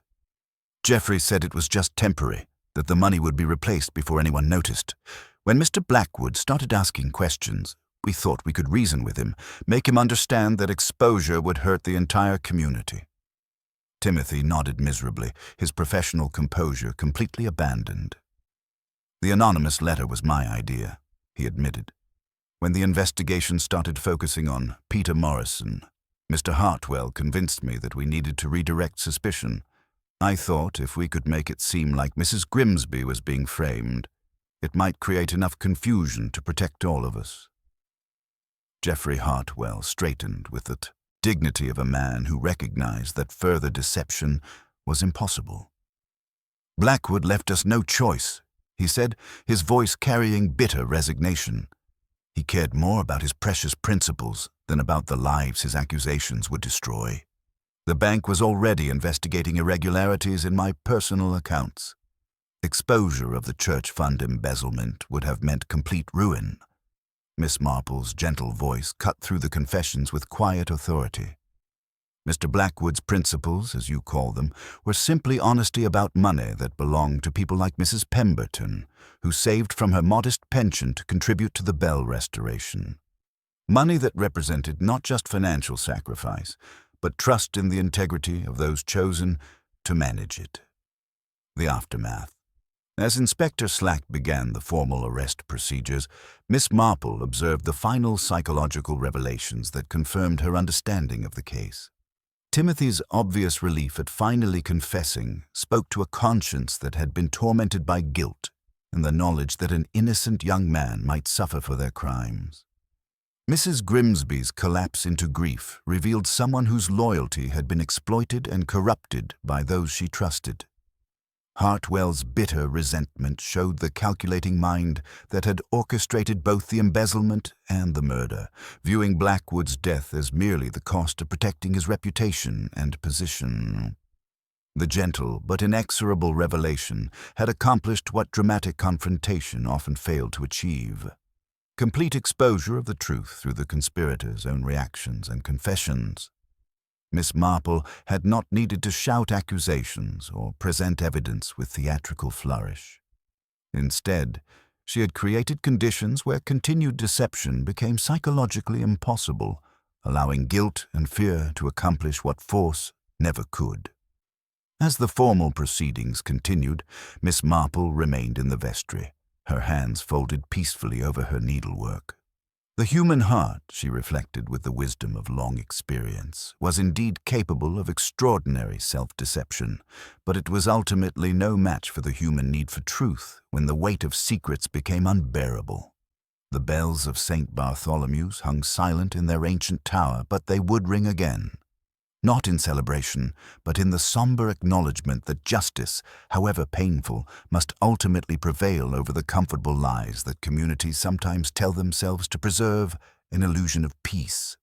Geoffrey said it was just temporary, that the money would be replaced before anyone noticed. When Mr. Blackwood started asking questions, we thought we could reason with him, make him understand that exposure would hurt the entire community. Timothy nodded miserably, his professional composure completely abandoned. The anonymous letter was my idea, he admitted. When the investigation started focusing on Peter Morrison, Mr. Hartwell convinced me that we needed to redirect suspicion. I thought if we could make it seem like Mrs. Grimsby was being framed, it might create enough confusion to protect all of us. Geoffrey Hartwell straightened with the dignity of a man who recognized that further deception was impossible. Blackwood left us no choice, he said, his voice carrying bitter resignation. He cared more about his precious principles than about the lives his accusations would destroy. The bank was already investigating irregularities in my personal accounts. Exposure of the church fund embezzlement would have meant complete ruin. Miss Marple's gentle voice cut through the confessions with quiet authority. Mr. Blackwood's principles, as you call them, were simply honesty about money that belonged to people like Mrs. Pemberton, who saved from her modest pension to contribute to the Bell restoration. Money that represented not just financial sacrifice, but trust in the integrity of those chosen to manage it. The aftermath. As Inspector Slack began the formal arrest procedures, Miss Marple observed the final psychological revelations that confirmed her understanding of the case. Timothy's obvious relief at finally confessing spoke to a conscience that had been tormented by guilt and the knowledge that an innocent young man might suffer for their crimes. Mrs. Grimsby's collapse into grief revealed someone whose loyalty had been exploited and corrupted by those she trusted. Hartwell's bitter resentment showed the calculating mind that had orchestrated both the embezzlement and the murder, viewing Blackwood's death as merely the cost of protecting his reputation and position. The gentle but inexorable revelation had accomplished what dramatic confrontation often failed to achieve: complete exposure of the truth through the conspirators' own reactions and confessions. Miss Marple had not needed to shout accusations or present evidence with theatrical flourish. Instead, she had created conditions where continued deception became psychologically impossible, allowing guilt and fear to accomplish what force never could. As the formal proceedings continued, Miss Marple remained in the vestry, her hands folded peacefully over her needlework. The human heart, she reflected with the wisdom of long experience, was indeed capable of extraordinary self-deception, but it was ultimately no match for the human need for truth when the weight of secrets became unbearable. The bells of St. Bartholomew's hung silent in their ancient tower, but they would ring again. Not in celebration, but in the somber acknowledgement that justice, however painful, must ultimately prevail over the comfortable lies that communities sometimes tell themselves to preserve an illusion of peace.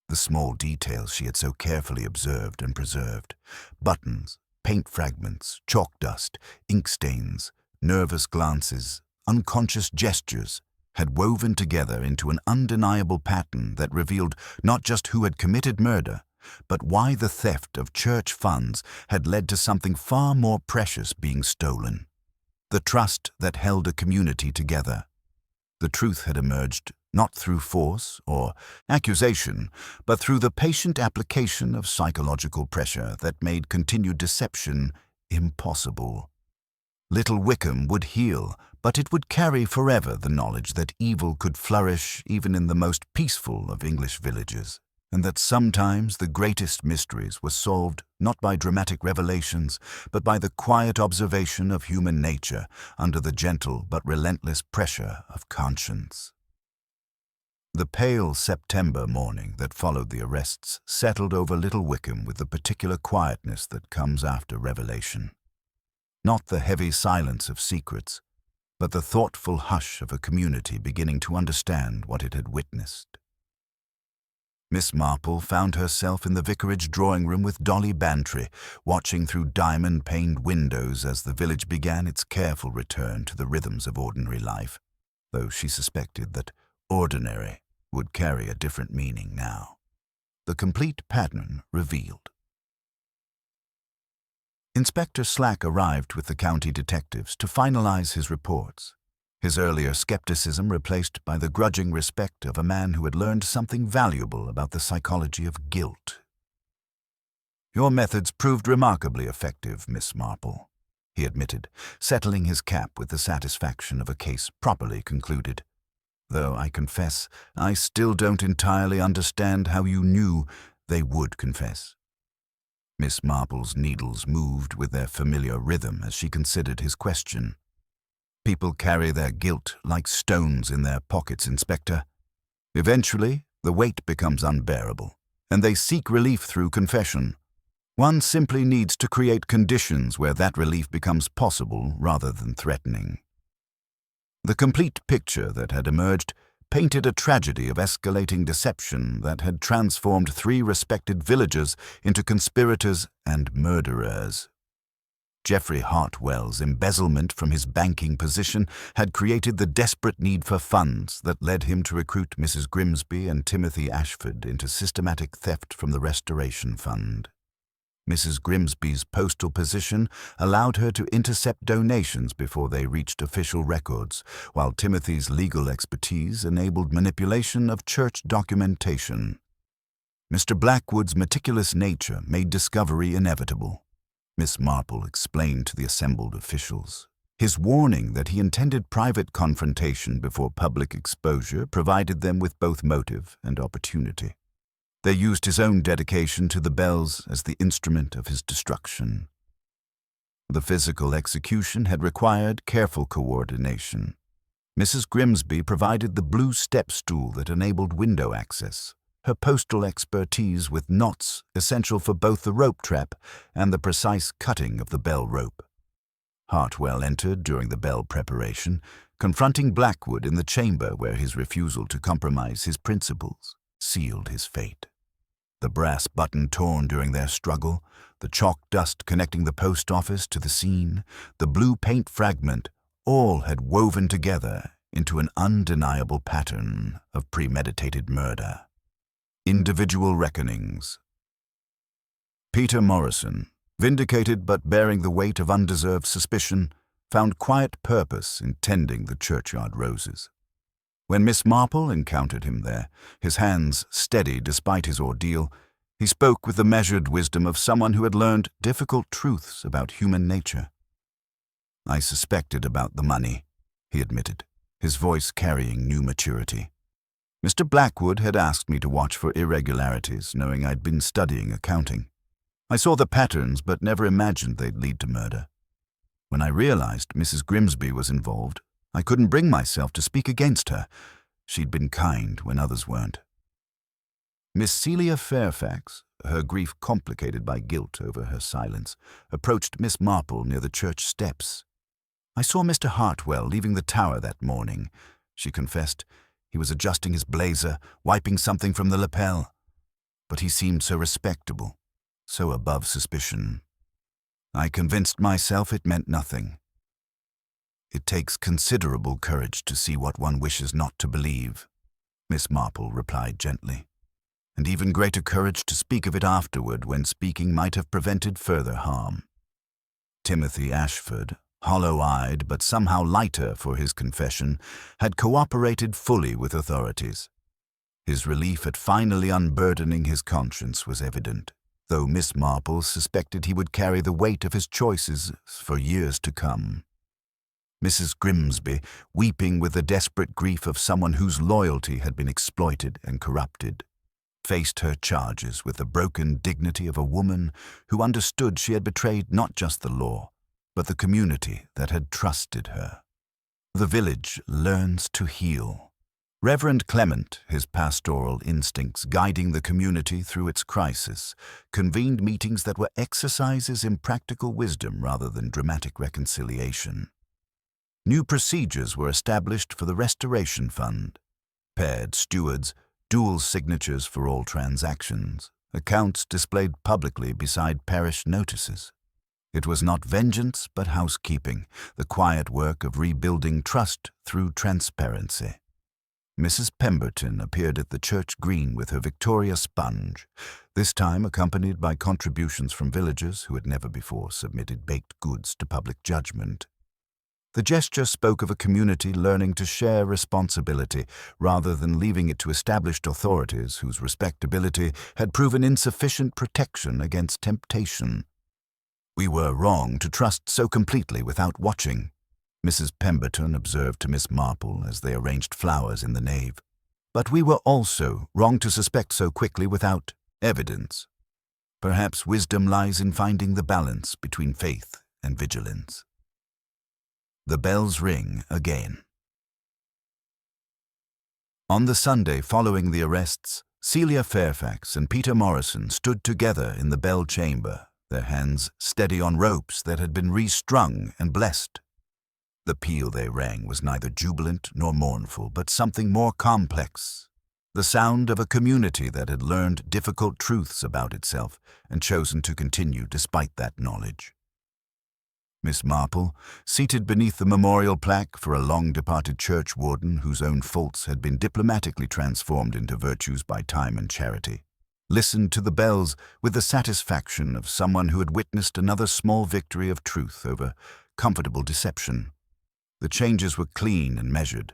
The small details she had so carefully observed and preserved, buttons, paint fragments, chalk dust, ink stains, nervous glances, unconscious gestures, had woven together into an undeniable pattern that revealed not just who had committed murder, but why the theft of church funds had led to something far more precious being stolen: the trust that held a community together. The truth had emerged not through force or accusation, but through the patient application of psychological pressure that made continued deception impossible. Little Wickham would heal, but it would carry forever the knowledge that evil could flourish even in the most peaceful of English villages, and that sometimes the greatest mysteries were solved not by dramatic revelations, but by the quiet observation of human nature under the gentle but relentless pressure of conscience. The pale September morning that followed the arrests settled over Little Wickham with the particular quietness that comes after revelation. Not the heavy silence of secrets, but the thoughtful hush of a community beginning to understand what it had witnessed. Miss Marple found herself in the vicarage drawing-room with Dolly Bantry, watching through diamond-paned windows as the village began its careful return to the rhythms of ordinary life, though she suspected that ordinary would carry a different meaning now. The complete pattern revealed. Inspector Slack arrived with the county detectives to finalize his reports, his earlier skepticism replaced by the grudging respect of a man who had learned something valuable about the psychology of guilt. "Your methods proved remarkably effective, Miss Marple," he admitted, settling his cap with the satisfaction of a case properly concluded. "Though I confess I still don't entirely understand how you knew they would confess." Miss Marple's needles moved with their familiar rhythm as she considered his question. "People carry their guilt like stones in their pockets, Inspector. Eventually, the weight becomes unbearable, and they seek relief through confession. One simply needs to create conditions where that relief becomes possible rather than threatening." The complete picture that had emerged painted a tragedy of escalating deception that had transformed 3 respected villagers into conspirators and murderers. Geoffrey Hartwell's embezzlement from his banking position had created the desperate need for funds that led him to recruit Mrs. Grimsby and Timothy Ashford into systematic theft from the Restoration Fund. Mrs. Grimsby's postal position allowed her to intercept donations before they reached official records, while Timothy's legal expertise enabled manipulation of church documentation. Mr. Blackwood's meticulous nature made discovery inevitable. Miss Marple explained to the assembled officials. His warning that he intended private confrontation before public exposure provided them with both motive and opportunity. They used his own dedication to the bells as the instrument of his destruction. The physical execution had required careful coordination. Mrs. Grimsby provided the blue step stool that enabled window access, her postal expertise with knots essential for both the rope trap and the precise cutting of the bell rope. Hartwell entered during the bell preparation, confronting Blackwood in the chamber where his refusal to compromise his principles sealed his fate. The brass button torn during their struggle, the chalk dust connecting the post office to the scene, the blue paint fragment, all had woven together into an undeniable pattern of premeditated murder. Individual reckonings. Peter Morrison, vindicated but bearing the weight of undeserved suspicion, found quiet purpose in tending the churchyard roses. When Miss Marple encountered him there, his hands steady despite his ordeal, he spoke with the measured wisdom of someone who had learned difficult truths about human nature. "I suspected about the money," he admitted, his voice carrying new maturity. "Mr. Blackwood had asked me to watch for irregularities, knowing I'd been studying accounting. I saw the patterns, but never imagined they'd lead to murder. When I realized Mrs. Grimsby was involved, I couldn't bring myself to speak against her. She'd been kind when others weren't." Miss Celia Fairfax, her grief complicated by guilt over her silence, approached Miss Marple near the church steps. "I saw Mr. Hartwell leaving the tower that morning," she confessed. "He was adjusting his blazer, wiping something from the lapel. But he seemed so respectable, so above suspicion. I convinced myself it meant nothing. It takes considerable courage to see what one wishes not to believe," Miss Marple replied gently, "and even greater courage to speak of it afterward when speaking might have prevented further harm." Timothy Ashford, hollow-eyed but somehow lighter for his confession, had cooperated fully with authorities. His relief at finally unburdening his conscience was evident, though Miss Marple suspected he would carry the weight of his choices for years to come. Mrs. Grimsby, weeping with the desperate grief of someone whose loyalty had been exploited and corrupted, faced her charges with the broken dignity of a woman who understood she had betrayed not just the law, but the community that had trusted her. The village learns to heal. Reverend Clement, his pastoral instincts guiding the community through its crisis, convened meetings that were exercises in practical wisdom rather than dramatic reconciliation. New procedures were established for the Restoration Fund. Paired stewards, dual signatures for all transactions, accounts displayed publicly beside parish notices. It was not vengeance but housekeeping, the quiet work of rebuilding trust through transparency. Mrs. Pemberton appeared at the church green with her Victoria sponge, this time accompanied by contributions from villagers who had never before submitted baked goods to public judgment. The gesture spoke of a community learning to share responsibility rather than leaving it to established authorities whose respectability had proven insufficient protection against temptation. "We were wrong to trust so completely without watching," Mrs. Pemberton observed to Miss Marple as they arranged flowers in the nave. "But we were also wrong to suspect so quickly without evidence. Perhaps wisdom lies in finding the balance between faith and vigilance." The bells ring again. On the Sunday following the arrests, Celia Fairfax and Peter Morrison stood together in the bell chamber, their hands steady on ropes that had been restrung and blessed. The peal they rang was neither jubilant nor mournful, but something more complex, the sound of a community that had learned difficult truths about itself and chosen to continue despite that knowledge. Miss Marple, seated beneath the memorial plaque for a long-departed churchwarden whose own faults had been diplomatically transformed into virtues by time and charity, listened to the bells with the satisfaction of someone who had witnessed another small victory of truth over comfortable deception. The changes were clean and measured,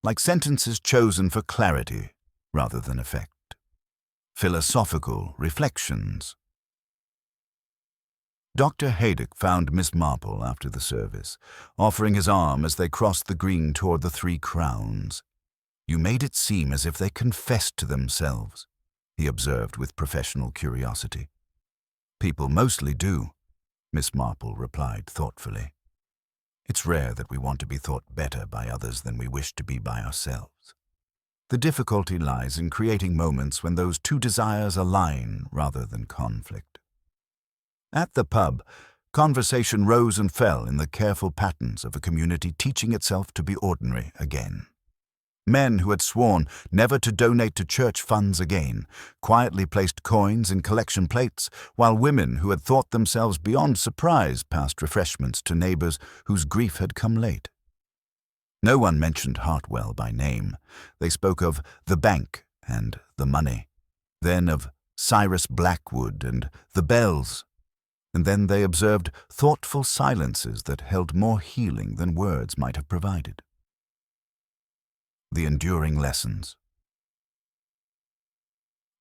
like sentences chosen for clarity rather than effect. Philosophical reflections. Dr. Haydock found Miss Marple after the service, offering his arm as they crossed the green toward the 3 Crowns. "You made it seem as if they confessed to themselves," he observed with professional curiosity. "People mostly do," Miss Marple replied thoughtfully. "It's rare that we want to be thought better by others than we wish to be by ourselves. The difficulty lies in creating moments when those 2 desires align rather than conflict." At the pub, conversation rose and fell in the careful patterns of a community teaching itself to be ordinary again. Men who had sworn never to donate to church funds again quietly placed coins in collection plates, while women who had thought themselves beyond surprise passed refreshments to neighbors whose grief had come late. No one mentioned Hartwell by name. They spoke of the bank and the money, then of Cyrus Blackwood and the bells, and then they observed thoughtful silences that held more healing than words might have provided. The enduring lessons.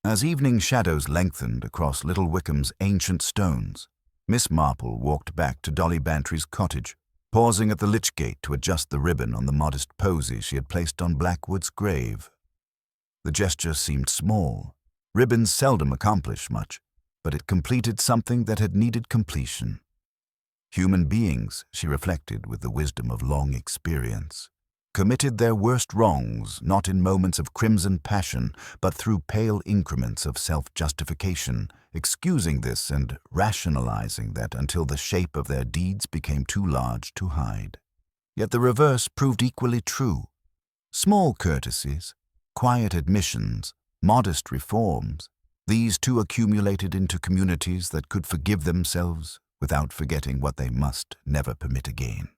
As evening shadows lengthened across Little Wickham's ancient stones, Miss Marple walked back to Dolly Bantry's cottage, pausing at the lich gate to adjust the ribbon on the modest posy she had placed on Blackwood's grave. The gesture seemed small. Ribbons seldom accomplish much, but it completed something that had needed completion. Human beings, she reflected with the wisdom of long experience, committed their worst wrongs not in moments of crimson passion, but through pale increments of self-justification, excusing this and rationalizing that until the shape of their deeds became too large to hide. Yet the reverse proved equally true. Small courtesies, quiet admissions, modest reforms, these too accumulated into communities that could forgive themselves without forgetting what they must never permit again.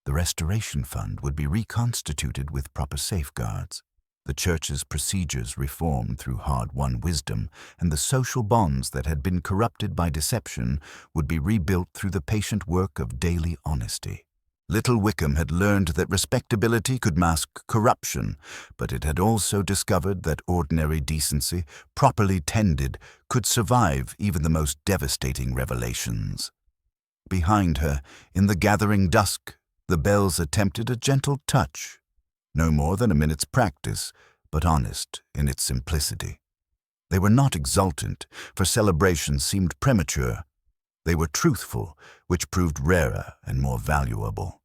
The Restoration Fund would be reconstituted with proper safeguards, the Church's procedures reformed through hard-won wisdom, and the social bonds that had been corrupted by deception would be rebuilt through the patient work of daily honesty. Little Wickham had learned that respectability could mask corruption, but it had also discovered that ordinary decency, properly tended, could survive even the most devastating revelations. Behind her, in the gathering dusk, the bells attempted a gentle touch, no more than a minute's practice, but honest in its simplicity. They were not exultant, for celebration seemed premature. They were truthful, which proved rarer and more valuable.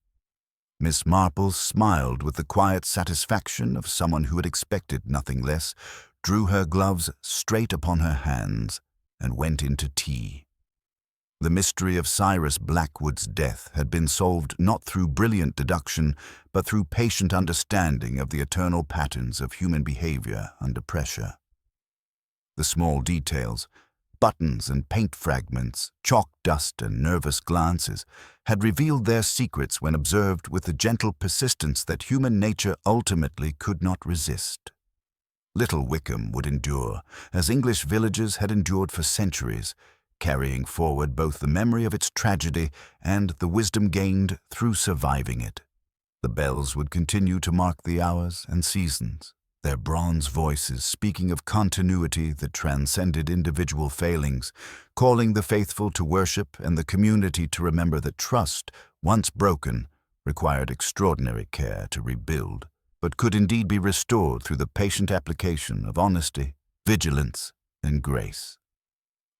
Miss Marple smiled with the quiet satisfaction of someone who had expected nothing less, drew her gloves straight upon her hands, and went into tea. The mystery of Cyrus Blackwood's death had been solved not through brilliant deduction, but through patient understanding of the eternal patterns of human behavior under pressure. The small details, buttons and paint fragments, chalk dust and nervous glances, had revealed their secrets when observed with the gentle persistence that human nature ultimately could not resist. Little Wickham would endure, as English villages had endured for centuries, carrying forward both the memory of its tragedy and the wisdom gained through surviving it. The bells would continue to mark the hours and seasons, their bronze voices speaking of continuity that transcended individual failings, calling the faithful to worship and the community to remember that trust, once broken, required extraordinary care to rebuild, but could indeed be restored through the patient application of honesty, vigilance, and grace.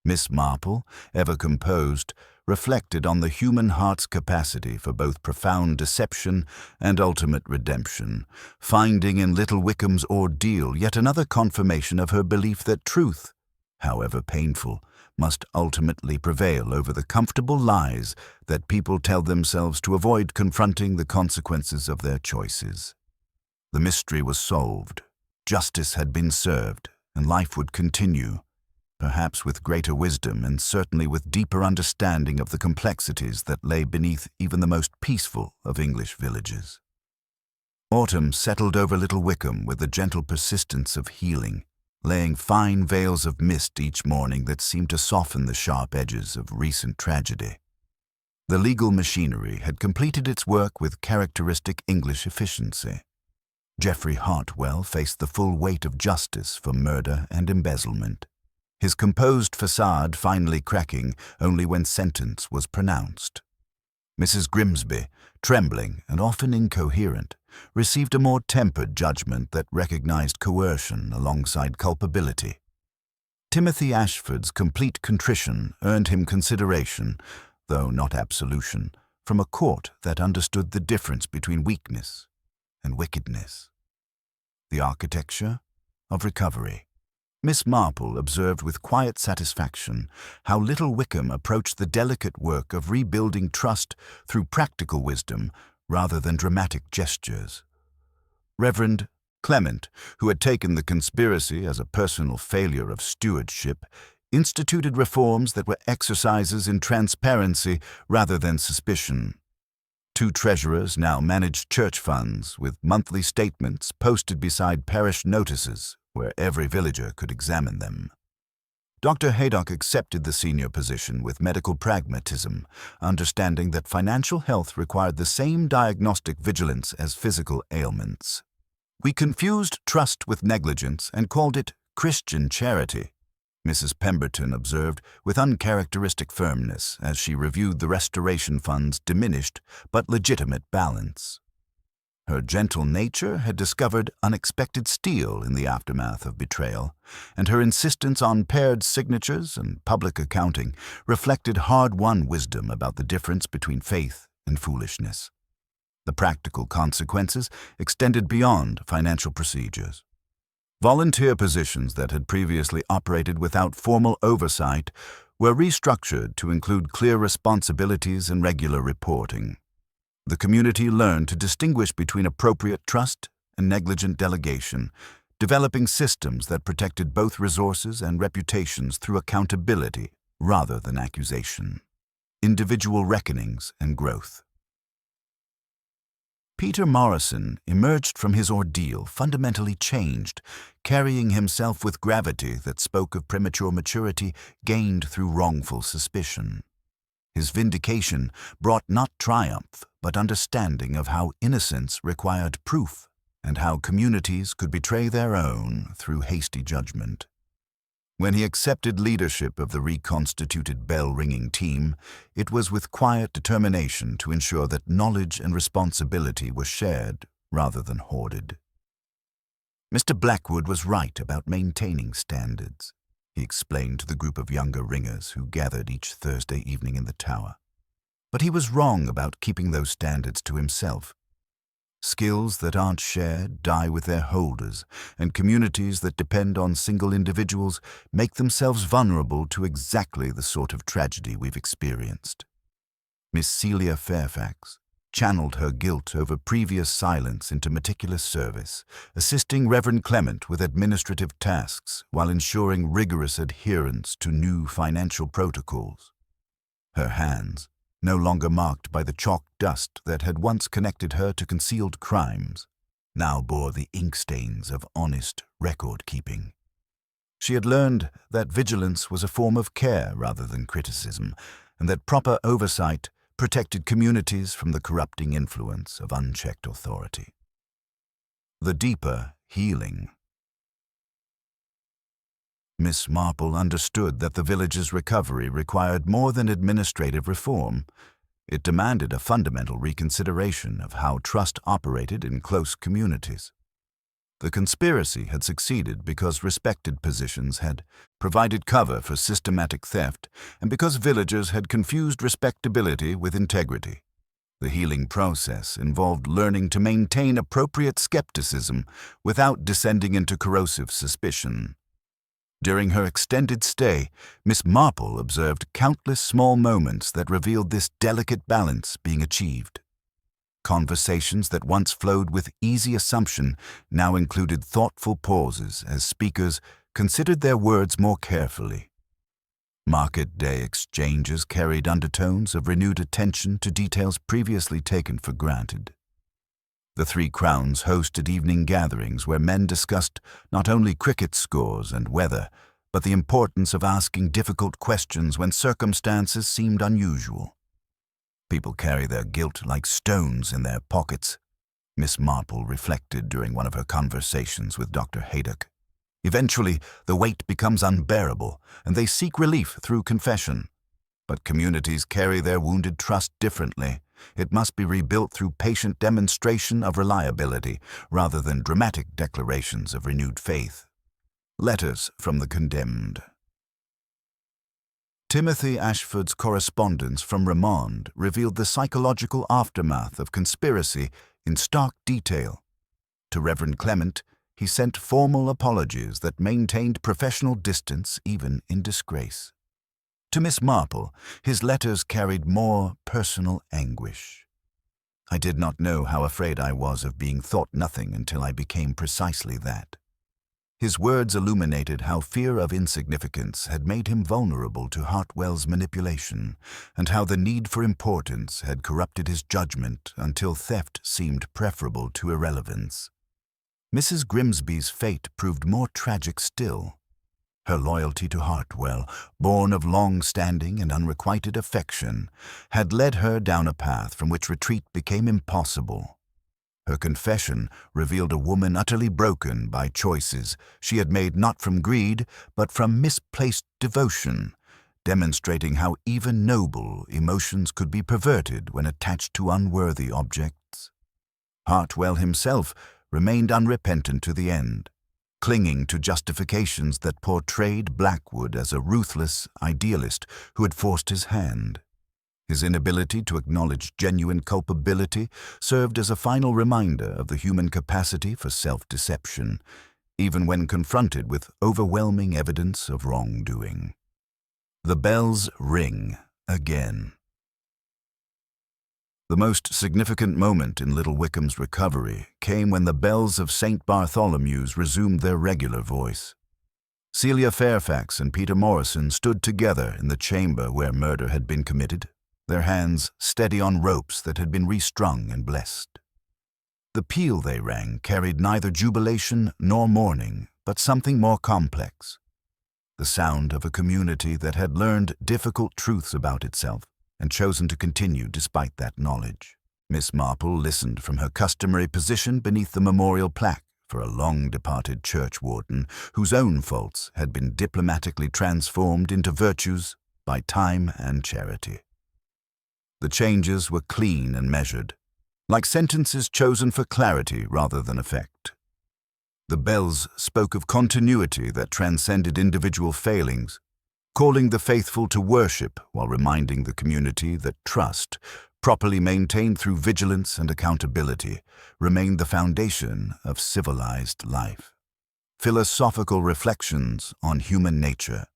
Miss Marple, ever composed, reflected on the human heart's capacity for both profound deception and ultimate redemption, finding in Little Wickham's ordeal yet another confirmation of her belief that truth, however painful, must ultimately prevail over the comfortable lies that people tell themselves to avoid confronting the consequences of their choices. The mystery was solved, justice had been served, and life would continue. perhaps with greater wisdom and certainly with deeper understanding of the complexities that lay beneath even the most peaceful of English villages. Autumn settled over Little Wickham with the gentle persistence of healing, laying fine veils of mist each morning that seemed to soften the sharp edges of recent tragedy. The legal machinery had completed its work with characteristic English efficiency. Geoffrey Hartwell faced the full weight of justice for murder and embezzlement, his composed facade finally cracking only when sentence was pronounced. Mrs. Grimsby, trembling and often incoherent, received a more tempered judgment that recognized coercion alongside culpability. Timothy Ashford's complete contrition earned him consideration, though not absolution, from a court that understood the difference between weakness and wickedness. The architecture of recovery. Miss Marple observed with quiet satisfaction how Little Wickham approached the delicate work of rebuilding trust through practical wisdom rather than dramatic gestures. Reverend Clement, who had taken the conspiracy as a personal failure of stewardship, instituted reforms that were exercises in transparency rather than suspicion. Two treasurers now managed church funds with monthly statements posted beside parish notices where every villager could examine them. Dr. Haydock accepted the senior position with medical pragmatism, understanding that financial health required the same diagnostic vigilance as physical ailments. "We confused trust with negligence and called it Christian charity," Mrs. Pemberton observed with uncharacteristic firmness as she reviewed the restoration fund's diminished but legitimate balance. Her gentle nature had discovered unexpected steel in the aftermath of betrayal, and her insistence on paired signatures and public accounting reflected hard-won wisdom about the difference between faith and foolishness. The practical consequences extended beyond financial procedures. Volunteer positions that had previously operated without formal oversight were restructured to include clear responsibilities and regular reporting. The community learned to distinguish between appropriate trust and negligent delegation, developing systems that protected both resources and reputations through accountability rather than accusation. Individual reckonings and growth. Peter Morrison emerged from his ordeal fundamentally changed, carrying himself with gravity that spoke of premature maturity gained through wrongful suspicion. His vindication brought not triumph, but understanding of how innocence required proof and how communities could betray their own through hasty judgment. When he accepted leadership of the reconstituted bell-ringing team, it was with quiet determination to ensure that knowledge and responsibility were shared rather than hoarded. Mr. Blackwood was right about maintaining standards, he explained to the group of younger ringers who gathered each Thursday evening in the tower. But he was wrong about keeping those standards to himself. Skills that aren't shared die with their holders, and communities that depend on single individuals make themselves vulnerable to exactly the sort of tragedy we've experienced. Miss Celia Fairfax channeled her guilt over previous silence into meticulous service, assisting Reverend Clement with administrative tasks while ensuring rigorous adherence to new financial protocols. Her hands, no longer marked by the chalk dust that had once connected her to concealed crimes, now bore the ink stains of honest record-keeping. She had learned that vigilance was a form of care rather than criticism, and that proper oversight protected communities from the corrupting influence of unchecked authority. The deeper healing. Miss Marple understood that the village's recovery required more than administrative reform. It demanded a fundamental reconsideration of how trust operated in close communities. The conspiracy had succeeded because respected positions had provided cover for systematic theft and because villagers had confused respectability with integrity. The healing process involved learning to maintain appropriate skepticism without descending into corrosive suspicion. During her extended stay, Miss Marple observed countless small moments that revealed this delicate balance being achieved. Conversations that once flowed with easy assumption now included thoughtful pauses as speakers considered their words more carefully. Market day exchanges carried undertones of renewed attention to details previously taken for granted. The Three Crowns hosted evening gatherings where men discussed not only cricket scores and weather, but the importance of asking difficult questions when circumstances seemed unusual. People carry their guilt like stones in their pockets, Miss Marple reflected during one of her conversations with Dr. Haydock. Eventually, the weight becomes unbearable, and they seek relief through confession. But communities carry their wounded trust differently. It must be rebuilt through patient demonstration of reliability, rather than dramatic declarations of renewed faith. Letters from the Condemned. Timothy Ashford's correspondence from Remond revealed the psychological aftermath of conspiracy in stark detail. To Reverend Clement, he sent formal apologies that maintained professional distance even in disgrace. To Miss Marple, his letters carried more personal anguish. I did not know how afraid I was of being thought nothing until I became precisely that. His words illuminated how fear of insignificance had made him vulnerable to Hartwell's manipulation, and how the need for importance had corrupted his judgment until theft seemed preferable to irrelevance. Mrs. Grimsby's fate proved more tragic still. Her loyalty to Hartwell, born of long-standing and unrequited affection, had led her down a path from which retreat became impossible. Her confession revealed a woman utterly broken by choices she had made not from greed, but from misplaced devotion, demonstrating how even noble emotions could be perverted when attached to unworthy objects. Hartwell himself remained unrepentant to the end, clinging to justifications that portrayed Blackwood as a ruthless idealist who had forced his hand. His inability to acknowledge genuine culpability served as a final reminder of the human capacity for self-deception, even when confronted with overwhelming evidence of wrongdoing. The bells ring again. The most significant moment in Little Wickham's recovery came when the bells of St. Bartholomew's resumed their regular voice. Celia Fairfax and Peter Morrison stood together in the chamber where murder had been committed, their hands steady on ropes that had been restrung and blessed. The peal they rang carried neither jubilation nor mourning, but something more complex. The sound of a community that had learned difficult truths about itself and chosen to continue despite that knowledge. Miss Marple listened from her customary position beneath the memorial plaque for a long-departed churchwarden whose own faults had been diplomatically transformed into virtues by time and charity. The changes were clean and measured, like sentences chosen for clarity rather than effect. The bells spoke of continuity that transcended individual failings, calling the faithful to worship while reminding the community that trust, properly maintained through vigilance and accountability, remained the foundation of civilized life. Philosophical reflections on human nature.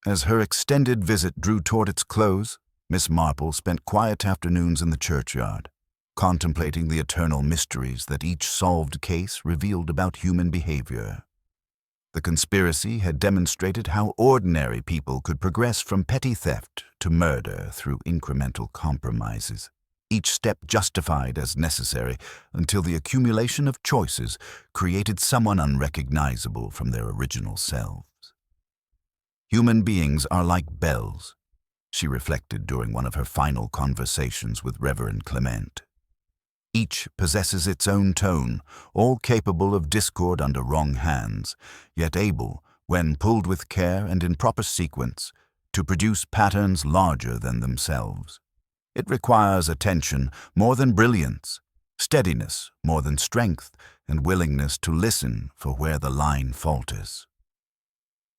As her extended visit drew toward its close, Miss Marple spent quiet afternoons in the churchyard, contemplating the eternal mysteries that each solved case revealed about human behavior. The conspiracy had demonstrated how ordinary people could progress from petty theft to murder through incremental compromises, each step justified as necessary until the accumulation of choices created someone unrecognizable from their original selves. Human beings are like bells, she reflected during one of her final conversations with Reverend Clement. Each possesses its own tone, all capable of discord under wrong hands, yet able, when pulled with care and in proper sequence, to produce patterns larger than themselves. It requires attention more than brilliance, steadiness more than strength, and willingness to listen for where the line falters.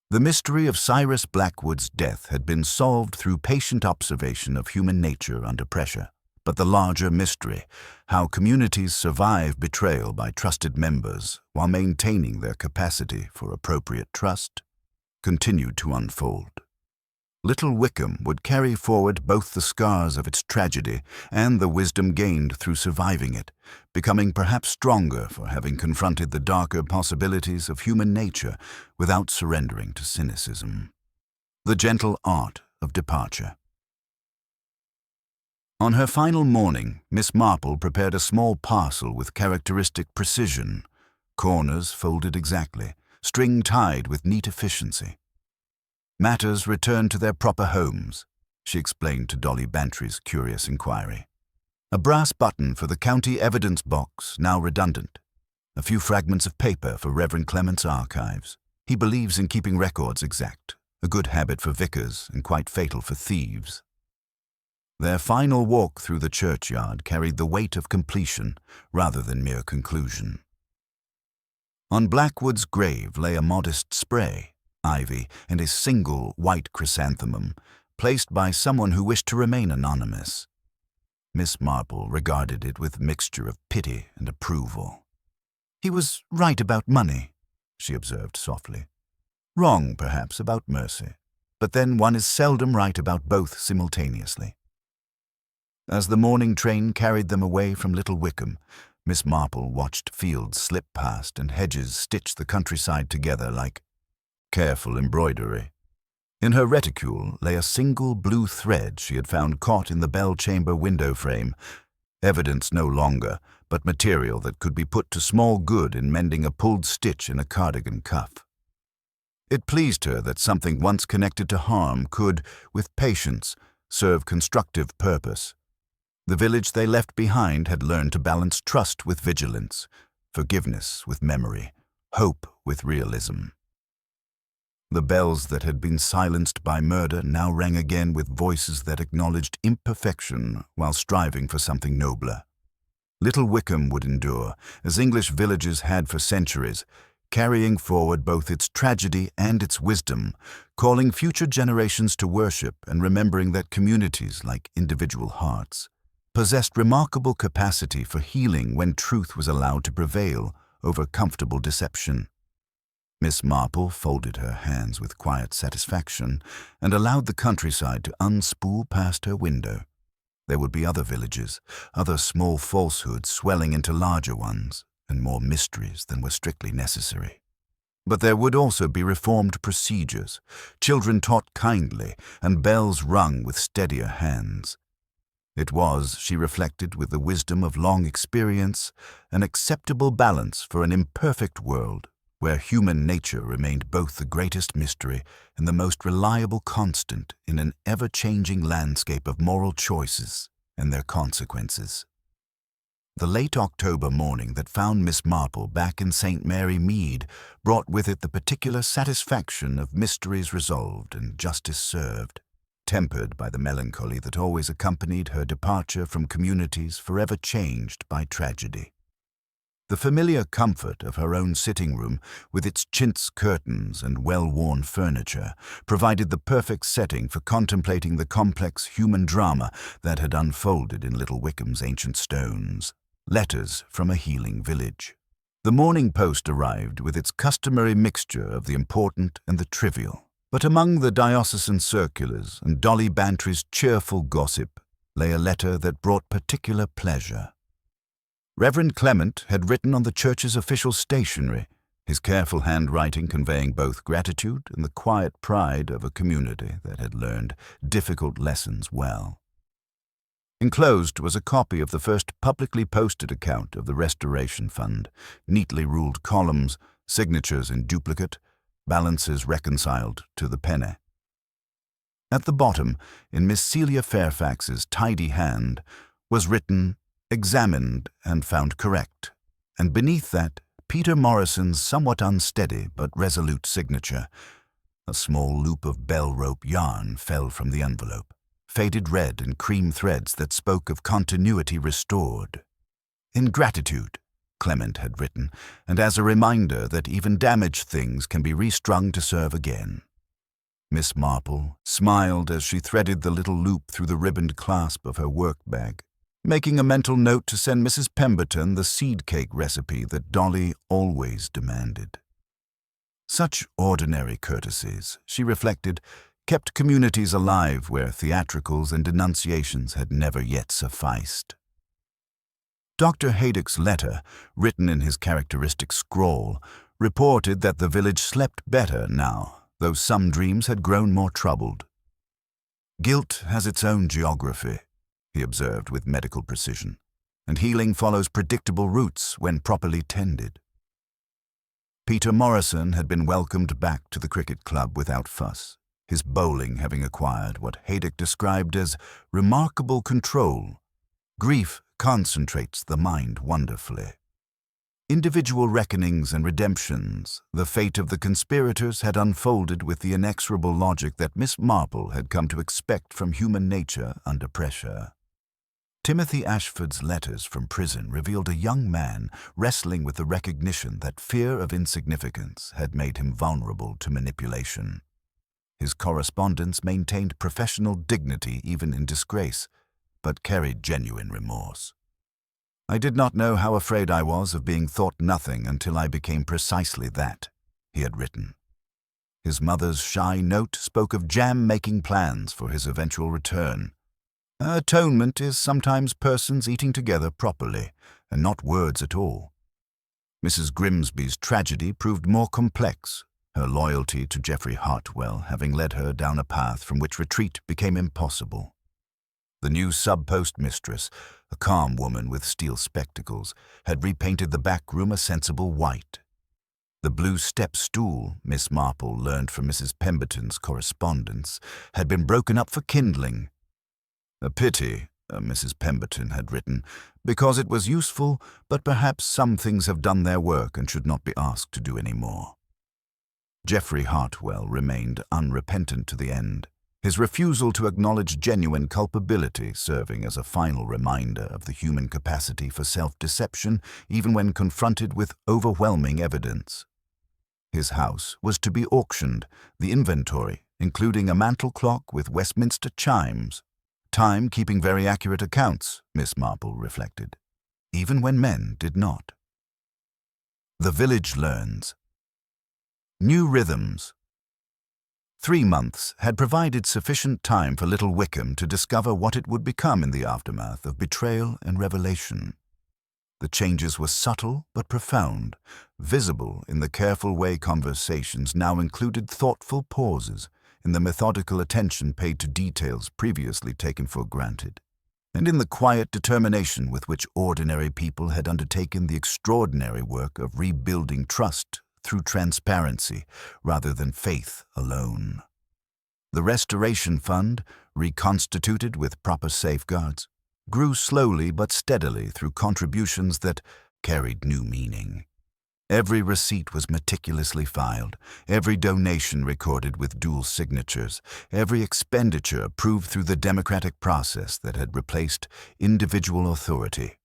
The mystery of Cyrus Blackwood's death had been solved through patient observation of human nature under pressure. But the larger mystery, how communities survive betrayal by trusted members while maintaining their capacity for appropriate trust, continued to unfold. Little Wickham would carry forward both the scars of its tragedy and the wisdom gained through surviving it, becoming perhaps stronger for having confronted the darker possibilities of human nature without surrendering to cynicism. The gentle art of departure. On her final morning, Miss Marple prepared a small parcel with characteristic precision, corners folded exactly, string tied with neat efficiency. Matters returned to their proper homes, she explained to Dolly Bantry's curious inquiry. A brass button for the county evidence box, now redundant. A few fragments of paper for Reverend Clement's archives. He believes in keeping records exact, a good habit for vicars and quite fatal for thieves. Their final walk through the churchyard carried the weight of completion rather than mere conclusion. On Blackwood's grave lay a modest spray, ivy, and a single white chrysanthemum, placed by someone who wished to remain anonymous. Miss Marple regarded it with mixture of pity and approval. "He was right about money," she observed softly. "Wrong, perhaps, about mercy, but then one is seldom right about both simultaneously." As the morning train carried them away from Little Wickham, Miss Marple watched fields slip past and hedges stitch the countryside together like careful embroidery. In her reticule lay a single blue thread she had found caught in the bell chamber window frame, evidence no longer, but material that could be put to small good in mending a pulled stitch in a cardigan cuff. It pleased her that something once connected to harm could, with patience, serve constructive purpose. The village they left behind had learned to balance trust with vigilance, forgiveness with memory, hope with realism. The bells that had been silenced by murder now rang again with voices that acknowledged imperfection while striving for something nobler. Little Wickham would endure, as English villages had for centuries, carrying forward both its tragedy and its wisdom, calling future generations to worship and remembering that communities, like individual hearts, possessed remarkable capacity for healing when truth was allowed to prevail over comfortable deception. Miss Marple folded her hands with quiet satisfaction and allowed the countryside to unspool past her window. There would be other villages, other small falsehoods swelling into larger ones, and more mysteries than were strictly necessary. But there would also be reformed procedures, children taught kindly, and bells rung with steadier hands. It was, she reflected with the wisdom of long experience, an acceptable balance for an imperfect world, where human nature remained both the greatest mystery and the most reliable constant in an ever-changing landscape of moral choices and their consequences. The late October morning that found Miss Marple back in St. Mary Mead brought with it the particular satisfaction of mysteries resolved and justice served, tempered by the melancholy that always accompanied her departure from communities forever changed by tragedy. The familiar comfort of her own sitting room, with its chintz curtains and well-worn furniture, provided the perfect setting for contemplating the complex human drama that had unfolded in Little Wickham's ancient stones. Letters from a healing village. The Morning Post arrived with its customary mixture of the important and the trivial. But among the diocesan circulars and Dolly Bantry's cheerful gossip lay a letter that brought particular pleasure. Reverend Clement had written on the church's official stationery, his careful handwriting conveying both gratitude and the quiet pride of a community that had learned difficult lessons well. Enclosed was a copy of the first publicly posted account of the Restoration Fund, neatly ruled columns, signatures in duplicate, balances reconciled to the penny. At the bottom, in Miss Celia Fairfax's tidy hand, was written, "Examined and found correct," and beneath that, Peter Morrison's somewhat unsteady but resolute signature. A small loop of bell rope yarn fell from the envelope, faded red and cream threads that spoke of continuity restored. "In gratitude," Clement had written, and as a reminder that even damaged things can be restrung to serve again. Miss Marple smiled as she threaded the little loop through the ribboned clasp of her work bag, making a mental note to send Mrs. Pemberton the seed cake recipe that Dolly always demanded. Such ordinary courtesies, she reflected, kept communities alive where theatricals and denunciations had never yet sufficed. Dr. Haydock's letter, written in his characteristic scrawl, reported that the village slept better now, though some dreams had grown more troubled. "Guilt has its own geography," he observed with medical precision, "and healing follows predictable routes when properly tended." Peter Morrison had been welcomed back to the cricket club without fuss, his bowling having acquired what Haydock described as remarkable control. Grief concentrates the mind wonderfully. Individual reckonings and redemptions, the fate of the conspirators had unfolded with the inexorable logic that Miss Marple had come to expect from human nature under pressure. Timothy Ashford's letters from prison revealed a young man wrestling with the recognition that fear of insignificance had made him vulnerable to manipulation. His correspondence maintained professional dignity even in disgrace, but carried genuine remorse. "I did not know how afraid I was of being thought nothing until I became precisely that," he had written. His mother's shy note spoke of jam-making plans for his eventual return. Atonement is sometimes persons eating together properly, and not words at all. Mrs. Grimsby's tragedy proved more complex, her loyalty to Geoffrey Hartwell having led her down a path from which retreat became impossible. The new sub-post mistress, a calm woman with steel spectacles, had repainted the back room a sensible white. The blue step stool, Miss Marple learned from Mrs. Pemberton's correspondence, had been broken up for kindling. "A pity," Mrs. Pemberton had written, "because it was useful, but perhaps some things have done their work and should not be asked to do any more." Geoffrey Hartwell remained unrepentant to the end, his refusal to acknowledge genuine culpability serving as a final reminder of the human capacity for self-deception even when confronted with overwhelming evidence. His house was to be auctioned, the inventory, including a mantel clock with Westminster chimes. Time keeping very accurate accounts, Miss Marple reflected, even when men did not. The village learns. New rhythms. 3 months had provided sufficient time for Little Wickham to discover what it would become in the aftermath of betrayal and revelation. The changes were subtle but profound, visible in the careful way conversations now included thoughtful pauses, in the methodical attention paid to details previously taken for granted, and in the quiet determination with which ordinary people had undertaken the extraordinary work of rebuilding trust through transparency rather than faith alone. The Restoration Fund, reconstituted with proper safeguards, grew slowly but steadily through contributions that carried new meaning. Every receipt was meticulously filed, every donation recorded with dual signatures, every expenditure approved through the democratic process that had replaced individual authority.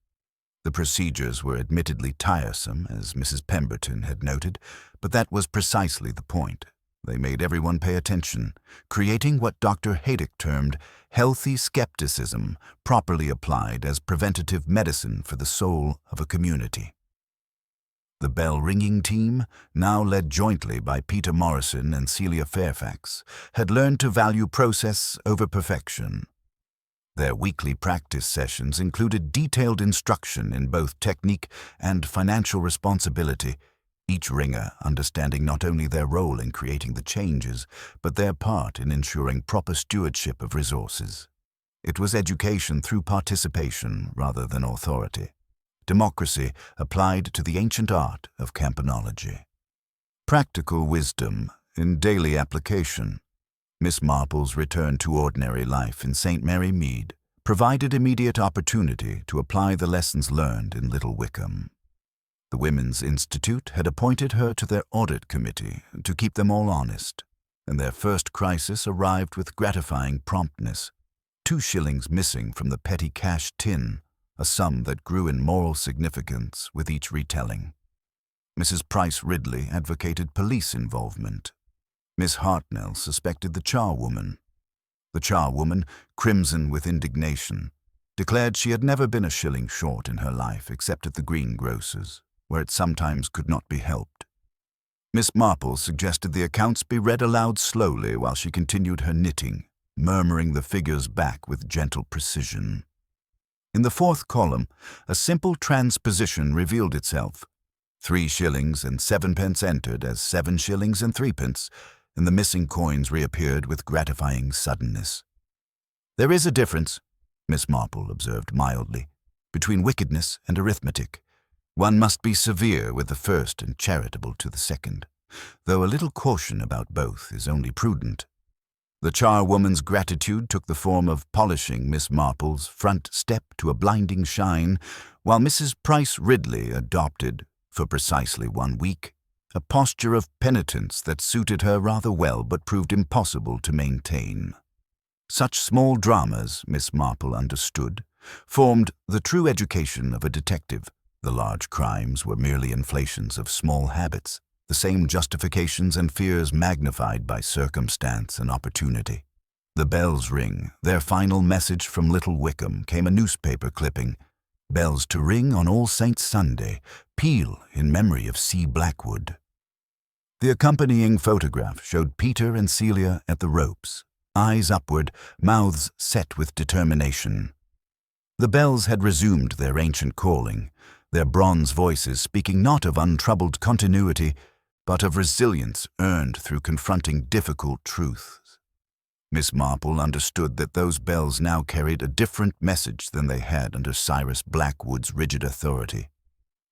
The procedures were admittedly tiresome, as Mrs. Pemberton had noted, but that was precisely the point. They made everyone pay attention, creating what Dr. Haydock termed healthy skepticism, properly applied as preventative medicine for the soul of a community. The bell-ringing team, now led jointly by Peter Morrison and Celia Fairfax, had learned to value process over perfection. Their weekly practice sessions included detailed instruction in both technique and financial responsibility, each ringer understanding not only their role in creating the changes, but their part in ensuring proper stewardship of resources. It was education through participation rather than authority. Democracy applied to the ancient art of campanology. Practical wisdom in daily application. Miss Marple's return to ordinary life in St. Mary Mead provided immediate opportunity to apply the lessons learned in Little Wickham. The Women's Institute had appointed her to their audit committee to keep them all honest, and their first crisis arrived with gratifying promptness. 2 shillings missing from the petty cash tin, a sum that grew in moral significance with each retelling. Mrs. Price Ridley advocated police involvement. Miss Hartnell suspected the charwoman. The charwoman, crimson with indignation, declared she had never been a shilling short in her life except at the greengrocer's, where it sometimes could not be helped. Miss Marple suggested the accounts be read aloud slowly while she continued her knitting, murmuring the figures back with gentle precision. In the fourth column, a simple transposition revealed itself. 3 shillings and 7 pence entered as 7 shillings and 3 pence, and the missing coins reappeared with gratifying suddenness. "There is a difference," Miss Marple observed mildly, "between wickedness and arithmetic. One must be severe with the first and charitable to the second, though a little caution about both is only prudent." The charwoman's gratitude took the form of polishing Miss Marple's front step to a blinding shine, while Mrs. Price Ridley adopted, for precisely 1 week, a posture of penitence that suited her rather well but proved impossible to maintain. Such small dramas, Miss Marple understood, formed the true education of a detective. The large crimes were merely inflations of small habits, the same justifications and fears magnified by circumstance and opportunity. The bells ring. Their final message from Little Wickham came a newspaper clipping. "Bells to ring on All Saints' Sunday. Peal in memory of C. Blackwood." The accompanying photograph showed Peter and Celia at the ropes, eyes upward, mouths set with determination. The bells had resumed their ancient calling, their bronze voices speaking not of untroubled continuity, but of resilience earned through confronting difficult truths. Miss Marple understood that those bells now carried a different message than they had under Cyrus Blackwood's rigid authority.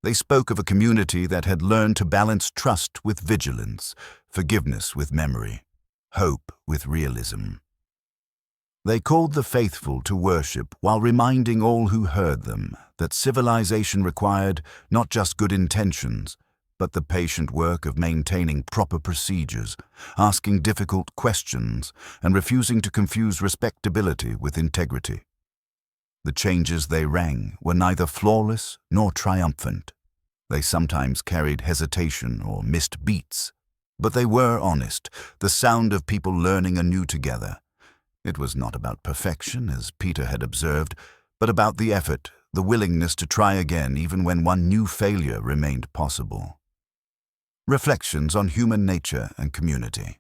They spoke of a community that had learned to balance trust with vigilance, forgiveness with memory, hope with realism. They called the faithful to worship while reminding all who heard them that civilization required not just good intentions, but the patient work of maintaining proper procedures, asking difficult questions, and refusing to confuse respectability with integrity. The changes they rang were neither flawless nor triumphant. They sometimes carried hesitation or missed beats, but they were honest, the sound of people learning anew together. It was not about perfection, as Peter had observed, but about the effort, the willingness to try again even when one new failure remained possible. Reflections on human nature and community.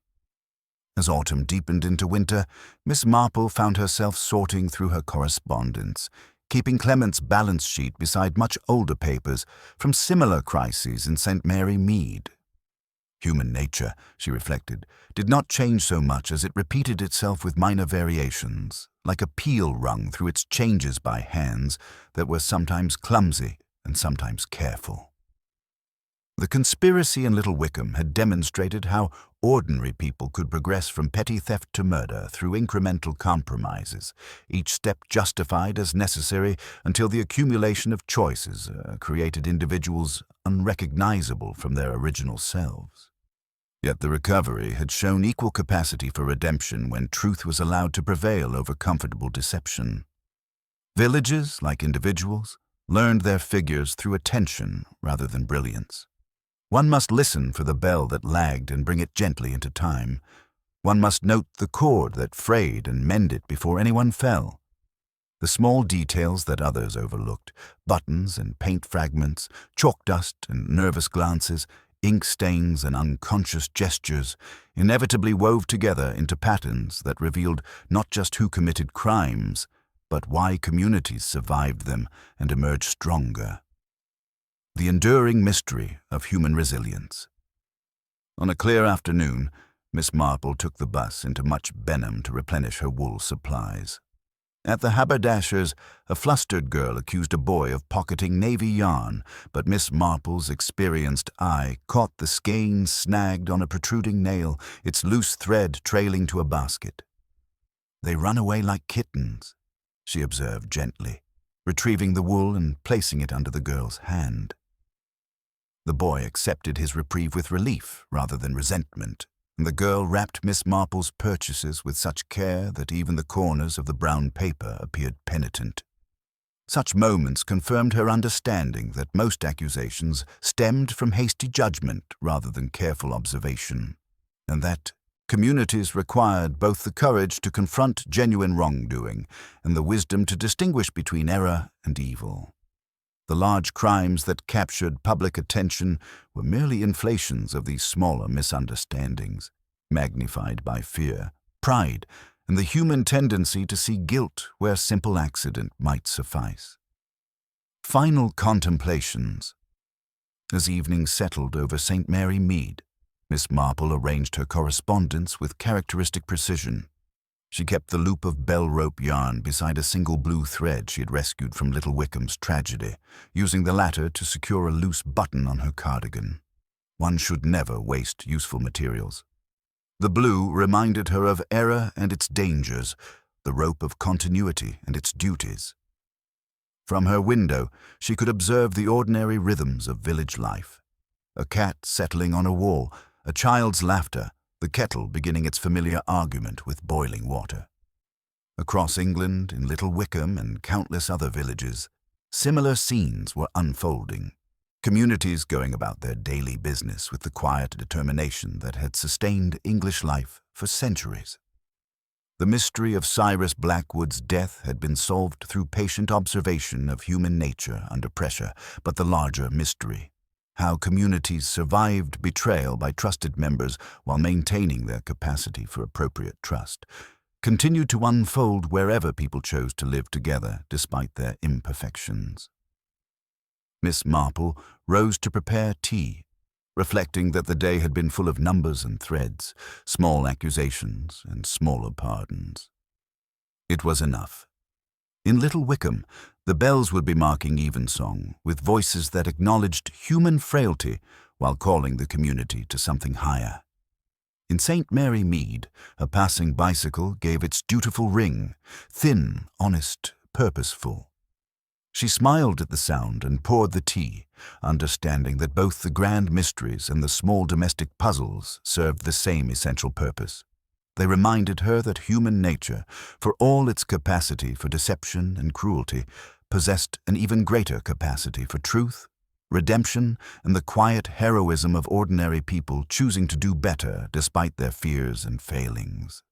As autumn deepened into winter, Miss Marple found herself sorting through her correspondence, keeping Clement's balance sheet beside much older papers from similar crises in St. Mary Mead. Human nature, she reflected, did not change so much as it repeated itself with minor variations, like a peal rung through its changes by hands that were sometimes clumsy and sometimes careful. The conspiracy in Little Wickham had demonstrated how ordinary people could progress from petty theft to murder through incremental compromises, each step justified as necessary until the accumulation of choices created individuals unrecognizable from their original selves. Yet the recovery had shown equal capacity for redemption when truth was allowed to prevail over comfortable deception. Villages, like individuals, learned their figures through attention rather than brilliance. One must listen for the bell that lagged and bring it gently into time. One must note the cord that frayed and mend it before anyone fell. The small details that others overlooked, buttons and paint fragments, chalk dust and nervous glances, ink stains and unconscious gestures, inevitably wove together into patterns that revealed not just who committed crimes, but why communities survived them and emerged stronger. The enduring mystery of human resilience. On a clear afternoon, Miss Marple took the bus into Much Benham to replenish her wool supplies. At the haberdasher's, a flustered girl accused a boy of pocketing navy yarn, but Miss Marple's experienced eye caught the skein snagged on a protruding nail, its loose thread trailing to a basket. "They run away like kittens," she observed gently, retrieving the wool and placing it under the girl's hand. The boy accepted his reprieve with relief rather than resentment, and the girl wrapped Miss Marple's purchases with such care that even the corners of the brown paper appeared penitent. Such moments confirmed her understanding that most accusations stemmed from hasty judgment rather than careful observation, and that communities required both the courage to confront genuine wrongdoing and the wisdom to distinguish between error and evil. The large crimes that captured public attention were merely inflations of these smaller misunderstandings, magnified by fear, pride, and the human tendency to see guilt where simple accident might suffice. Final contemplations. As evening settled over St. Mary Mead, Miss Marple arranged her correspondence with characteristic precision. She kept the loop of bell-rope yarn beside a single blue thread she had rescued from Little Wickham's tragedy, using the latter to secure a loose button on her cardigan. One should never waste useful materials. The blue reminded her of error and its dangers, the rope of continuity and its duties. From her window, she could observe the ordinary rhythms of village life. A cat settling on a wall, a child's laughter, the kettle beginning its familiar argument with boiling water. Across England, in Little Wickham and countless other villages, similar scenes were unfolding. Communities going about their daily business with the quiet determination that had sustained English life for centuries. The mystery of Cyrus Blackwood's death had been solved through patient observation of human nature under pressure, but the larger mystery, how communities survived betrayal by trusted members while maintaining their capacity for appropriate trust, continued to unfold wherever people chose to live together despite their imperfections. Miss Marple rose to prepare tea, reflecting that the day had been full of numbers and threads, small accusations and smaller pardons. It was enough. In Little Wickham, the bells would be marking evensong, with voices that acknowledged human frailty while calling the community to something higher. In St. Mary Mead, a passing bicycle gave its dutiful ring, thin, honest, purposeful. She smiled at the sound and poured the tea, understanding that both the grand mysteries and the small domestic puzzles served the same essential purpose. They reminded her that human nature, for all its capacity for deception and cruelty, possessed an even greater capacity for truth, redemption, and the quiet heroism of ordinary people choosing to do better despite their fears and failings.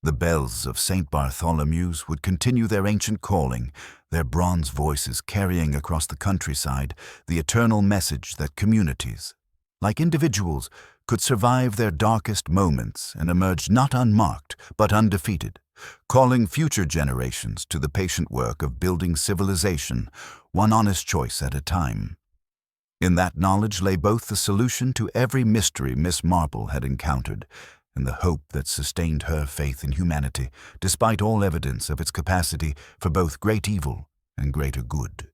The bells of St. Bartholomew's would continue their ancient calling, their bronze voices carrying across the countryside the eternal message that communities, like individuals, could survive their darkest moments and emerge not unmarked but undefeated, calling future generations to the patient work of building civilization, one honest choice at a time. In that knowledge lay both the solution to every mystery Miss Marple had encountered and the hope that sustained her faith in humanity, despite all evidence of its capacity for both great evil and greater good.